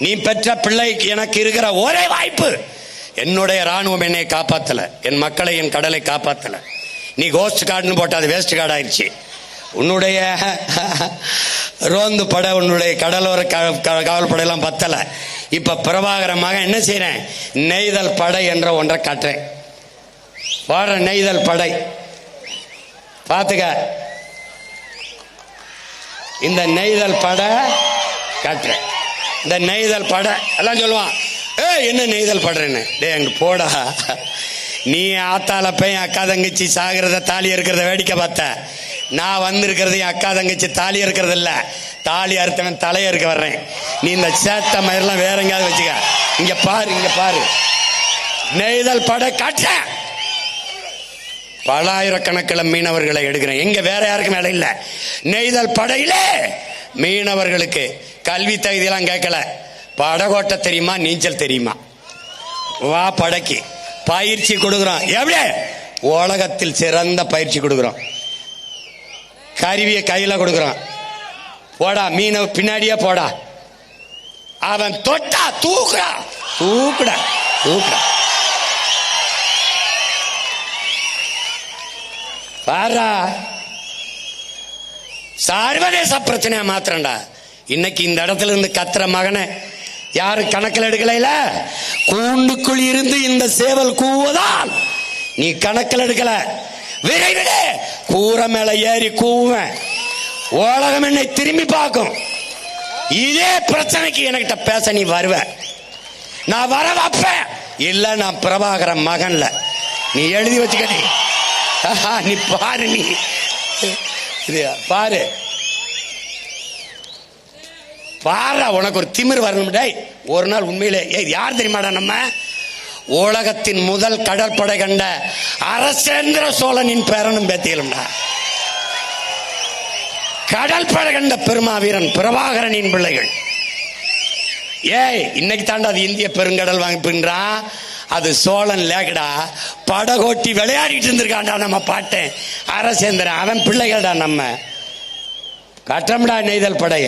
நீ பெற்ற பிள்ளைக்கு எனக்கு இருக்கிற ஒரே வாய்ப்பு, என்னுடைய ராணுவம் என்னை காப்பாத்தல, என் மக்களை, என் கடலை காப்பாத்தல. நீ கோஸ்ட் கார்டுன்னு போட்ட அது வேஸ்ட் கார்டு ஆயிடுச்சு. உன்னுடைய ரோந்து படை, உன்னுடைய கடலோர காவல் படையெல்லாம் பத்தல. இப்ப பிரபாகரமாக என்ன செய்யறேன்? நெய்தல் படை என்ற ஒன்றை காட்டுறேன். பாரு, நெய்தல் படை பாத்துக்க. இந்த நெய்தல் படை காட்டுறேன். இந்த நெய்தல் படை எல்லாம் சொல்லுவான், என்ன நெய்தல் படுறேன்னு. டே அங்க போடா, நீ ஆத்தால போய் அக்கா தங்கச்சி சாகிறத, தாலி இருக்கிறத வேடிக்கை பார்த்த. நான் வந்திருக்கிறது என் அக்கா தங்கச்சி தாலி இருக்கிறது இல்ல, தாலி அறுத்தவன் தலைய இருக்க வர்றேன். நீ இந்த சேட்டை மயிரெல்லாம் வேற எங்கேயாவது வச்சுக்க. இங்க பாரு, இங்க பாரு, நெய்தல் படை காட்ட. பல ஆயிரக்கணக்கில் மீனவர்களை எடுக்கிறேன். எங்க வேற யாருக்கும் வேலை இல்லை. நெய்தல் படையிலே மீனவர்களுக்கு கல்வி தகுதியெல்லாம் கேட்கல. படகோட்ட தெரியுமா, நீச்சல் தெரியுமா, வா படைக்கு பயிற்சி கொடுக்குறோம். எப்படி? உலகத்தில் சிறந்த பயிற்சி கொடுக்குறோம். கருவியை கையில கொடுக்குறோம். போடா, மீன பின்னாடியே போடா. அவன் தொட்டா தூக்குடா, தூக்குடா, தூக்குடா. பாரா, சர்வதேச பிரச்சனையா மாத்திரண்டா. இன்னைக்கு இந்த இடத்துல இருந்து கத்துற மகனை யாரு கணக்கில் எடுக்கல. கூண்டுக்குள் இருந்து இந்த சேவல் கூவதால் நீ கணக்கில் எடுக்கல. விரைவிலே கூரை மேல ஏறி கூவேன். உலகம் என்னை திரும்பி பார்க்கும். இதே பிரச்சனைக்கு என்கிட்ட பேச நீ வருவ, நான் வர வைப்பேன். இல்ல, நான் பிரபாகரன் மகன்ல. நீ எழுதி வச்சுக்க. நீ பாரு, நீ பாரு பாரு, உனக்கு ஒரு திமிர் வரணும். ஒரு நாள் உண்மையிலே யார் தெரியுமாடா? நம்ம உலகத்தின் முதல் கடற்படை கண்ட அரசேந்திர சோழனின் பேரனும் பேத்தியலும்டா. கடல் பட கண்ட பெருமாவீரன் பிரபாகரனின் பிள்ளைகள். ஏய், இன்னைக்கு தாண்டா அது இந்திய பெருங்கடல் வாங்கிப்பின்றான். அது சோழன் லேக்கடா, படகோட்டி விளையாடிட்டு இருந்திருக்கான்டா நம்ம பாட்டேன் அரசேந்திரன். அவன் பிள்ளைகள்டா நம்ம. கட்டம்டா நெய்தல் படைய.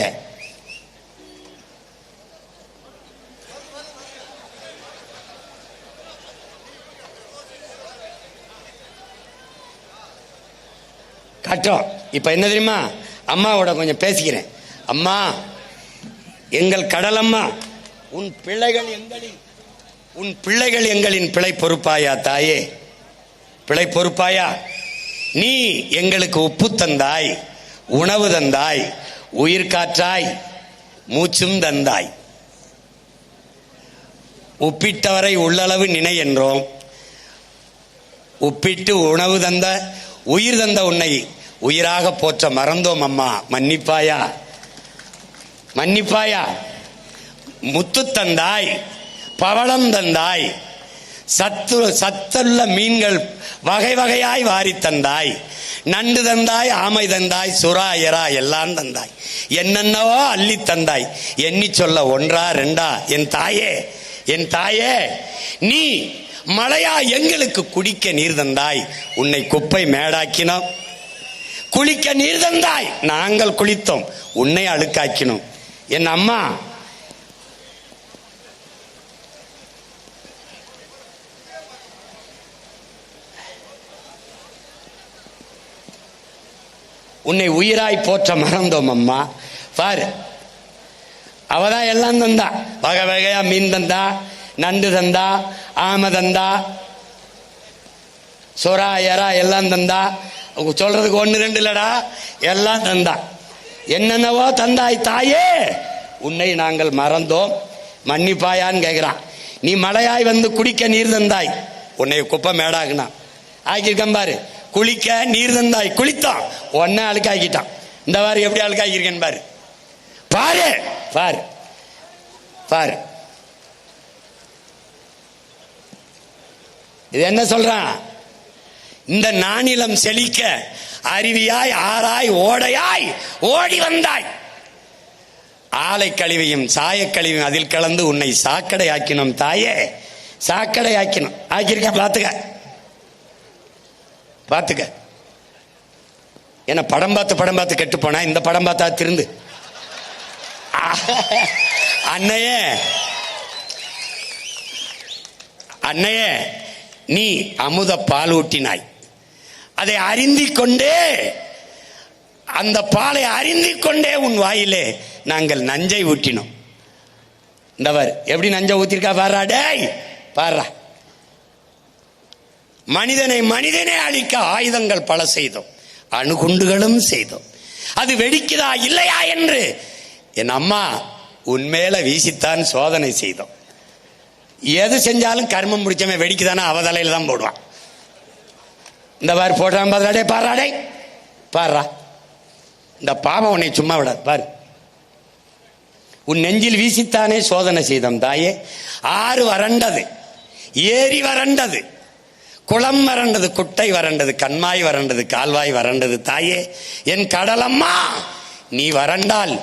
கட்டம். இப்ப என்ன தெரியுமா, அம்மாவோட கொஞ்சம் பேசிக்கிறேன். அம்மா, எங்கள் கடல் அம்மா, உன் பிள்ளைகள் எங்களின் பிழை பொறுப்பாயா தாயே? பிழை பொறுப்பாயா? நீ எங்களுக்கு உப்பு தந்தாய், உணவு தந்தாய், உயிர் காற்றாய், மூச்சும் தந்தாய். உப்பிட்டவரை உள்ளளவு நினை என்றோம். உப்பிட்டு உணவு தந்த உயிர் தந்த உன்னை உயிராக போற்ற மறந்தோம் அம்மா, மன்னிப்பாயா? மன்னிப்பாயா? முத்து தந்தாய், பவளம் தந்தாய், சத்துள்ள மீன்கள் வகை வகையாய் வாரி தந்தாய், நண்டு தந்தாய், ஆமை தந்தாய், சுறா எறா எல்லாம் தந்தாய், என்னென்னவோ அள்ளி தந்தாய். எண்ணி சொல்ல ஒன்றா ரெண்டா? என் தாயே, என் தாயே, நீ மழையா எங்களுக்கு குடிக்க நீர் தந்தாய், உன்னை குப்பை மேடாக்கினோம். குளிக்க நீர் தந்தாய், நாங்கள் குளித்தோம், உன்னை அழுக்காக்கினோம். என் அம்மா, உன்னை உயிராய் போற்ற மறந்தோம் அம்மா. பாரு, அவதான் எல்லாம் தந்தா. வகை வகையா மீன் தந்தா, நண்டு தந்தா, ஆமை தந்தா, சுறா எறா எல்லாம் தந்தா. சொல்றதுக்கு ஒன்னு ரெண்டு இல்லடா, எல்லாம் தந்தா. என்னென்னவோ தந்தாய் தாயே, உன்னை நாங்கள் மறந்தோம், மன்னிப்பாயான்னு கேட்கிறான். நீ மழையாய் வந்து குடிக்க நீர் தந்தாய், உன்னை குப்பை மேடாக்குனா ஆக்கியிருக்கேன் பாரு. குளிக்க நீர் தந்தாய், குளித்தான், உன்னை அழுக்காக்கிட்டான். இந்த வாரு எப்படி அழுக்காக்கியிருக்கேன் பாரு. பாரு பாரு பாரு. இது என்ன சொல்றான்? இந்த நானிலம் செழிக்க அருவியாய் ஆறாய் ஓடையாய் ஓடி வந்தாய். ஆலை கழிவையும் சாய கழிவையும் அதில் கலந்து உன்னை சாக்கடை ஆக்கினோம் தாயே, சாக்கடை ஆக்கினோம். ஆக்கியிருக்க பாத்துக்க, பாத்துக்க. ஏன்னா படம் பார்த்து கெட்டு போனா இந்த படம் பார்த்தா திருந்து. அன்னையே, அன்னையே, நீ அமுத பால் ஊட்டினாய், அதை அறிந்திக் கொண்டே, அந்த பாலை அறிந்திக் கொண்டே உன் வாயிலே நாங்கள் நஞ்சை ஊட்டினோம். இந்தவர் எப்படி நஞ்சை ஊத்திருக்கா பாரா. டேய் பாரா. மனிதனை அழிக்க ஆயுதங்கள் பல செய்தோம், அணுகுண்டுகளும் செய்தோம். அது வெடிக்குதா இல்லையா என்று என் அம்மா உன்மேல வீசித்தான் சோதனை செய்தோம். எது செஞ்சாலும் கர்மம் முடிச்சவன் வெடிக்குதானா அவ தலையில தான் போடுவான். இந்த மாதிரி போடுறான் பாரு. பாராடே பாரா. இந்த பாவம் உன்னை சும்மா விடாது பாரு. உன் நெஞ்சில் வீசித்தானே சோதனை செய்தோம் தாயே. ஆறு வறண்டது, ஏரி வறண்டது, குளம் வறண்டது, குட்டை வறண்டது, கண்மாய் வறண்டது, கால்வாய் வறண்டது தாயே. என் கடலம்மா, நீ வறண்டால்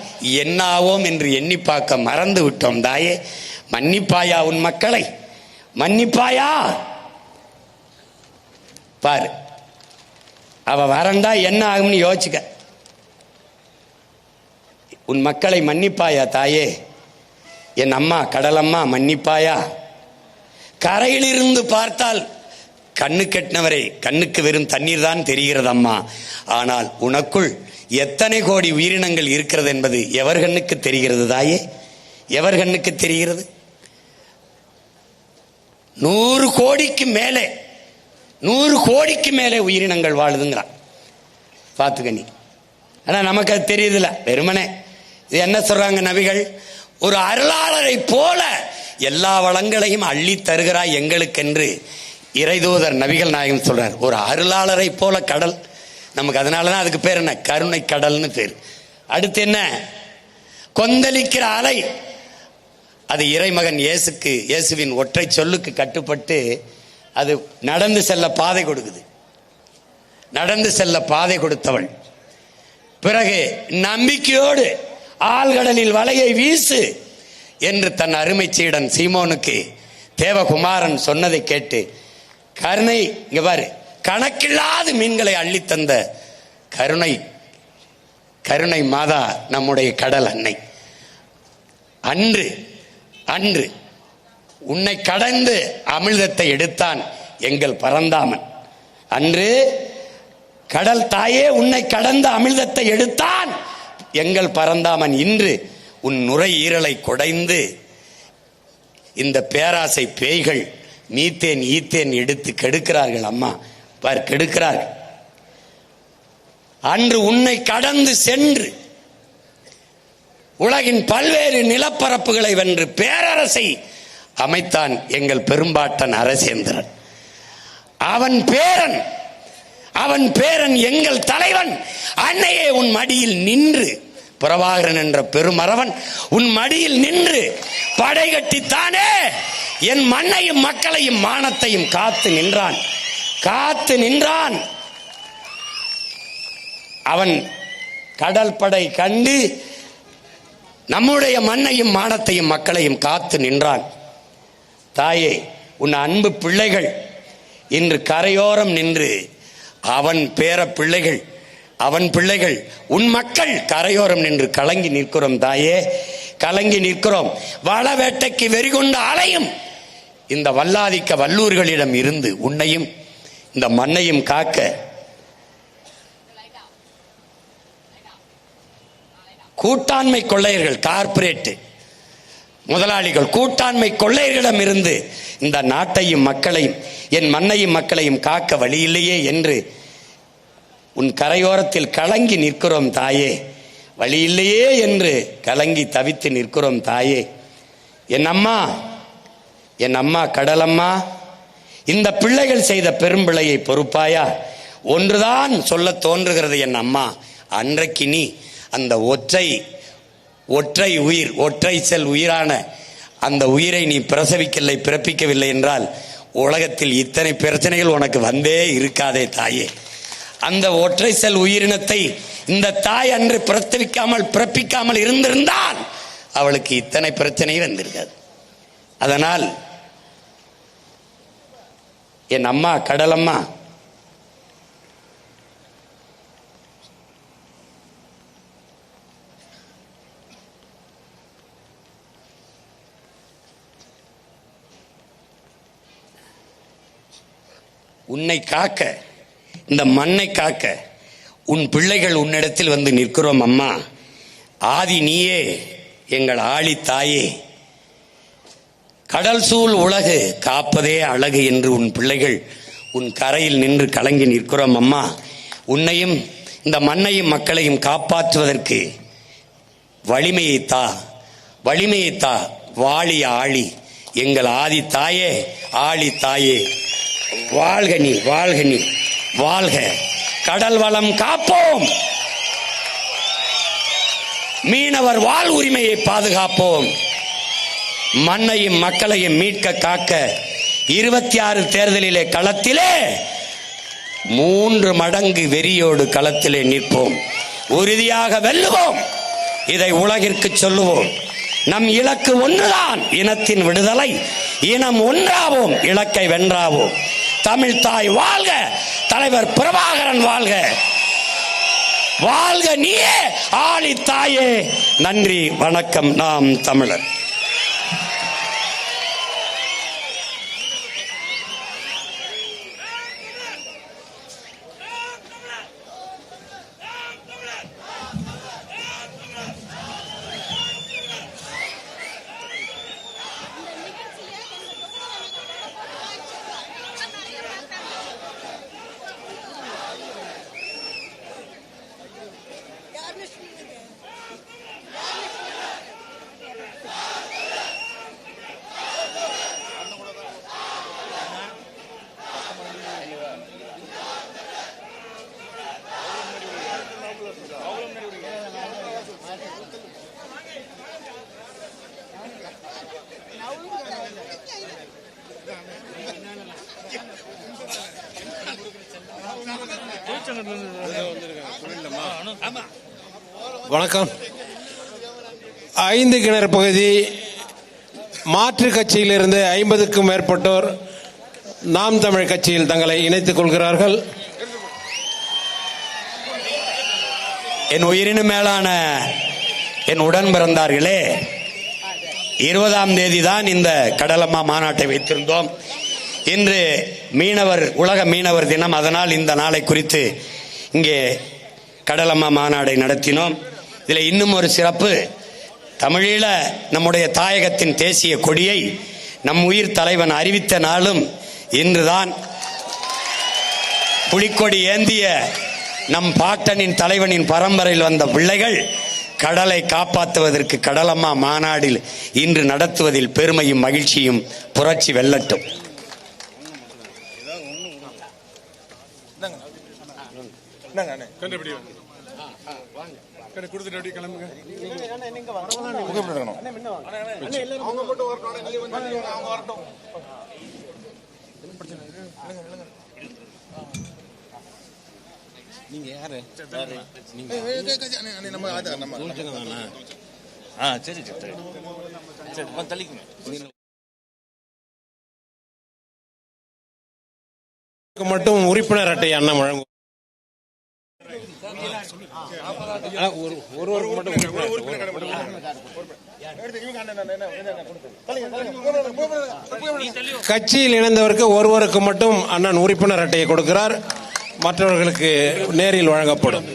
என்னாவோம் என்று எண்ணி பார்க்க மறந்து விட்டோம் தாயே. மன்னிப்பாயா உன் மக்களை? மன்னிப்பாயா? பாரு, அவ வறண்டா என்ன ஆகும்னு யோசிச்சுக்க. உன் மக்களை மன்னிப்பாயா தாயே? என் அம்மா கடலம்மா மன்னிப்பாயா? கரையிலிருந்து பார்த்தால் கண்ணு கெட்டினவரே, கண்ணுக்கு வெறும் தண்ணீர் தான் தெரிகிறது அம்மா. ஆனால் உனக்குள் எத்தனை கோடி உயிரினங்கள் இருக்கிறது என்பது எவர் கண்ணுக்கு தெரிகிறது தாயே? எவர் கண்ணுக்கு தெரிகிறது? 100 கோடிக்கு மேலே, 100 கோடிக்கு மேலே உயிரினங்கள் வாழுதுங்கிறான். பார்த்துக்க நீ. ஆனா நமக்கு அது தெரியுதுல, வெறுமனே. இது என்ன சொல்றாங்க நபிகள்? ஒரு அருளாளரை போல எல்லா வளங்களையும் அள்ளி தருகிறாய் எங்களுக்கென்று இறைதூதர் நபிகள் நாயகம் சொல்றார். ஒரு அருளாளரை போல கடல் நமக்கு. அதனாலதான் அதுக்கு பேர் என்ன? கருணை கடல்னு பேர். அடுத்து என்ன? கொந்தளிக்கிற அலை. அது இறைமகன் இயேசுவின் ஒற்றை சொல்லுக்கு கட்டுப்பட்டு அது நடந்து செல்ல பாதை கொடுக்குது. நடந்து செல்ல பாதை கொடுத்தவள். பிறகு நம்பிக்கையோடு ஆழ்கடலில் வலையை வீசு என்று தன் அருமை சீடன் சீமோனுக்கு தேவகுமாரன் சொன்னதை கேட்டு கருணை, இங்க பாரு, கணக்கில்லாத மீன்களை அள்ளித்தந்த கருணை மாதா நம்முடைய கடல் அன்னை. அன்று அன்று உன்னை கடந்து அமிழ்தத்தை எடுத்தான் எங்கள் பரந்தாமன். அன்று கடல் தாயே உன்னை கடந்த அமிழ்தத்தை எடுத்தான் எங்கள் பரந்தாமன். இன்று உன் நுரையீரலை குடைந்து இந்த பேராசை பேய்கள் மீத்தேன் ஈத்தேன் எடுத்து கெடுக்கிறார்கள். அம்மா பார், கெடுக்கிறார்கள். அன்று உன்னை கடந்து சென்று உலகின் பல்வேறு நிலப்பரப்புகளை வென்று பேரரசை அமைத்தான் எங்கள் பெரும்பாட்டன் அரசேந்திரன். அவன் பேரன் எங்கள் தலைவன். அன்னையே உன் மடியில் நின்று, புறவாகரன் என்ற பெருமறவன் உன் மடியில் நின்று படை கட்டித்தானே என் மண்ணையும் மக்களையும் மானத்தையும் காத்து நின்றான். அவன் கடல் படை கண்டு நம்முடைய மண்ணையும் மானத்தையும் மக்களையும் காத்து நின்றான். தாயே, உன் அன்பு பிள்ளைகள் இன்று கரையோரம் நின்று அவன் பிள்ளைகள் உன் மக்கள் கரையோரம் நின்று கலங்கி நிற்கிறோம். தாயே, கலங்கி நிற்கிறோம். வள வேட்டைக்கு வெறிகொண்டு அலையும் இந்த வல்லாதிக்க வல்லூர்களிடம் இருந்து உன்னையும் இந்த மண்ணையும் காக்க கூட்டாண்மை கொள்ளையர்கள், கார்ப்பரேட் முதலாளிகள், கூட்டாண்மை கொள்ளையர்களிடம் இருந்து இந்த நாட்டையும் மக்களையும் என் மண்ணையும் மக்களையும் காக்க வழியில்லையே என்று உன் கரையோரத்தில் கலங்கி நிற்கிறோம் தாயே. வழியில்லையே என்று கலங்கி தவித்து நிற்கிறோம் தாயே. என் அம்மா கடலம்மா, இந்த பிள்ளைகள் செய்த பெரும்பிழையை பொறுப்பாயா? ஒன்றுதான் சொல்ல தோன்றுகிறது என் அம்மா. அன்றைக்கு நீ அந்த ஒற்றை உயிர், ஒற்றை செல் உயிரான அந்த உயிரை நீ பிறப்பிக்கவில்லை என்றால் உலகத்தில் இத்தனை பிரச்சனைகள் உனக்கு வந்தே இருக்காதே தாயே. அந்த ஒற்றை செல் உயிரினத்தை இந்த தாய் அன்று பிறப்பிக்காமல் இருந்திருந்தால் அவளுக்கு இத்தனை பிரச்சனை வந்திருக்காது. அதனால் என் அம்மா கடலம்மா, உன்னை காக்க, இந்த மண்ணை காக்க உன் பிள்ளைகள் உன்னிடத்தில் வந்து நிற்கிறோம் அம்மா. ஆதி நீயே, எங்கள் ஆழி தாயே. கடல் சூழ் உலகு காப்பதே அழகு என்று உன் பிள்ளைகள் உன் கரையில் நின்று கலங்கி நிற்கிறோம் அம்மா. உன்னையும் இந்த மண்ணையும் மக்களையும் காப்பாற்றுவதற்கு வலிமையை தா. வாழி ஆழி, எங்கள் ஆதி தாயே, ஆழி தாயே. வாழ்க நீ, வாழ்க. கடல் வளம் காப்போம், மீனவர் வாழ் உரிமையை பாதுகாப்போம். மண்ணையும் மக்களையும் மீட்க காக்க 26 தேர்தலிலே களத்திலே 3 மடங்கு வெறியோடு களத்திலே நிற்போம். உறுதியாக வெல்லுவோம். இதை உலகிற்கு சொல்லுவோம். நம் இலக்கு ஒன்றுதான், இனத்தின் விடுதலை. இனம் ஒன்றாவோம், இலக்கை வென்றாவோம். தமிழ் தாய் வாழ்க, தலைவர் பிரபாகரன் வாழ்க. வாழ்க நீயே ஆளி தாயே. நன்றி, வணக்கம். நாம் தமிழர். ஆமா வணக்கம். 5 கிணறு பகுதி மாற்று கட்சியிலிருந்து 50க்கும் மேற்பட்டோர் நாம் தமிழ் கட்சியில் தங்களை இணைத்துக் கொள்கிறார்கள். என் உயிரினும் மேலான என் உடன் பிறந்தார்களே, 20ஆம் தேதி தான் இந்த கடலம்மா மாநாட்டை வைத்திருந்தோம். இன்று உலக மீனவர் தினம். அதனால் இந்த நாளை குறித்து இங்கே கடலம்மா மாநாடை நடத்தினோம். இதில் இன்னும் ஒரு சிறப்பு, தமிழீழ நம்முடைய தாயகத்தின் தேசிய கொடியை நம் உயிர் தலைவன் அறிவித்த நாளும் இன்றுதான். புலிக்கொடி ஏந்திய நம் பாட்டனின் தலைவனின் பரம்பரையில் வந்த பிள்ளைகள் கடலை காப்பாற்றுவதற்கு கடலம்மா மாநாடில் இன்று நடத்துவதில் பெருமையும் மகிழ்ச்சியும் புரட்சி வெல்லட்டும். நீங்க யாரு? சரி தள்ளிக்குங்க. மட்டும் உறுப்பினர் அட்டை அண்ணன் வழங்கும். கட்சியில் இணைந்தவருக்கு ஒருவருக்கு மட்டும் அண்ணன் உறுப்பினர் அட்டையை கொடுக்கிறார். மற்றவர்களுக்கு நேரில் வழங்கப்படும்.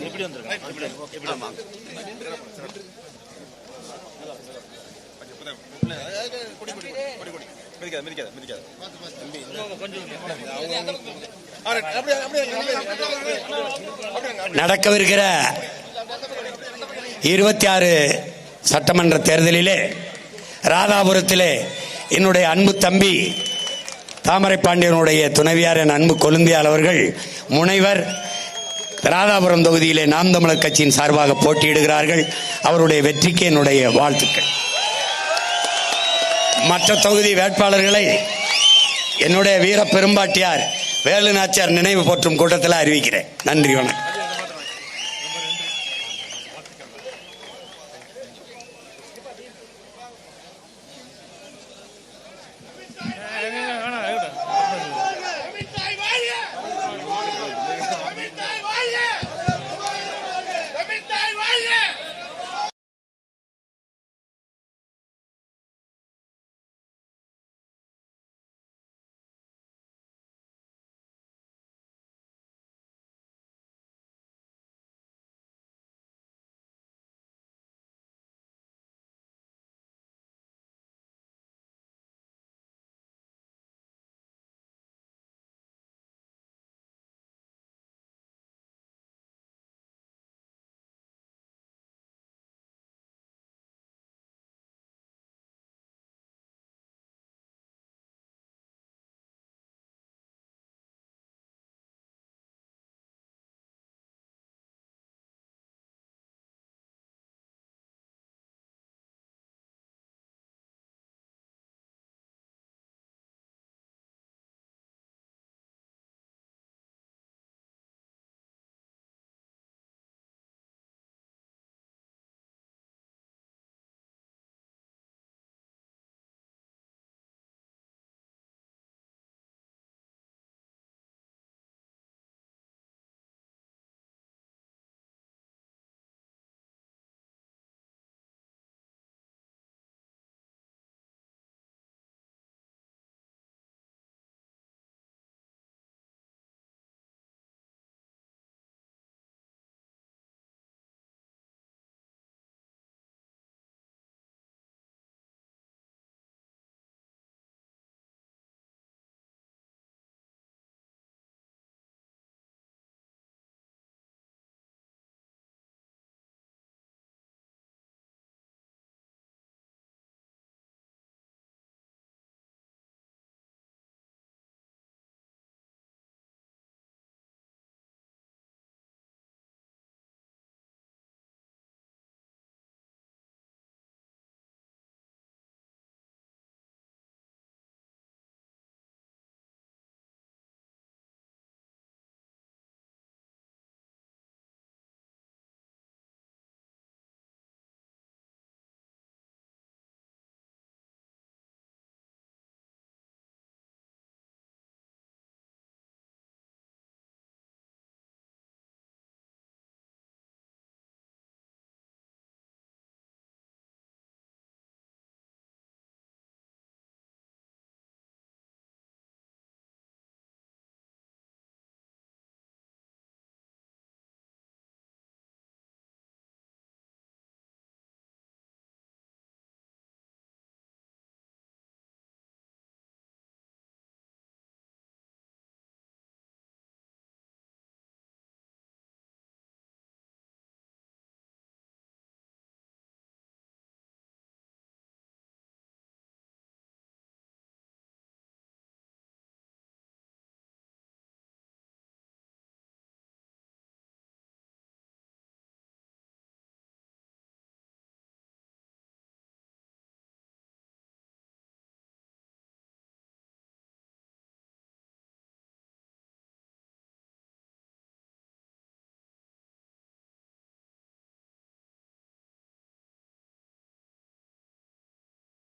நடக்கவிருக்கிற 26 சட்டமன்ற தேர்தலிலே ராதாபுரத்திலே என்னுடைய அன்பு தம்பி தாமரை பாண்டியனுடைய துணைவியார் என் அன்பு கொழுந்தியால் அவர்கள் முனைவர் ராதாபுரம் தொகுதியிலே நாம் தமிழர் கட்சியின் சார்பாக போட்டியிடுகிறார்கள். அவருடைய வெற்றிக்கு என்னுடைய வாழ்த்துக்கள். மற்ற தொகுதி வேட்பாளர்களை என்னுடைய வீர பெரும்பாட்டியார் வேலு நாச்சியார் நினைவு போற்றும் கூட்டத்தில் அறிவிக்கிறேன். நன்றி, வணக்கம்.